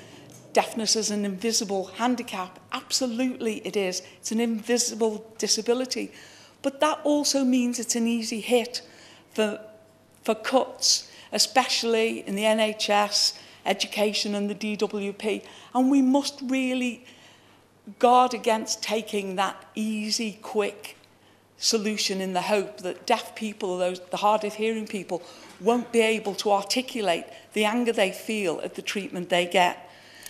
deafness as an invisible handicap. Absolutely it is. It's an invisible disability. But that also means it's an easy hit for cuts, especially in the NHS, education and the DWP. And we must really guard against taking that easy, quick solution in the hope that deaf people, the hard of hearing people, won't be able to articulate the anger they feel at the treatment they get.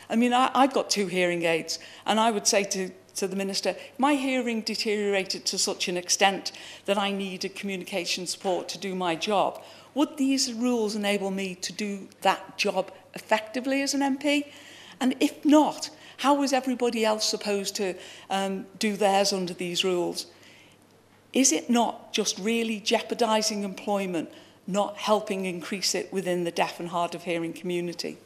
I mean, I've got 2 hearing aids, and I would say to the Minister, if my hearing deteriorated to such an extent that I needed communication support to do my job, would these rules enable me to do that job effectively as an MP? And if not, how is everybody else supposed to do theirs under these rules? Is it not just really jeopardising employment, not helping increase it within the deaf and hard of hearing community?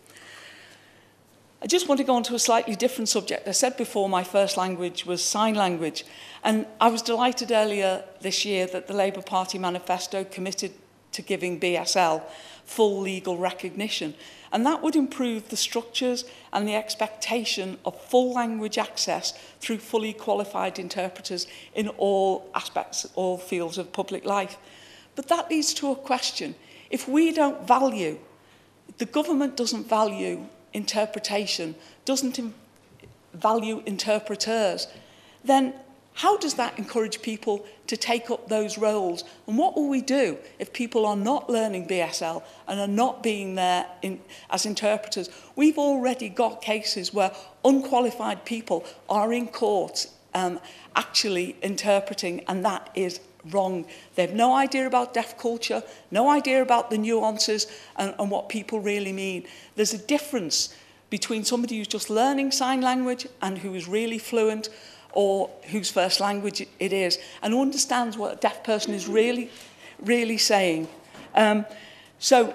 I just want to go on to a slightly different subject. I said before my first language was sign language, and I was delighted earlier this year that the Labour Party manifesto committed to giving BSL full legal recognition, and that would improve the structures and the expectation of full language access through fully qualified interpreters in all aspects, all fields of public life. But that leads to a question. If we don't value, the government doesn't value interpretation, doesn't value interpreters, then how does that encourage people to take up those roles? And what will we do if people are not learning BSL and are not being there as interpreters? We've already got cases where unqualified people are in court actually interpreting, and that is wrong. They have no idea about deaf culture, no idea about the nuances and what people really mean. There's a difference between somebody who's just learning sign language and who is really fluent, or whose first language it is, and who understands what a deaf person is really saying. So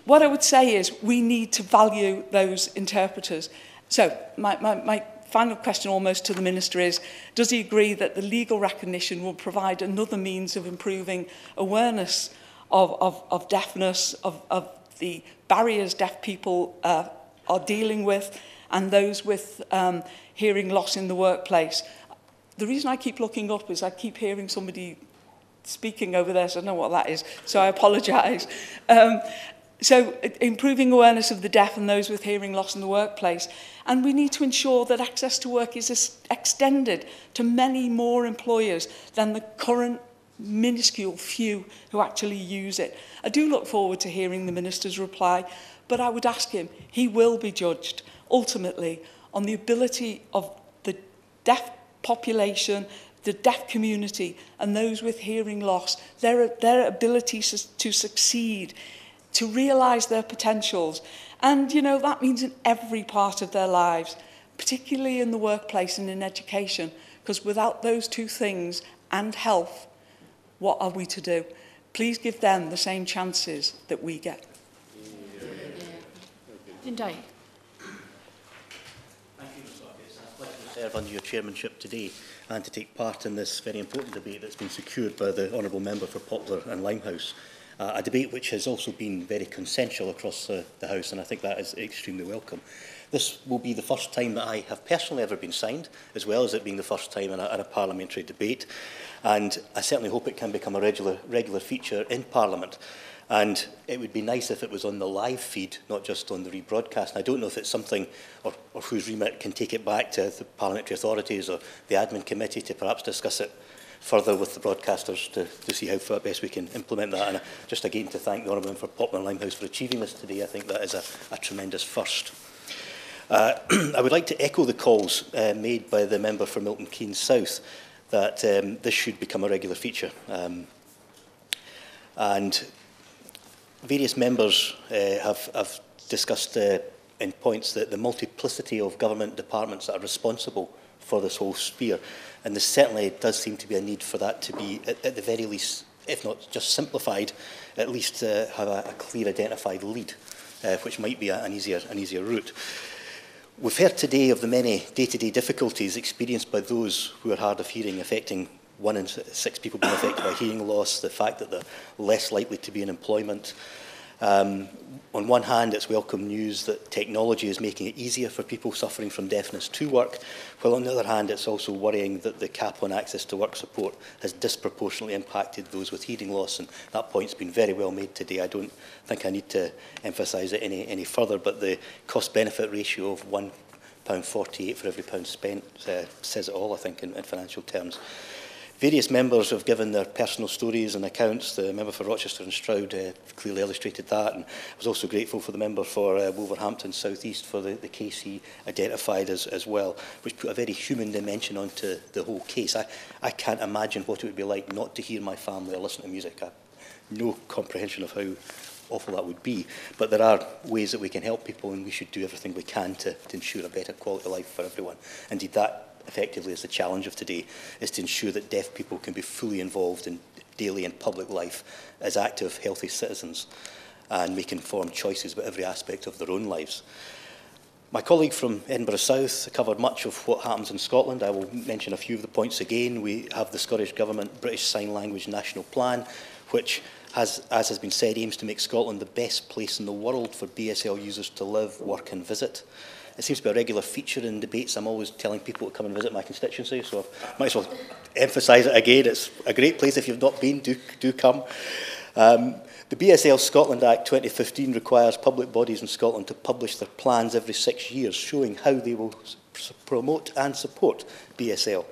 what I would say is we need to value those interpreters. So my final question almost to the Minister is, does he agree that the legal recognition will provide another means of improving awareness of deafness, of the barriers deaf people are dealing with, and those with hearing loss in the workplace? The reason I keep looking up is I keep hearing somebody speaking over there, so I know what that is, so I apologise. So improving awareness of the deaf and those with hearing loss in the workplace. And we need to ensure that access to work is extended to many more employers than the current minuscule few who actually use it. I do look forward to hearing the Minister's reply, but I would ask him, he will be judged ultimately on the ability of the deaf population, the deaf community and those with hearing loss, their ability to succeed, to realise their potentials. And, you know, that means in every part of their lives, particularly in the workplace and in education, because without those two things and health, what are we to do? Please give them the same chances that we get. Indeed. Thank you, Mr. It's a pleasure to serve under your chairmanship today and to take part in this very important debate that's been secured by the Honourable Member for Poplar and Limehouse. A debate which has also been very consensual across the House, and I think that is extremely welcome. This will be the first time that I have personally ever been signed, as well as it being the first time in a parliamentary debate, and I certainly hope it can become a regular feature in Parliament. And it would be nice if it was on the live feed, not just on the rebroadcast. And I don't know if it's something, or whose remit can take it back to the parliamentary authorities or the admin committee to perhaps discuss it further with the broadcasters to see how far best we can implement that. And just again to thank the Honourable Member for Poplar and Limehouse for achieving this today. I think that is a tremendous first. I would like to echo the calls made by the member for Milton Keynes South that this should become a regular feature. And various members have discussed in points that the multiplicity of government departments that are responsible for this whole sphere, and there certainly does seem to be a need for that to be, at the very least, if not just simplified, at least have a clear identified lead, which might be an easier route. We've heard today of the many day-to-day difficulties experienced by those who are hard of hearing, affecting 1 in 6 people being affected by hearing loss, the fact that they're less likely to be in employment. On one hand, it's welcome news that technology is making it easier for people suffering from deafness to work, while on the other hand, it's also worrying that the cap on access to work support has disproportionately impacted those with hearing loss, and that point's been very well made today. I don't think I need to emphasise it any further, but the cost-benefit ratio of £1.48 for every pound spent says it all, I think, in financial terms. Various members have given their personal stories and accounts. The member for Rochester and Stroud clearly illustrated that, and I was also grateful for the member for Wolverhampton South East for the case he identified as well, which put a very human dimension onto the whole case. I can't imagine what it would be like not to hear my family or listen to music. I have no comprehension of how awful that would be, but there are ways that we can help people, and we should do everything we can to ensure a better quality of life for everyone. Indeed, that effectively is the challenge of today, is to ensure that deaf people can be fully involved in daily and public life as active, healthy citizens and make informed choices about every aspect of their own lives. My colleague from Edinburgh South covered much of what happens in Scotland. I will mention a few of the points again. We have the Scottish Government British Sign Language National Plan, which, as has been said, aims to make Scotland the best place in the world for BSL users to live, work and visit. It seems to be a regular feature in debates. I'm always telling people to come and visit my constituency, so I might as well emphasise it again. It's a great place. If you've not been, do come. The BSL Scotland Act 2015 requires public bodies in Scotland to publish their plans every 6 years, showing how they will promote and support BSL.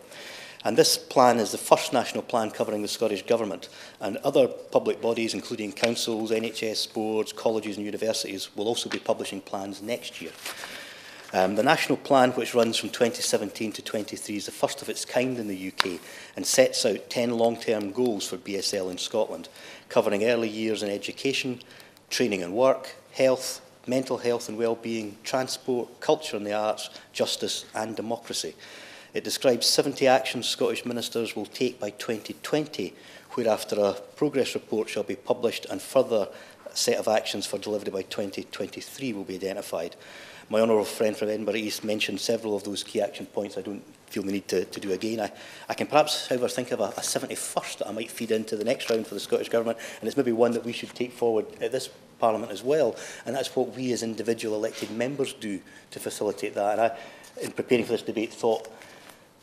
And this plan is the first national plan covering the Scottish Government, and other public bodies, including councils, NHS boards, colleges and universities, will also be publishing plans next year. The national plan, which runs from 2017 to 23, is the first of its kind in the UK and sets out 10 long-term goals for BSL in Scotland, covering early years in education, training and work, health, mental health and well-being, transport, culture and the arts, justice and democracy. It describes 70 actions Scottish ministers will take by 2020, whereafter a progress report shall be published and further set of actions for delivery by 2023 will be identified. My honourable friend from Edinburgh East mentioned several of those key action points. I don't feel the need to do again. I can perhaps, however, think of a 71st that I might feed into the next round for the Scottish Government, and it's maybe one that we should take forward at this Parliament as well, and that's what we as individual elected members do to facilitate that. And I, in preparing for this debate, thought,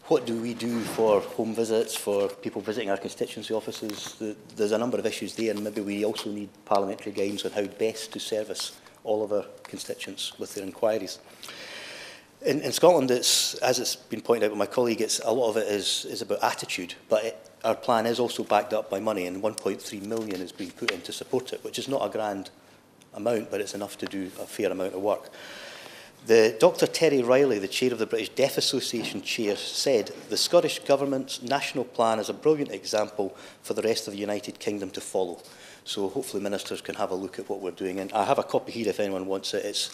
what do we do for home visits, for people visiting our constituency offices? There's a number of issues there, and maybe we also need parliamentary guidance on how best to service all of our constituents with their inquiries. In Scotland, as it's been pointed out by my colleague, a lot of it is about attitude, but our plan is also backed up by money, and 1.3 million is being put in to support it, which is not a grand amount, but it's enough to do a fair amount of work. Dr Terry Riley, the chair of the British Deaf Association chair, said, "The Scottish Government's national plan is a brilliant example for the rest of the United Kingdom to follow." So hopefully ministers can have a look at what we're doing. And I have a copy here if anyone wants it.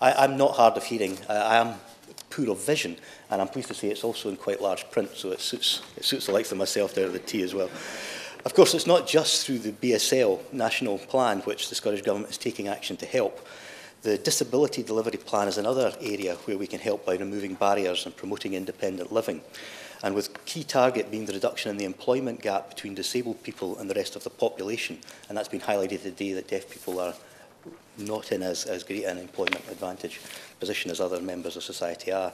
I'm not hard of hearing. I am poor of vision, and I'm pleased to say it's also in quite large print, so it suits the likes of myself down at the tea as well. Of course, it's not just through the BSL national plan which the Scottish Government is taking action to help. The disability delivery plan is another area where we can help by removing barriers and promoting independent living. And with key target being the reduction in the employment gap between disabled people and the rest of the population. And that's been highlighted today that deaf people are not in as great an employment advantage position as other members of society are.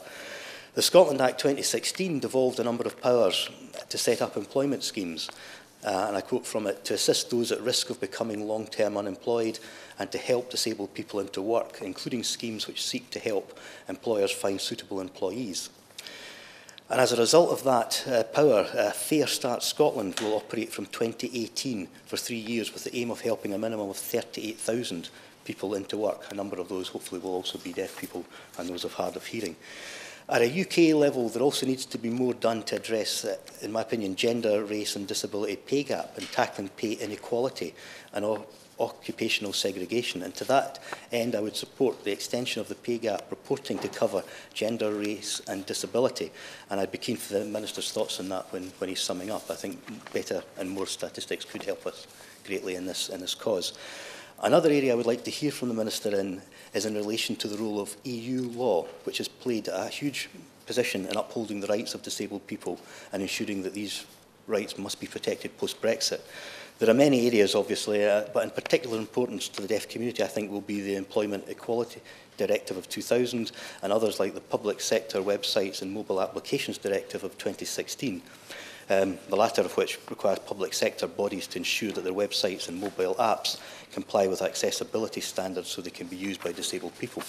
The Scotland Act 2016 devolved a number of powers to set up employment schemes. And I quote from it, "to assist those at risk of becoming long-term unemployed and to help disabled people into work, including schemes which seek to help employers find suitable employees." And as a result of that power, Fair Start Scotland will operate from 2018 for 3 years with the aim of helping a minimum of 38,000 people into work. A number of those hopefully will also be deaf people and those of hard of hearing. At a UK level, there also needs to be more done to address, in my opinion, gender, race and disability pay gap and tackling pay inequality and occupational segregation. And to that end, I would support the extension of the pay gap reporting to cover gender, race and disability. And I'd be keen for the Minister's thoughts on that when he's summing up. I think better and more statistics could help us greatly in this cause. Another area I would like to hear from the Minister is in relation to the role of EU law, which has played a huge position in upholding the rights of disabled people and ensuring that these rights must be protected post-Brexit. There are many areas, obviously, but in particular importance to the deaf community, I think, will be the Employment Equality Directive of 2000 and others like the Public Sector Websites and Mobile Applications Directive of 2016. The latter of which requires public sector bodies to ensure that their websites and mobile apps comply with accessibility standards so they can be used by disabled people.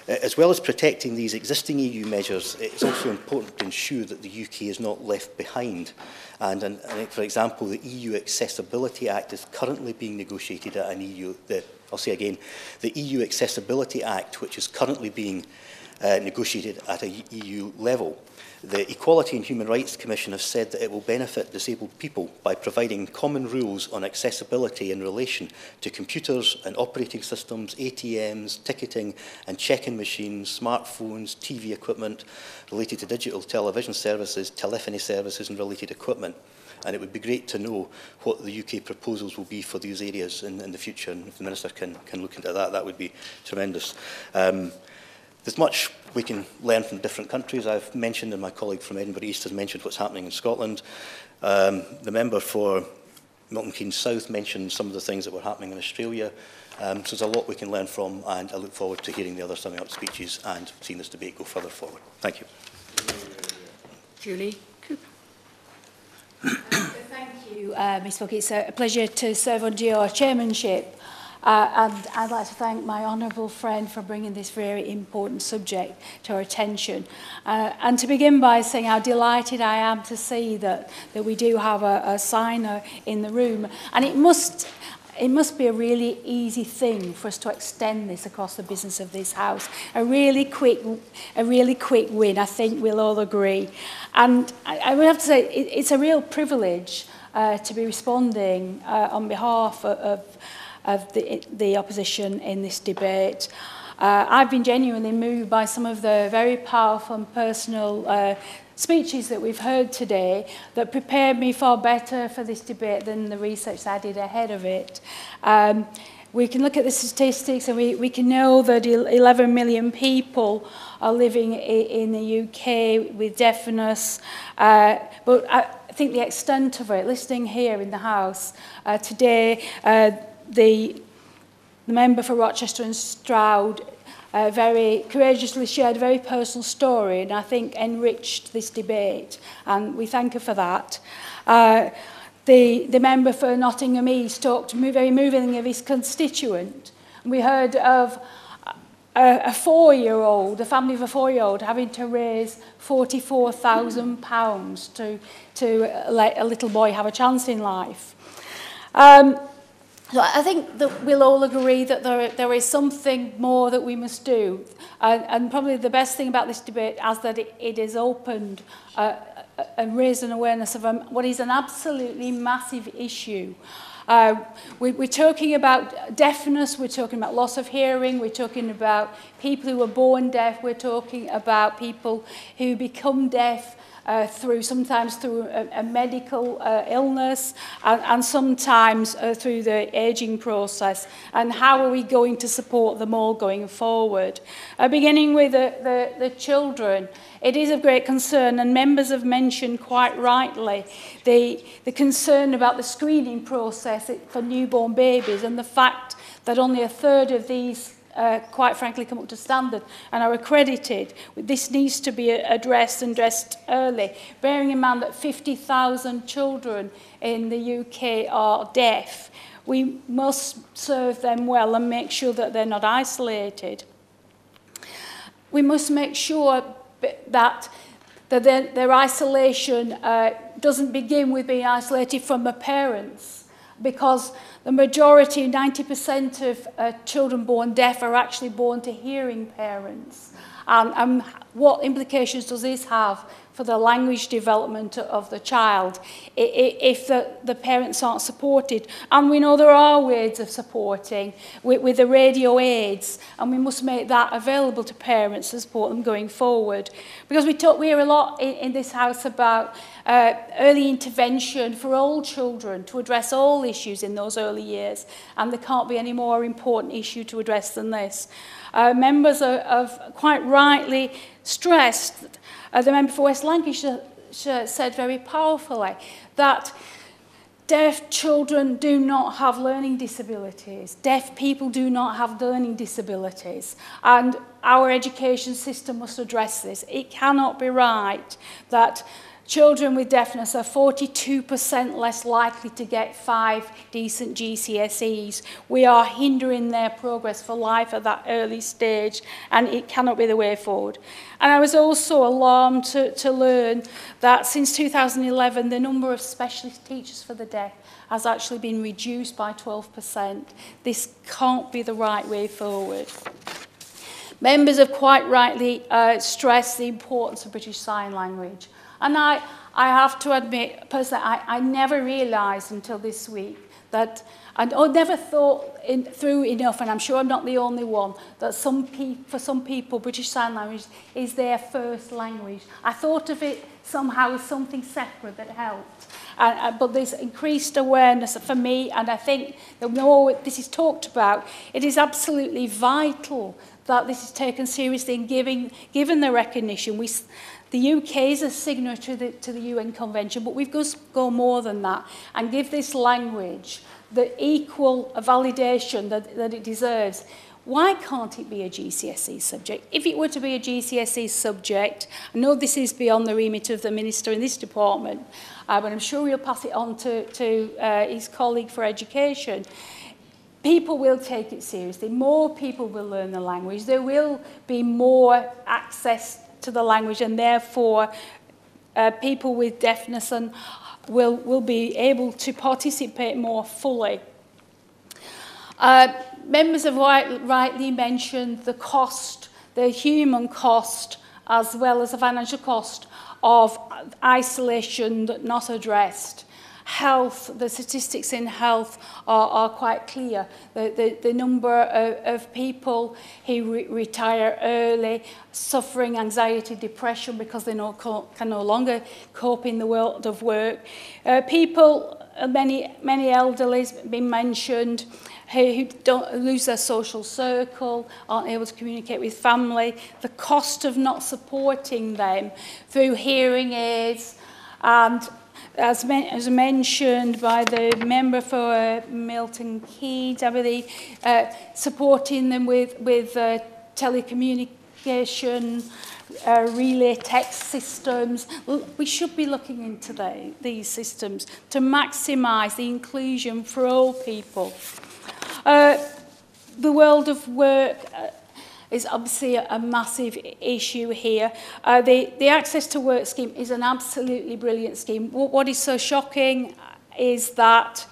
As well as protecting these existing EU measures, it's also important to ensure that the UK is not left behind. And for example, the EU Accessibility Act is currently being negotiated at an EU, I'll say again, the EU Accessibility Act, which is currently being negotiated at a EU level. The Equality and Human Rights Commission have said that it will benefit disabled people by providing common rules on accessibility in relation to computers and operating systems, ATMs, ticketing and check-in machines, smartphones, TV equipment related to digital television services, telephony services and related equipment. And it would be great to know what the UK proposals will be for these areas in the future. And if the Minister can look into that, that would be tremendous. There's much we can learn from different countries. I've mentioned, and my colleague from Edinburgh East has mentioned what's happening in Scotland. The member for Milton Keynes South mentioned some of the things that were happening in Australia. So there's a lot we can learn from, and I look forward to hearing the other summing up speeches and seeing this debate go further forward. Thank you. Julie Cooper. Thank you, Ms Fogg. It's a pleasure to serve under your chairmanship. And I'd like to thank my honourable friend for bringing this very important subject to our attention. And to begin by saying how delighted I am to see that we do have a signer in the room. And it must be a really easy thing for us to extend this across the business of this House. A really quick win, I think we'll all agree. And I would have to say it's a real privilege to be responding on behalf of the opposition in this debate. I've been genuinely moved by some of the very powerful and personal speeches that we've heard today that prepared me far better for this debate than the research I did ahead of it. We can look at the statistics and we can know that 11 million people are living in the UK with deafness. But I think the extent of it, listening here in the House today, the member for Rochester and Stroud very courageously shared a very personal story, and I think enriched this debate, and we thank her for that. The member for Nottingham East talked very movingly of his constituent. We heard of a 4-year-old, a family of a 4-year-old, having to raise £44,000 to let a little boy have a chance in life. So I think that we'll all agree that there is something more that we must do. And probably the best thing about this debate is that it has opened and raised an awareness of what is an absolutely massive issue. We're talking about deafness, we're talking about loss of hearing, we're talking about people who are born deaf, we're talking about people who become deaf sometimes through a medical illness and sometimes through the ageing process. And how are we going to support them all going forward? Beginning with the children, it is of great concern, and members have mentioned quite rightly the concern about the screening process for newborn babies and the fact that only a third of these quite frankly come up to standard and are accredited. This needs to be addressed and addressed early, bearing in mind that 50,000 children in the UK are deaf. We must serve them well and make sure that they're not isolated. We must make sure that their isolation doesn't begin with being isolated from their parents, because the majority, 90% of children born deaf are actually born to hearing parents. And what implications does this have for the language development of the child if the parents aren't supported? And we know there are ways of supporting with the radio aids, and we must make that available to parents to support them going forward. Because we hear a lot in this House about early intervention for all children to address all issues in those early years, and there can't be any more important issue to address than this. Members have quite rightly stressed, the member for West Lancashire said very powerfully, that deaf children do not have learning disabilities. Deaf people do not have learning disabilities. And our education system must address this. It cannot be right that children with deafness are 42% less likely to get 5 decent GCSEs. We are hindering their progress for life at that early stage, and it cannot be the way forward. And I was also alarmed to learn that since 2011, the number of specialist teachers for the deaf has actually been reduced by 12%. This can't be the right way forward. Members have quite rightly stressed the importance of British Sign Language. And I have to admit, personally, I never realised until this week that, I never thought through enough, and I'm sure I'm not the only one, that for some people, British Sign Language is their first language. I thought of it somehow as something separate that helped. But there's increased awareness for me, and I think the more this is talked about, it is absolutely vital that this is taken seriously and given the recognition. The UK is a signatory to the UN Convention, but we've got to go more than that and give this language the equal validation that it deserves. Why can't it be a GCSE subject? If it were to be a GCSE subject, I know this is beyond the remit of the Minister in this department, but I'm sure he'll pass it on to his colleague for education. People will take it seriously. More people will learn the language. There will be more access to the language, and therefore people with deafness will be able to participate more fully. Members have rightly mentioned the cost, the human cost, as well as the financial cost of isolation not addressed. health, the statistics in health are quite clear. The number of people who retire early, suffering anxiety, depression because they can no longer cope in the world of work. People, many elderly has been mentioned, who don't lose their social circle, aren't able to communicate with family, the cost of not supporting them through hearing aids, and as mentioned by the member for Milton Keynes, I believe, supporting them with telecommunication, relay text systems. We should be looking into these systems to maximise the inclusion for all people. The world of work is obviously a massive issue here. The Access to Work scheme is an absolutely brilliant scheme. What is so shocking is that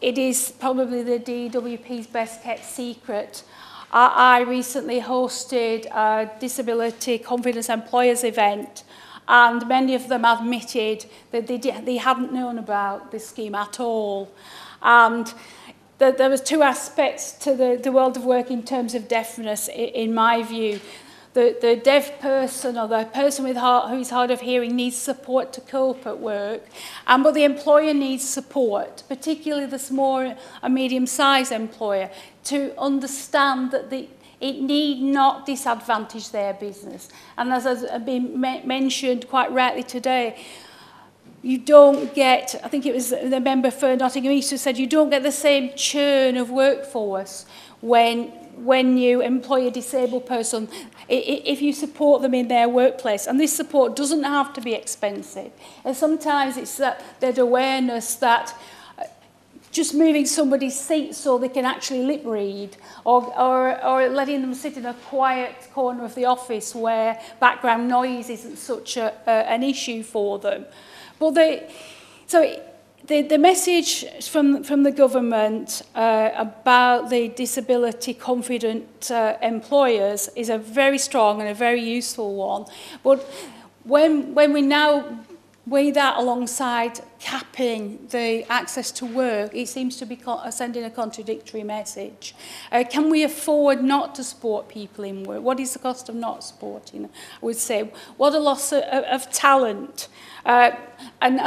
it is probably the DWP's best kept secret. I recently hosted a Disability Confidence Employers event, and many of them admitted that they hadn't known about this scheme at all. And there was two aspects to the world of work in terms of deafness, in my view. The deaf person or the person who's hard of hearing needs support to cope at work, but the employer needs support, particularly the small and medium-sized employer, to understand that it need not disadvantage their business. And as has been mentioned quite rightly today, you don't get, I think it was the member for Nottingham East who said, you don't get the same churn of workforce when you employ a disabled person, if you support them in their workplace. And this support doesn't have to be expensive. And sometimes it's that awareness that just moving somebody's seat so they can actually lip read, or letting them sit in a quiet corner of the office where background noise isn't such an issue for them. But the message from the government about the disability confident employers is a very strong and a very useful one. But when we now weigh that alongside capping the access to work, it seems to be sending a contradictory message. Can we afford not to support people in work? What is the cost of not supporting? I would say, what a loss of talent. And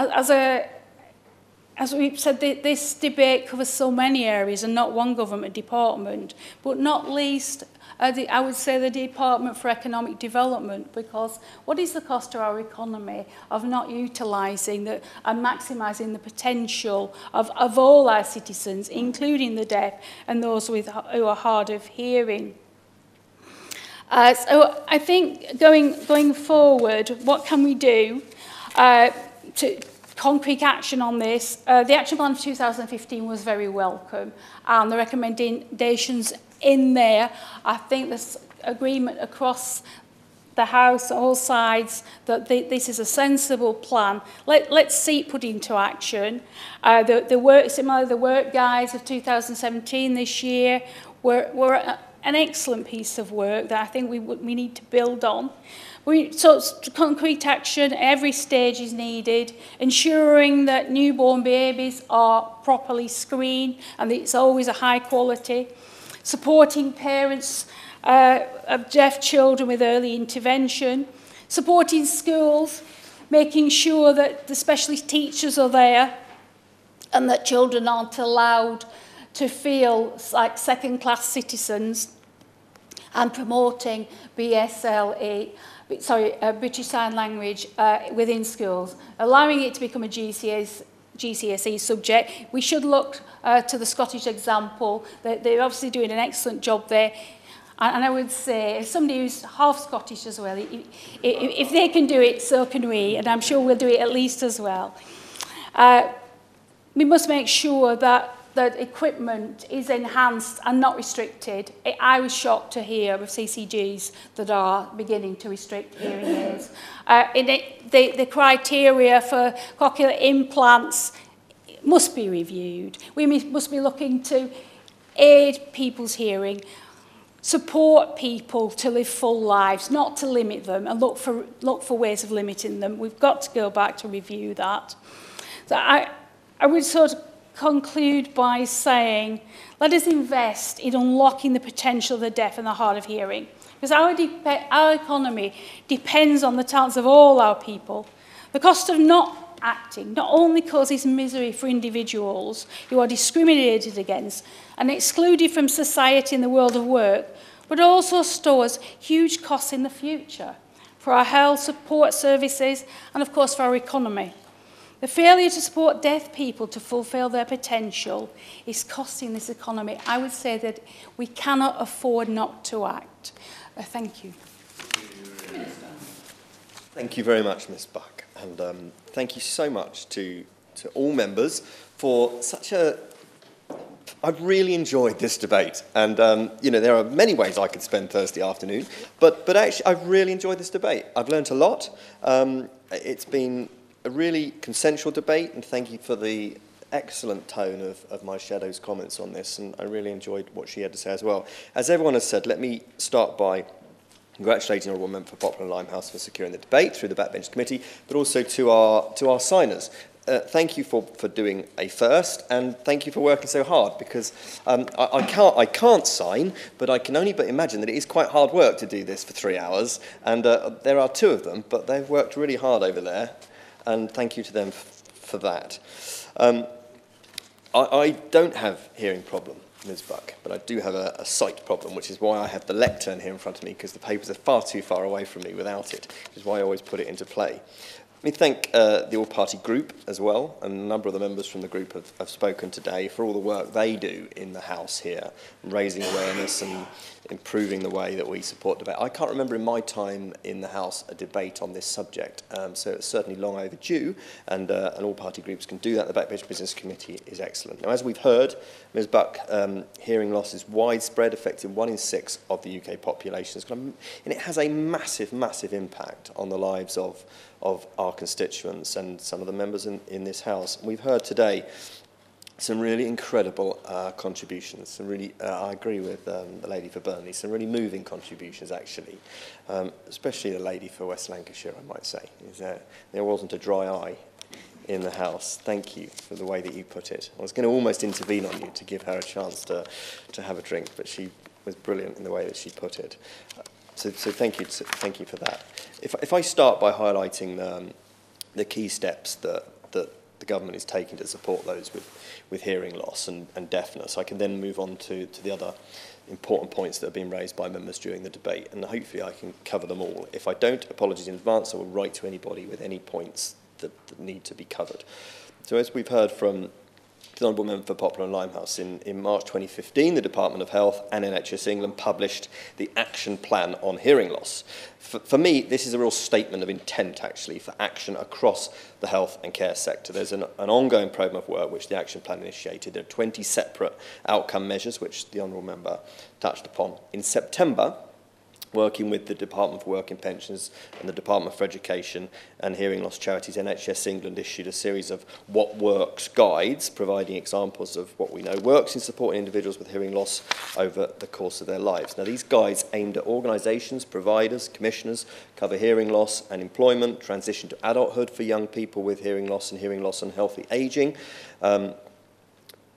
as we've said, this debate covers so many areas and not one government department, but not least, I would say, the Department for Economic Development, because what is the cost to our economy of not utilising and maximising the potential of all our citizens, including the deaf and those who are hard of hearing? So I think going forward, what can we do to concrete action on this? The action plan of 2015 was very welcome, and the recommendations in there, I think there's agreement across the House, all sides, that this is a sensible plan. Let's see it put into action. The work guides of 2017 this year were an excellent piece of work that I think we need to build on. So concrete action, every stage is needed, ensuring that newborn babies are properly screened and it's always a high quality, supporting parents of deaf children with early intervention, supporting schools, making sure that the specialist teachers are there and that children aren't allowed to feel like second-class citizens, and promoting BSLE, British Sign Language within schools, allowing it to become a GCSE subject. We should look to the Scottish example. They're obviously doing an excellent job there. And I would say, as somebody who's half Scottish as well, if they can do it, so can we, and I'm sure we'll do it at least as well. We must make sure that equipment is enhanced and not restricted. I was shocked to hear of CCGs that are beginning to restrict hearing aids. The criteria for cochlear implants must be reviewed. We must be looking to aid people's hearing, support people to live full lives, not to limit them, and look for ways of limiting them. We've got to go back to review that. So I would sort of conclude by saying, let us invest in unlocking the potential of the deaf and the hard of hearing. Because our economy depends on the talents of all our people. The cost of not acting not only causes misery for individuals who are discriminated against and excluded from society in the world of work, but also stores huge costs in the future for our health support services and, of course, for our economy. The failure to support deaf people to fulfil their potential is costing this economy. I would say that we cannot afford not to act. Thank you. Thank you very much, Ms. Buck. And thank you so much to all members for such a... I've really enjoyed this debate. And, you know, there are many ways I could spend Thursday afternoon. But actually, I've really enjoyed this debate. I've learnt a lot. It's been a really consensual debate, and thank you for the excellent tone of my shadow's comments on this, and I really enjoyed what she had to say as well. As everyone has said, let me start by congratulating the Honourable Member for Poplar and Limehouse for securing the debate through the Backbench Committee, but also to our signers. Thank you for doing a first, and thank you for working so hard, because I can't sign, but I can only but imagine that it is quite hard work to do this for 3 hours, and there are 2 of them, but they've worked really hard over there. And thank you to them for that. I don't have hearing problem, Ms. Buck, but I do have a sight problem, which is why I have the lectern here in front of me, because the papers are far too far away from me without it, which is why I always put it into play. Let me thank the all-party group as well, and a number of the members from the group have spoken today for all the work they do in the House here, raising awareness and improving the way that we support debate. I can't remember in my time in the House a debate on this subject, so it's certainly long overdue, and all-party groups can do that. The Backbench Business Committee is excellent. Now, as we've heard, Ms. Buck, hearing loss is widespread, affecting 1 in 6 of the UK population, and it has a massive, massive impact on the lives of our constituents and some of the members in this House. And we've heard today some really incredible contributions. Some really, I agree with the lady for Burnley, some really moving contributions, actually, especially the lady for West Lancashire, I might say. There wasn't a dry eye in the House. Thank you for the way that you put it. I was going to almost intervene on you to give her a chance to have a drink, but she was brilliant in the way that she put it. So thank you for that. If I start by highlighting the key steps that the government is taking to support those with hearing loss and deafness, I can then move on to the other important points that have been raised by members during the debate, and hopefully I can cover them all. If I don't, apologies in advance, I will write to anybody with any points that need to be covered. So as we've heard from the Honourable Member for Poplar and Limehouse, in March 2015, the Department of Health and NHS England published the Action Plan on Hearing Loss. For me, this is a real statement of intent, actually, for action across the health and care sector. There's an ongoing programme of work which the Action Plan initiated. There are 20 separate outcome measures, which the Honourable Member touched upon. In September, working with the Department for Work and Pensions and the Department for Education and Hearing Loss Charities, NHS England issued a series of What Works guides, providing examples of what we know works in supporting individuals with hearing loss over the course of their lives. Now, these guides aimed at organisations, providers, commissioners, cover hearing loss and employment, transition to adulthood for young people with hearing loss and healthy ageing.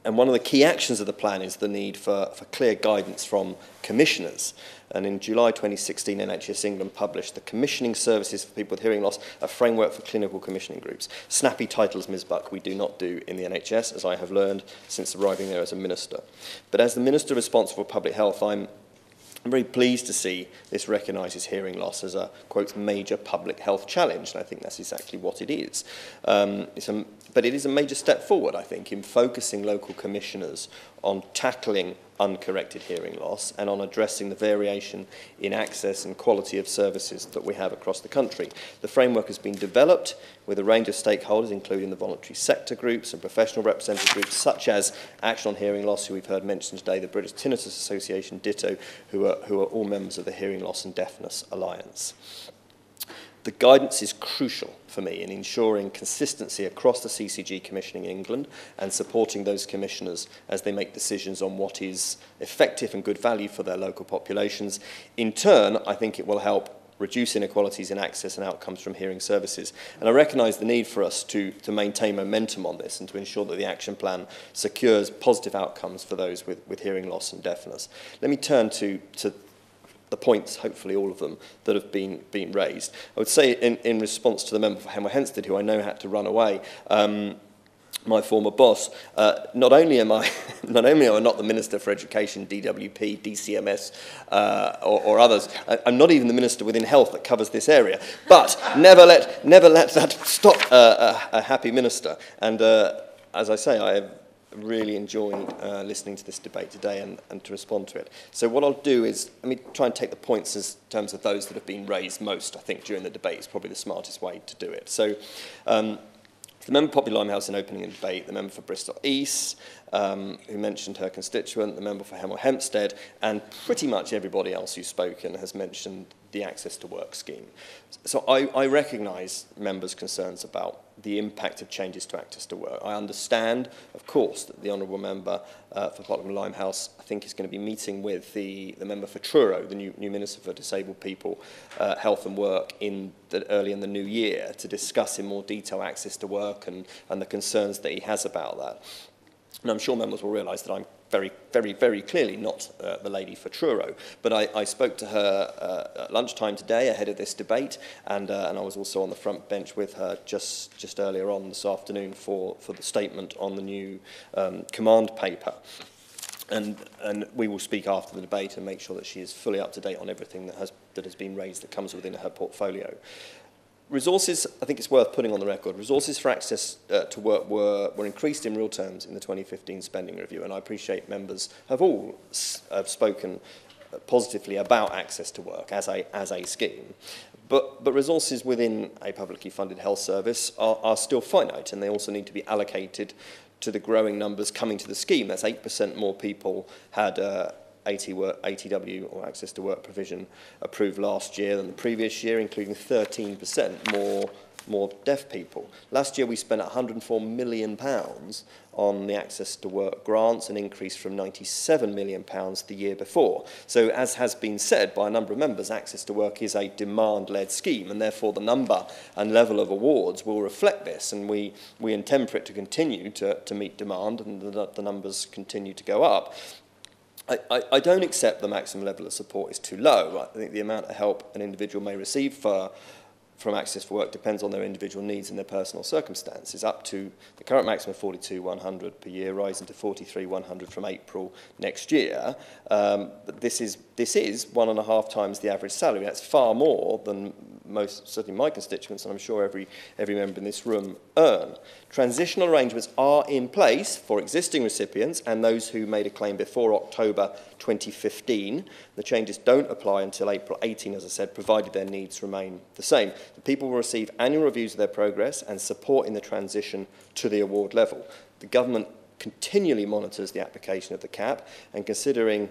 And one of the key actions of the plan is the need for clear guidance from commissioners. And in July 2016, NHS England published the Commissioning Services for People with Hearing Loss, a framework for clinical commissioning groups. Snappy titles, Ms. Buck, we do not do in the NHS, as I have learned since arriving there as a minister. But as the Minister responsible for public health, I'm very pleased to see this recognises hearing loss as a, quote, major public health challenge, and I think that's exactly what it is. But it is a major step forward, I think, in focusing local commissioners on tackling uncorrected hearing loss and on addressing the variation in access and quality of services that we have across the country. The framework has been developed with a range of stakeholders, including the voluntary sector groups and professional representative groups, such as Action on Hearing Loss, who we've heard mentioned today, the British Tinnitus Association, ditto, who are all members of the Hearing Loss and Deafness Alliance. The guidance is crucial for me in ensuring consistency across the CCG commissioning in England and supporting those commissioners as they make decisions on what is effective and good value for their local populations. In turn, I think it will help reduce inequalities in access and outcomes from hearing services. And I recognise the need for us to maintain momentum on this and to ensure that the action plan secures positive outcomes for those with hearing loss and deafness. Let me turn to the points, hopefully all of them, that have been raised. I would say in response to the member for Hemel Hempstead, who I know had to run away, my former boss, not only am I not the Minister for Education, DWP, DCMS, or others, I'm not even the Minister within Health that covers this area, but never let that stop a happy Minister. And as I say, I have really enjoyed listening to this debate today and to respond to it. So what I'll do is, let me try and take the points as in terms of those that have been raised most, I think, during the debate is probably the smartest way to do it. So the member for Popular Limehouse in opening the debate, the member for Bristol East, who mentioned her constituent, the member for Hemel Hempstead, and pretty much everybody else who's spoken has mentioned the Access to Work scheme. So I recognise members' concerns about the impact of changes to Access to Work. I understand, of course, that the Honourable Member for Popular Limehouse, I think, is going to be meeting with the member for Truro, the new Minister for Disabled People, Health and Work, early in the new year to discuss in more detail Access to Work and the concerns that he has about that. And I'm sure members will realise that I'm very, very, very clearly not the lady for Truro. But I spoke to her at lunchtime today ahead of this debate, and I was also on the front bench with her just earlier on this afternoon for the statement on the new command paper. And we will speak after the debate and make sure that she is fully up to date on everything that has been raised that comes within her portfolio. Resources, I think it's worth putting on the record, resources for access to work were increased in real terms in the 2015 spending review, and I appreciate members have all spoken positively about access to work as a scheme. But resources within a publicly funded health service are still finite, and they also need to be allocated to the growing numbers coming to the scheme. That's 8% more people had ATW, or Access to Work provision, approved last year than the previous year, including 13% more deaf people. Last year we spent £104 million on the Access to Work grants, an increase from £97 million the year before. So as has been said by a number of members, Access to Work is a demand-led scheme, and therefore the number and level of awards will reflect this, and we intend for it to continue to meet demand, and the numbers continue to go up. I don't accept the maximum level of support is too low. I think the amount of help an individual may receive from Access for Work depends on their individual needs and their personal circumstances, up to the current maximum of $42,100 per year, rising to $43,100 from April next year. But this is 1.5 times the average salary. That's far more than certainly my constituents, and I'm sure every member in this room earn. Transitional arrangements are in place for existing recipients and those who made a claim before October 2015. The changes don't apply until April 18, as I said, provided their needs remain the same. The people will receive annual reviews of their progress and support in the transition to the award level. The government continually monitors the application of the cap, and considering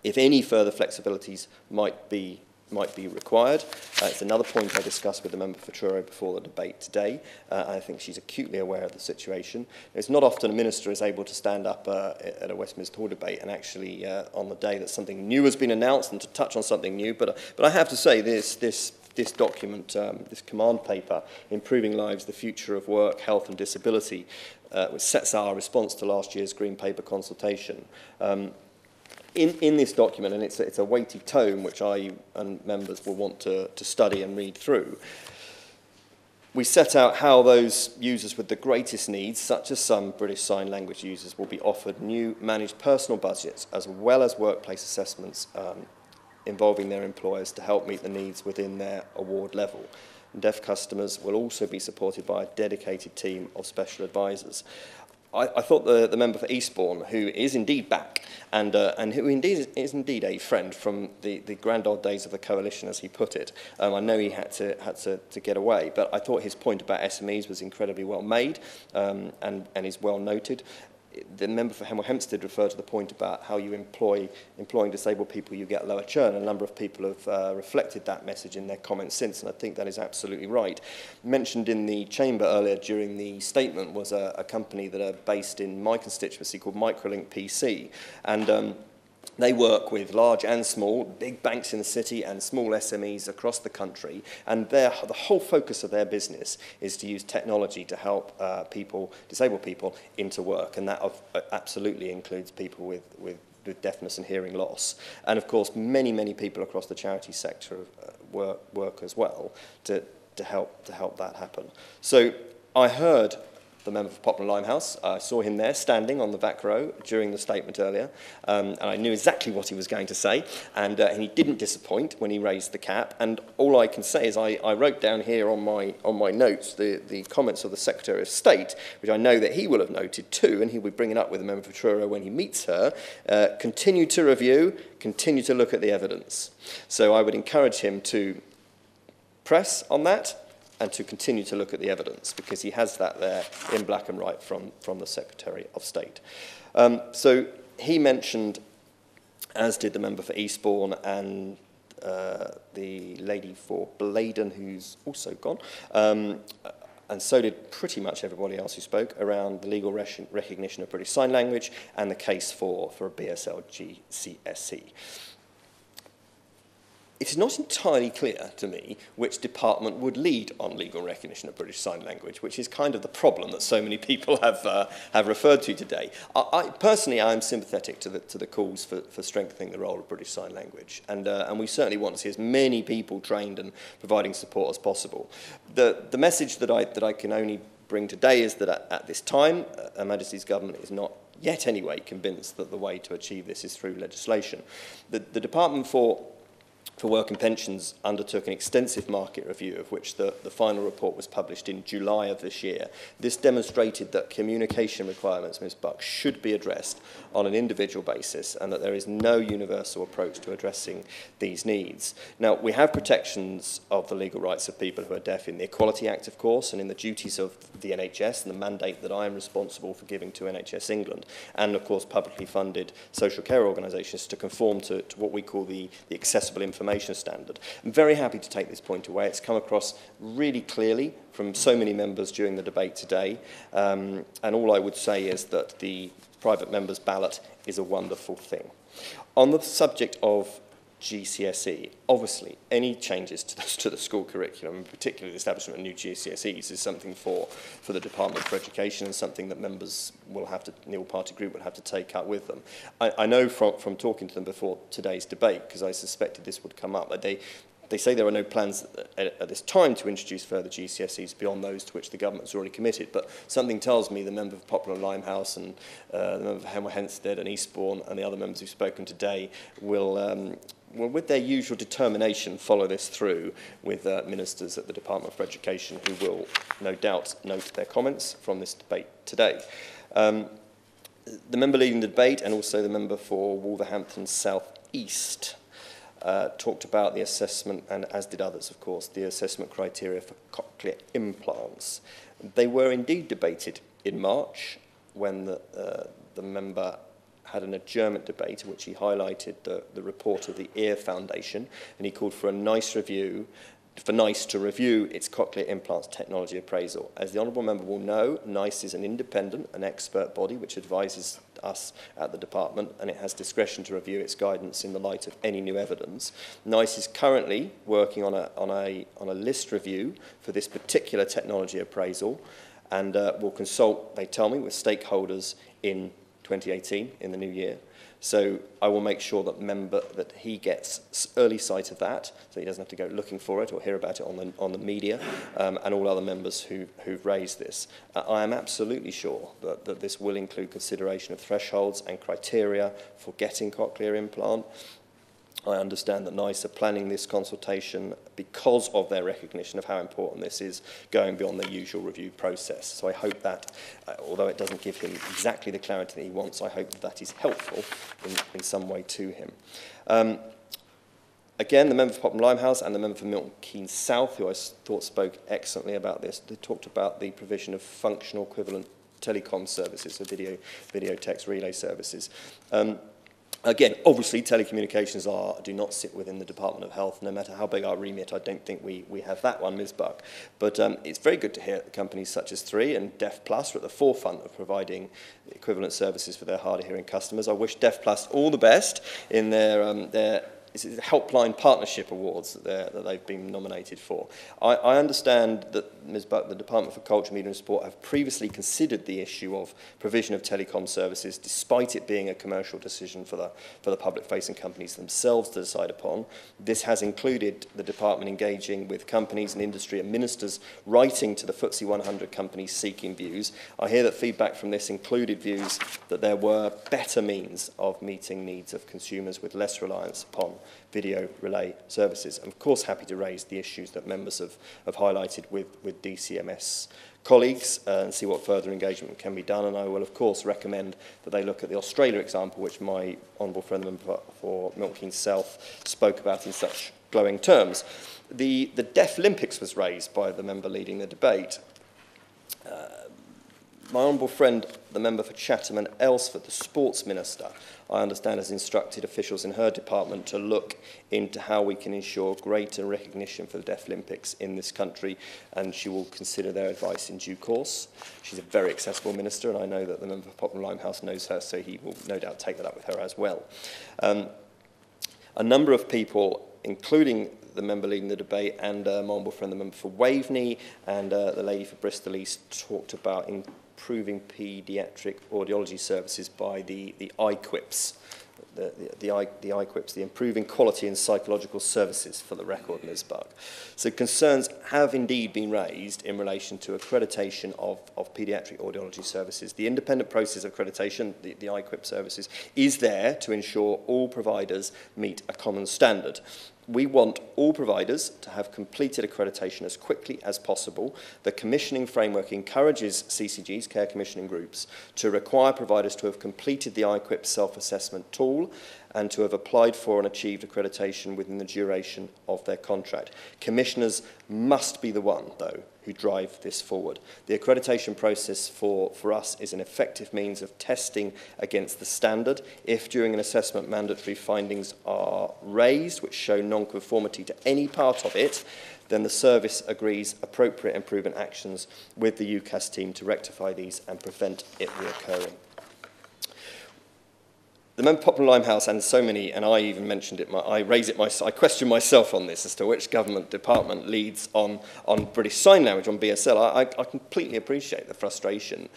if any further flexibilities might be required. It's another point I discussed with the member for Truro before the debate today. I think she's acutely aware of the situation. It's not often a minister is able to stand up at a Westminster Hall debate and actually on the day that something new has been announced and to touch on something new. But I have to say this document, this command paper, Improving Lives, the Future of Work, Health and Disability, which sets our response to last year's Green Paper consultation. In this document, and it's a weighty tome which I and members will want to study and read through, we set out how those users with the greatest needs, such as some British Sign Language users, will be offered new managed personal budgets as well as workplace assessments involving their employers to help meet the needs within their award level. And deaf customers will also be supported by a dedicated team of special advisors. I thought the member for Eastbourne, who is indeed back, and who indeed is indeed a friend from the grand old days of the coalition, as he put it. I know he had to get away, but I thought his point about SMEs was incredibly well made, and is well noted. The member for Hemel Hempstead referred to the point about how you employing disabled people, you get lower churn. A number of people have reflected that message in their comments since, and I think that is absolutely right. Mentioned in the chamber earlier during the statement was a company that are based in my constituency called Microlink PC, and They work with large and small, big banks in the city and small SMEs across the country, and the whole focus of their business is to use technology to help disabled people into work, and that absolutely includes people with deafness and hearing loss. And of course, many people across the charity sector work as well to help that happen. So I heard the member for Poplar Limehouse. I saw him there standing on the back row during the statement earlier, and I knew exactly what he was going to say, and he didn't disappoint when he raised the cap. And all I can say is I wrote down here on my notes the comments of the Secretary of State, which I know that he will have noted too, and he'll be bringing up with the member for Truro when he meets her. Continue to review, continue to look at the evidence. So I would encourage him to press on that, and to continue to look at the evidence, because he has that there in black and white from the Secretary of State. So he mentioned, as did the member for Eastbourne and the lady for Bladen, who's also gone, and so did pretty much everybody else who spoke, around the legal recognition of British Sign Language and the case for a BSL GCSE. It is not entirely clear to me which department would lead on legal recognition of British Sign Language, which is kind of the problem that so many people have referred to today. Personally, I'm sympathetic to the calls for strengthening the role of British Sign Language, and we certainly want to see as many people trained and providing support as possible. The message that I can only bring today is that at this time, Her Majesty's Government is not yet anyway convinced that the way to achieve this is through legislation. The Department for Work and Pensions undertook an extensive market review, of which the final report was published in July of this year. This demonstrated that communication requirements, Ms. Buck, should be addressed on an individual basis, and that there is no universal approach to addressing these needs. Now, we have protections of the legal rights of people who are deaf in the Equality Act, of course, and in the duties of the NHS and the mandate that I am responsible for giving to NHS England, and of course publicly funded social care organisations to conform to what we call the accessible information standard. I'm very happy to take this point away. It's come across really clearly from so many members during the debate today, and all I would say is that the private member's ballot is a wonderful thing. On the subject of GCSE, obviously any changes to the school curriculum, and particularly the establishment of new GCSEs, is something for the Department for Education, and something that members will have to, the all-party group will have to take up with them. I know from talking to them before today's debate, because I suspected this would come up, that they say there are no plans at this time to introduce further GCSEs beyond those to which the government's already committed, but something tells me the member for Poplar and Limehouse and the member for Hemel Hempstead and Eastbourne and the other members who've spoken today will with their usual determination, follow this through with ministers at the Department for Education, who will no doubt note their comments from this debate today. The member leading the debate, and also the member for Wolverhampton South East, talked about the assessment, and as did others, of course, the assessment criteria for cochlear implants. They were indeed debated in March, when the member had an adjournment debate in which he highlighted the report of the Ear Foundation, and he called for NICE to review its cochlear implants technology appraisal. As the honourable member will know, NICE is an independent and expert body which advises us at the department, and it has discretion to review its guidance in the light of any new evidence. NICE is currently working on a list review for this particular technology appraisal, and will consult, they tell me, with stakeholders in 2018, in the new year. So I will make sure that he gets early sight of that, so he doesn't have to go looking for it or hear about it on the media, and all other members who've raised this. I am absolutely sure that this will include consideration of thresholds and criteria for getting cochlear implant. I understand that NICE are planning this consultation because of their recognition of how important this is, going beyond the usual review process. So I hope that, although it doesn't give him exactly the clarity that he wants, I hope that is helpful in some way to him. Again, the member for Popham Limehouse and the member for Milton Keynes South, who I thought spoke excellently about this, they talked about the provision of functional equivalent telecom services, so video text relay services. Again, obviously, telecommunications do not sit within the Department of Health. No matter how big our remit, I don't think we have that one, Ms. Buck. But it's very good to hear that companies such as 3 and Deaf Plus are at the forefront of providing equivalent services for their hard-of-hearing customers. I wish Deaf Plus all the best in their Helpline Partnership Awards that they've been nominated for. I understand that, Ms. Buck, the Department for Culture, Media and Sport have previously considered the issue of provision of telecom services, despite it being a commercial decision for the public-facing companies themselves to decide upon. This has included the department engaging with companies and industry and ministers writing to the FTSE 100 companies seeking views. I hear that feedback from this included views that there were better means of meeting needs of consumers with less reliance upon video relay services. I'm of course happy to raise the issues that members have highlighted with DCMS colleagues and see what further engagement can be done, and I will of course recommend that they look at the Australia example, which my honourable friend the member for Milton Keynes South spoke about in such glowing terms. The Deaf Olympics was raised by the member leading the debate. My honourable friend, the member for Chatham and Aylesford, the sports minister, I understand has instructed officials in her department to look into how we can ensure greater recognition for the Deaf Olympics in this country, and she will consider their advice in due course. She's a very accessible minister, and I know that the member for Poplar Limehouse knows her, so he will no doubt take that up with her as well. A number of people, including the member leading the debate and my honourable friend, the member for Waveney, and the lady for Bristol East, talked about improving paediatric audiology services by the IQIPs, the IQIPs, the Improving Quality and Psychological Services, for the record, Ms. Buck. So concerns have indeed been raised in relation to accreditation of paediatric audiology services. The independent process of accreditation, the IQIP services, is there to ensure all providers meet a common standard. We want all providers to have completed accreditation as quickly as possible. The commissioning framework encourages CCGs, care commissioning groups, to require providers to have completed the IQIP self-assessment tool and to have applied for and achieved accreditation within the duration of their contract. Commissioners must be the one, though, who drive this forward. The accreditation process for us is an effective means of testing against the standard. If during an assessment mandatory findings are raised which show non-conformity to any part of it, then the service agrees appropriate improvement actions with the UCAS team to rectify these and prevent it reoccurring. The member for Poplar Limehouse and so many, and I even mentioned it, I question myself on this as to which government department leads on British Sign Language, on BSL. I completely appreciate the frustration,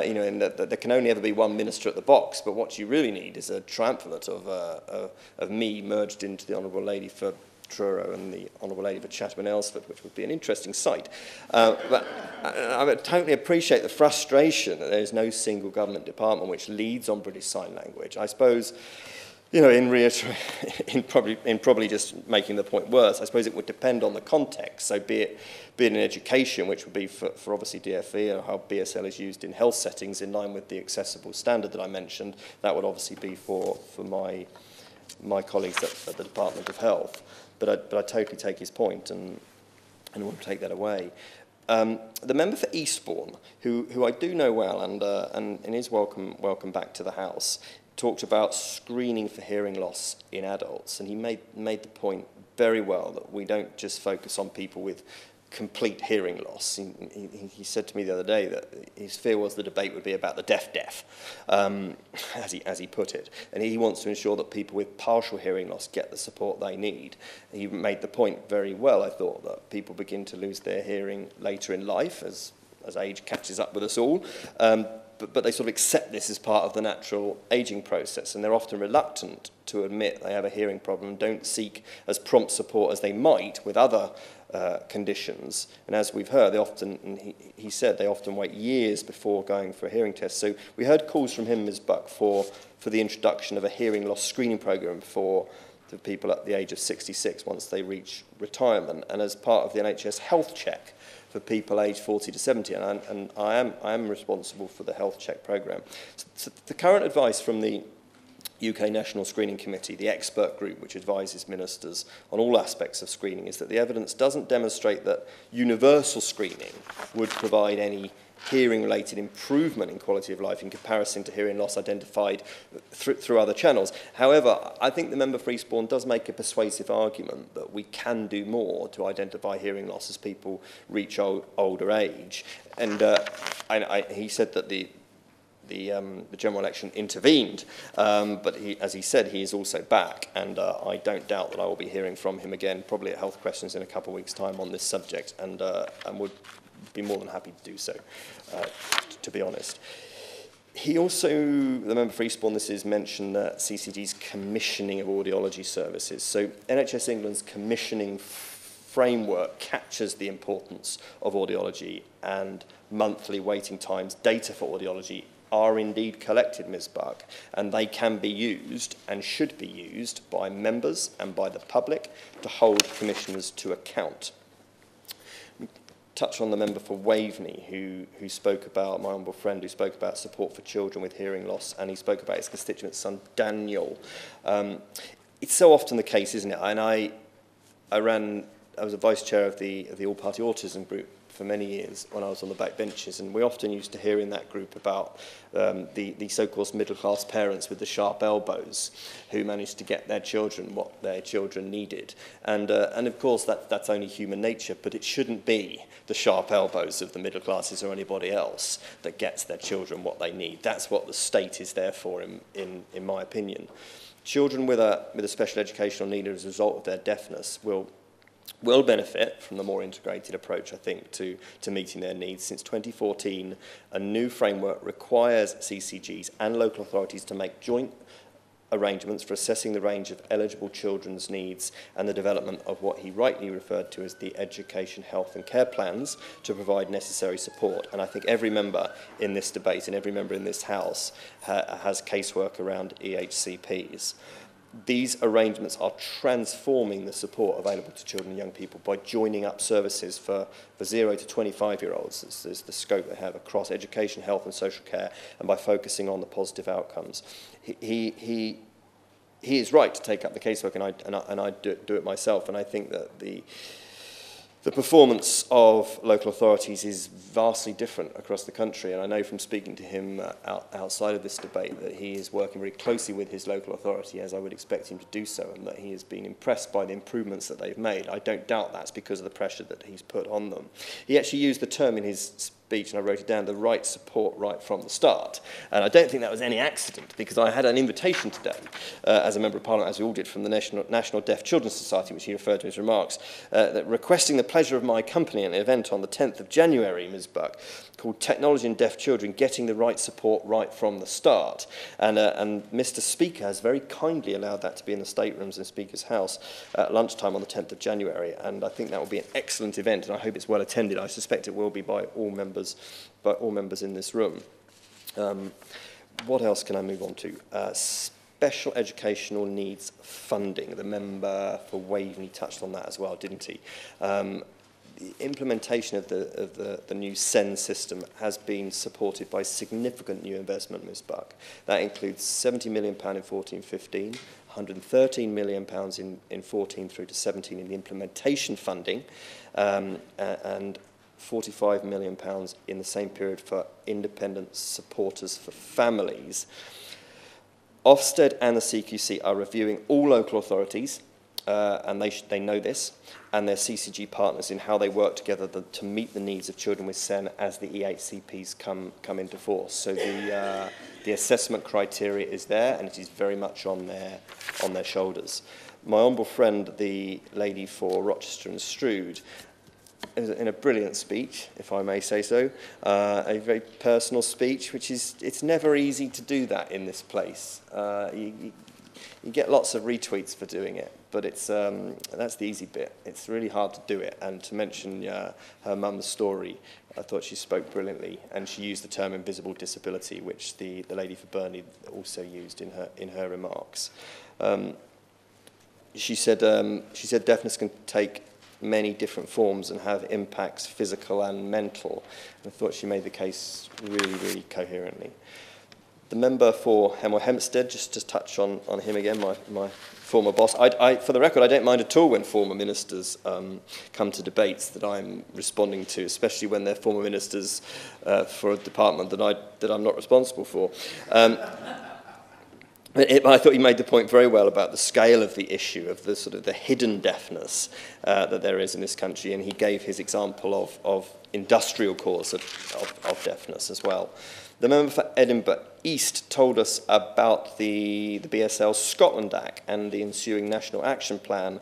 in that there can only ever be one minister at the box, but what you really need is a triumvirate of me merged into the Honourable Lady for Truro and the Honourable Lady for Chatham and Aylesford, which would be an interesting sight. But I totally appreciate the frustration that there is no single government department which leads on British Sign Language. I suppose, in probably just making the point worse, I suppose it would depend on the context. So be it in education, which would be for obviously DFE, or how BSL is used in health settings in line with the accessible standard that I mentioned, that would obviously be for my colleagues at the Department of Health. But I totally take his point and won't take that away. The member for Eastbourne, who I do know well and is welcome back to the House, talked about screening for hearing loss in adults, and he made the point very well that we don't just focus on people with complete hearing loss. He said to me the other day that his fear was the debate would be about the deaf, as he put it. And he wants to ensure that people with partial hearing loss get the support they need. He made the point very well, I thought, that people begin to lose their hearing later in life as age catches up with us all. But they sort of accept this as part of the natural ageing process, and they're often reluctant to admit they have a hearing problem and don't seek as prompt support as they might with other conditions. And as we've heard, he said they often wait years before going for a hearing test. So we heard calls from him, Ms. Buck, for the introduction of a hearing loss screening programme for the people at the age of 66 once they reach retirement, and as part of the NHS health check for people aged 40 to 70, and I am responsible for the health check programme. So the current advice from the UK National Screening Committee, the expert group which advises ministers on all aspects of screening, is that the evidence doesn't demonstrate that universal screening would provide any hearing-related improvement in quality of life in comparison to hearing loss identified through other channels. However, I think the member for Eastbourne does make a persuasive argument that we can do more to identify hearing loss as people reach older age. And he said that the general election intervened, but as he said, he is also back, and I don't doubt that I will be hearing from him again, probably at Health Questions in a couple of weeks' time on this subject, and would be more than happy to do so, to be honest. He also, the member for Eastbourne, this is mentioned CCG's commissioning of audiology services. So NHS England's commissioning framework captures the importance of audiology, and monthly waiting times data for audiology are indeed collected, Ms. Buck, and they can be used and should be used by members and by the public to hold commissioners to account. Touch on the member for Waveney, who spoke about, my humble friend, who spoke about support for children with hearing loss, and he spoke about his constituent son, Daniel. It's so often the case, isn't it? And I was a vice chair of the all-party autism group for many years when I was on the back benches, and we often used to hear in that group about the so-called middle-class parents with the sharp elbows who managed to get their children what their children needed. And of course, that's only human nature, but it shouldn't be the sharp elbows of the middle classes or anybody else that gets their children what they need. That's what the state is there for, in my opinion. Children with a special educational need as a result of their deafness will benefit from the more integrated approach, I think, to meeting their needs. Since 2014, a new framework requires CCGs and local authorities to make joint arrangements for assessing the range of eligible children's needs and the development of what he rightly referred to as the education, health and care plans to provide necessary support. And I think every member in this debate and every member in this House has casework around EHCPs. These arrangements are transforming the support available to children and young people by joining up services for 0 to 25-year-olds. There's the scope they have across education, health and social care, and by focusing on the positive outcomes. He is right to take up the casework, and I do it myself, and I think that the performance of local authorities is vastly different across the country, and I know from speaking to him outside of this debate that he is working very closely with his local authority, as I would expect him to do so, and that he has been impressed by the improvements that they've made. I don't doubt that's because of the pressure that he's put on them. He actually used the term in his speech, and I wrote it down, the right support right from the start. And I don't think that was any accident, because I had an invitation today, as a Member of Parliament, as we all did, from the National Deaf Children's Society, which he referred to in his remarks, that requesting the pleasure of my company at an event on the 10th of January, Ms. Buck, called Technology and Deaf Children, Getting the Right Support Right from the Start. And Mr. Speaker has very kindly allowed that to be in the staterooms in Speaker's House at lunchtime on the 10th of January. And I think that will be an excellent event, and I hope it's well attended. I suspect it will be by all members in this room. What else can I move on to? Special educational needs funding. The member for Waveney touched on that as well, didn't he? The implementation of the new SEN system has been supported by significant new investment, Ms. Buck. That includes £70 million in 14-15, £113 million in 14 through to 17 in the implementation funding, and £45 million in the same period for independent supporters for families. Ofsted and the CQC are reviewing all local authorities, and they know this, and their CCG partners in how they work together to meet the needs of children with SEN as the EHCPs come into force. So the assessment criteria is there, and it is very much on their shoulders. My honourable friend, the lady for Rochester and Strood, in a brilliant speech, if I may say so, a very personal speech, it's never easy to do that in this place. You get lots of retweets for doing it, but that's the easy bit. It's really hard to do it, and to mention her mum's story, I thought she spoke brilliantly, and she used the term invisible disability, which the lady for Burnley also used in her remarks. She said deafness can take many different forms and have impacts, physical and mental. And I thought she made the case really, really coherently. The member for Hemel Hempstead, just to touch on him again, my former boss. For the record, I don't mind at all when former ministers come to debates that I'm responding to, especially when they're former ministers for a department that I'm not responsible for. I thought he made the point very well about the scale of the issue of the sort of the hidden deafness that there is in this country, and he gave his example of industrial cause of deafness as well. The member for Edinburgh East told us about the BSL Scotland Act and the ensuing National Action Plan,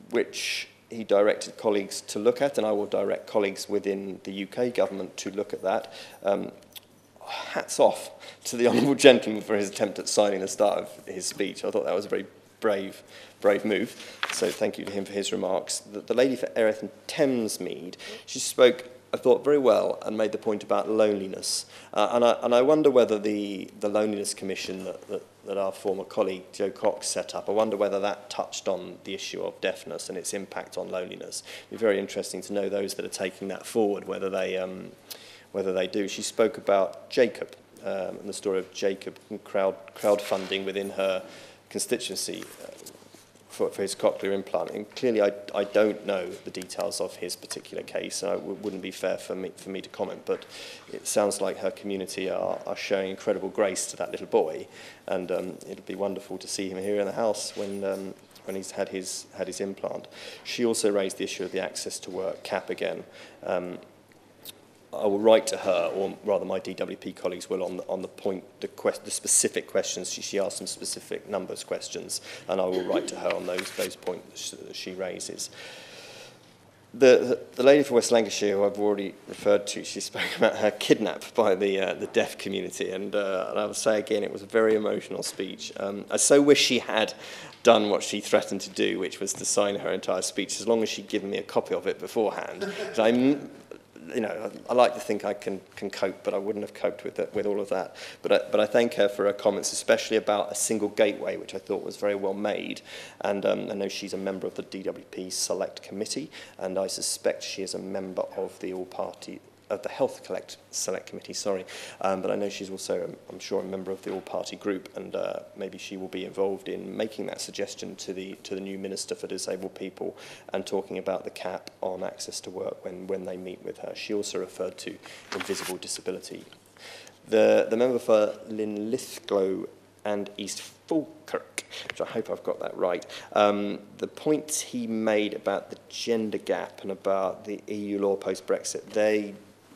which he directed colleagues to look at, and I will direct colleagues within the UK government to look at that. Hats off to the honourable gentleman for his attempt at signing the start of his speech. I thought that was a very brave move, so thank you to him for his remarks. The lady for Erith and Thamesmead, she spoke, I thought, very well and made the point about loneliness. And I wonder whether the Loneliness Commission that our former colleague Joe Cox set up, I wonder whether that touched on the issue of deafness and its impact on loneliness. It would be very interesting to know those that are taking that forward, whether they do. She spoke about Jacob and the story of Jacob and crowdfunding within her constituency for his cochlear implant. And clearly I don't know the details of his particular case, and it wouldn't be fair for me to comment, but it sounds like her community are showing incredible grace to that little boy, and it'll be wonderful to see him here in the house when he's had his implant. She also raised the issue of the access to work cap again. I will write to her, or rather my DWP colleagues will, on the point, the specific questions. She asked some specific numbers questions, and I will write to her on those points that she raises. The lady for West Lancashire, who I've already referred to, she spoke about her kidnap by the deaf community, and I will say again, it was a very emotional speech. I so wish she had done what she threatened to do, which was to sign her entire speech, as long as she'd given me a copy of it beforehand. I like to think I can cope, but I wouldn't have coped with all of that. But I thank her for her comments, especially about a single gateway, which I thought was very well made. And I know she's a member of the DWP Select Committee, and I suspect she is a member of the the Health Select Committee, but I know she's also, I'm sure, a member of the all-party group, and maybe she will be involved in making that suggestion to the new Minister for Disabled People and talking about the cap on access to work when they meet with her. She also referred to invisible disability. The member for Linlithgow and East Falkirk, which I hope I've got that right, the points he made about the gender gap and about the EU law post-Brexit, they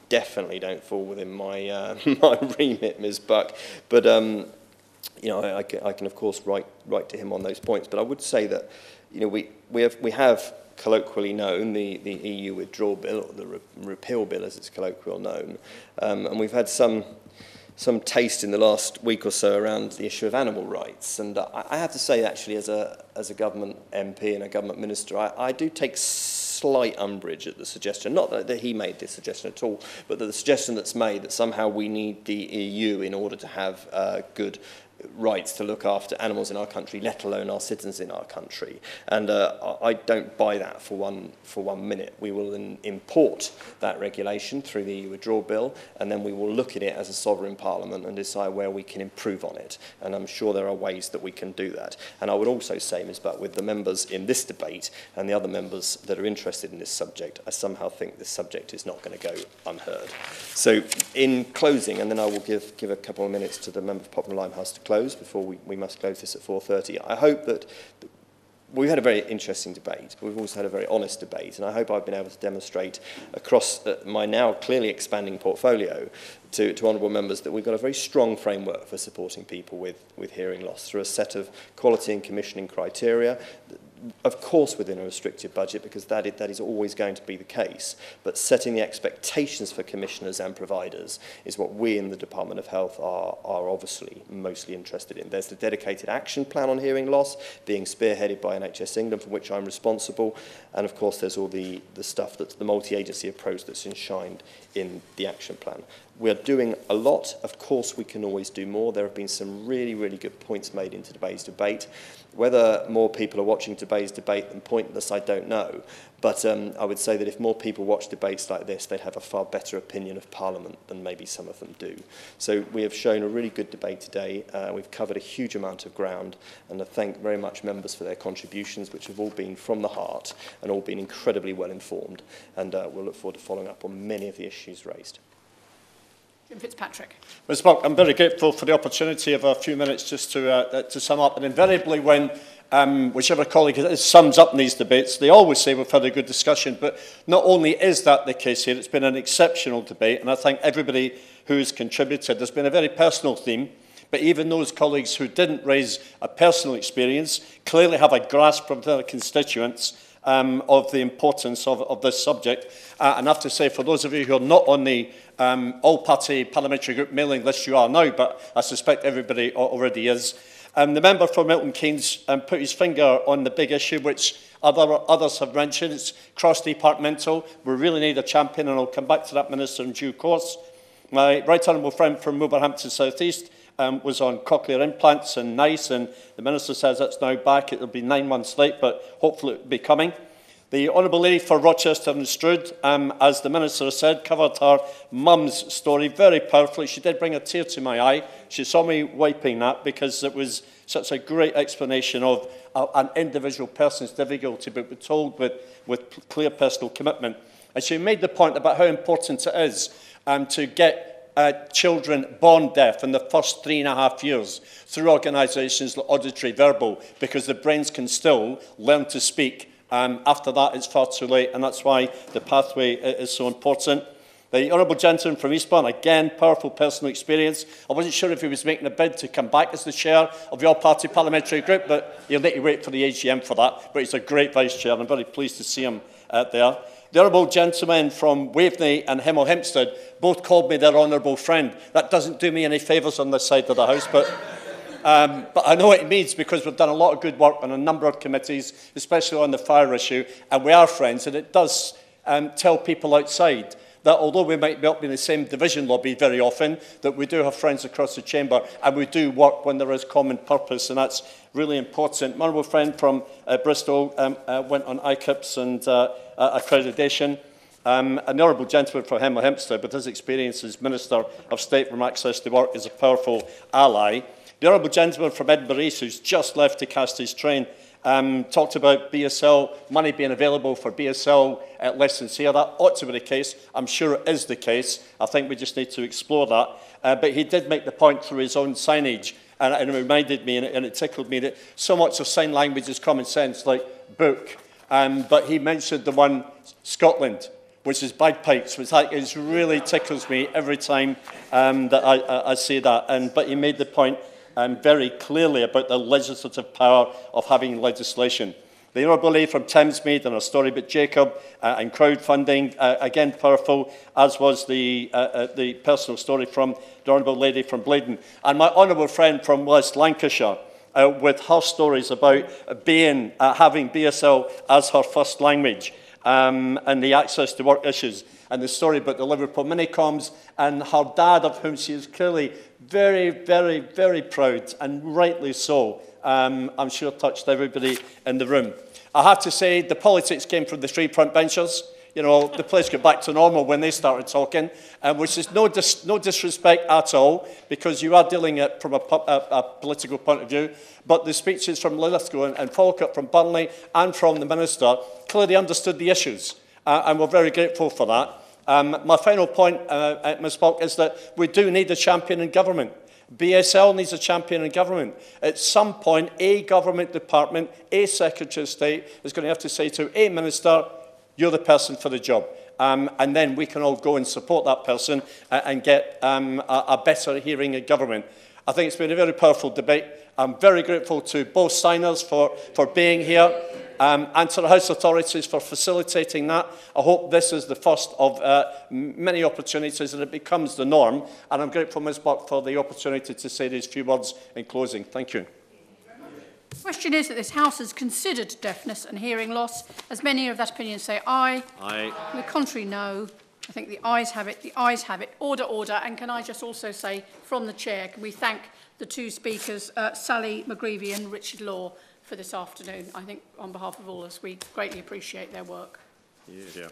definitely don't fall within my my remit, Ms. Buck. But I can of course write to him on those points. But I would say that we have colloquially known the EU withdrawal bill, or the repeal bill as it's colloquially known, and we've had some taste in the last week or so around the issue of animal rights. And I have to say, actually, as a government MP and a government minister, I do take slight umbrage at the suggestion, not that he made this suggestion at all, but that the suggestion that's made that somehow we need the EU in order to have good rights to look after animals in our country, let alone our citizens in our country. And I don't buy that for one minute. We will then import that regulation through the EU withdrawal bill, and then we will look at it as a sovereign parliament and decide where we can improve on it. And I'm sure there are ways that we can do that. And I would also say, Ms. Butt, with the members in this debate and the other members that are interested in this subject, I somehow think this subject is not going to go unheard. So in closing, and then I will give a couple of minutes to the member for Poplar Limehouse to close before we must close this at 4:30. I hope that we've had a very interesting debate, but we've also had a very honest debate, and I hope I've been able to demonstrate across my now clearly expanding portfolio to honourable members that we've got a very strong framework for supporting people with hearing loss through a set of quality and commissioning criteria, of course within a restricted budget, because that is always going to be the case, but setting the expectations for commissioners and providers is what we in the Department of Health are obviously mostly interested in. There's the dedicated action plan on hearing loss being spearheaded by NHS England, for which I'm responsible, and of course there's all the stuff that's the multi-agency approach that's enshrined in the action plan. We are doing a lot. Of course, we can always do more. There have been some really, really good points made into today's debate. Whether more people are watching today's debate than pointless, I don't know. But I would say that if more people watch debates like this, they'd have a far better opinion of Parliament than maybe some of them do. So we have shown a really good debate today. We've covered a huge amount of ground, and I thank very much members for their contributions, which have all been from the heart and all been incredibly well informed. And we'll look forward to following up on many of the issues raised. Jim Fitzpatrick. Ms. Buck, I'm very grateful for the opportunity of a few minutes just to sum up. And invariably when whichever colleague sums up in these debates, they always say we've had a good discussion. But not only is that the case here, it's been an exceptional debate. And I thank everybody who's contributed. There's been a very personal theme. But even those colleagues who didn't raise a personal experience clearly have a grasp from their constituents of the importance of this subject. And I have to say, for those of you who are not on the all-party parliamentary group mailing list, you are now, but I suspect everybody already is. The member for Milton Keynes put his finger on the big issue, which others have mentioned. It's cross-departmental. We really need a champion, and I'll come back to that, Minister, in due course. My right honourable friend from Wolverhampton South East was on cochlear implants and NICE, and the Minister says that's now back. It'll be 9 months late, but hopefully it'll be coming. The Honourable Lady for Rochester and Stroud, as the Minister said, covered her mum's story very powerfully. She did bring a tear to my eye. She saw me wiping that because it was such a great explanation of an individual person's difficulty, but we're told with clear personal commitment. And she made the point about how important it is to get children born deaf in the first 3.5 years through organisations like Auditory Verbal, because the brains can still learn to speak. After that, it's far too late, and that's why the pathway is so important. The Honourable Gentleman from Eastbourne, again, powerful personal experience. I wasn't sure if he was making a bid to come back as the chair of the all-party parliamentary group, but you'll need to wait for the AGM for that. But he's a great vice-chair, and I'm very pleased to see him there. The Honourable Gentleman from Waveney and Hemel Hempstead both called me their honourable friend. That doesn't do me any favours on this side of the House, but I know what it means, because we've done a lot of good work on a number of committees, especially on the fire issue, and we are friends, and it does tell people outside that although we might not be in the same division lobby very often, that we do have friends across the chamber, and we do work when there is common purpose, and that's really important. My honourable friend from Bristol went on ICIPS and accreditation. And the Honourable Gentleman from Hemel Hempstead, with his experience as Minister of State from Access to Work, is a powerful ally. The Honourable Gentleman from Edinburgh East, who's just left to cast his train, talked about BSL, money being available for BSL lessons here. That ought to be the case. I'm sure it is the case. I think we just need to explore that. But he did make the point through his own signage, and it reminded me, and it tickled me, that so much of sign language is common sense, like book. But he mentioned the one, Scotland, which is bagpipes, which really tickles me every time that I see that. But he made the point very clearly about the legislative power of having legislation. The Honourable Lady from Thamesmead and a story about Jacob and crowdfunding, again powerful, as was the personal story from the Honourable Lady from Blaydon. And my honourable friend from West Lancashire, with her stories about having BSL as her first language, and the access to work issues, and the story about the Liverpool Minicoms, and her dad, of whom she is clearly very, very, very proud, and rightly so. I'm sure touched everybody in the room. I have to say, the politics came from the three front benchers. You know, the place got back to normal when they started talking, which is no disrespect at all, because you are dealing it from a political point of view. But the speeches from Lithgow and Falkirk from Burnley and from the Minister clearly understood the issues, and we're very grateful for that. My final point, Ms Falk, is that we do need a champion in government. BSL needs a champion in government. At some point, a government department, a Secretary of State is going to have to say to a Minister, you're the person for the job. And then we can all go and support that person and get a better hearing in government. I think it's been a very powerful debate. I'm very grateful to both signers for being here, and to the House authorities for facilitating that. I hope this is the first of many opportunities and it becomes the norm. And I'm grateful, Ms Buck, for the opportunity to say these few words in closing. Thank you. The question is that this House has considered deafness and hearing loss. As many of that opinion say aye. Aye. The contrary, no. I think the ayes have it. The ayes have it. Order, order. And can I just also say, from the chair, can we thank the two speakers, Sally McGreevy and Richard Law, for this afternoon. I think on behalf of all of us, we greatly appreciate their work. Yeah.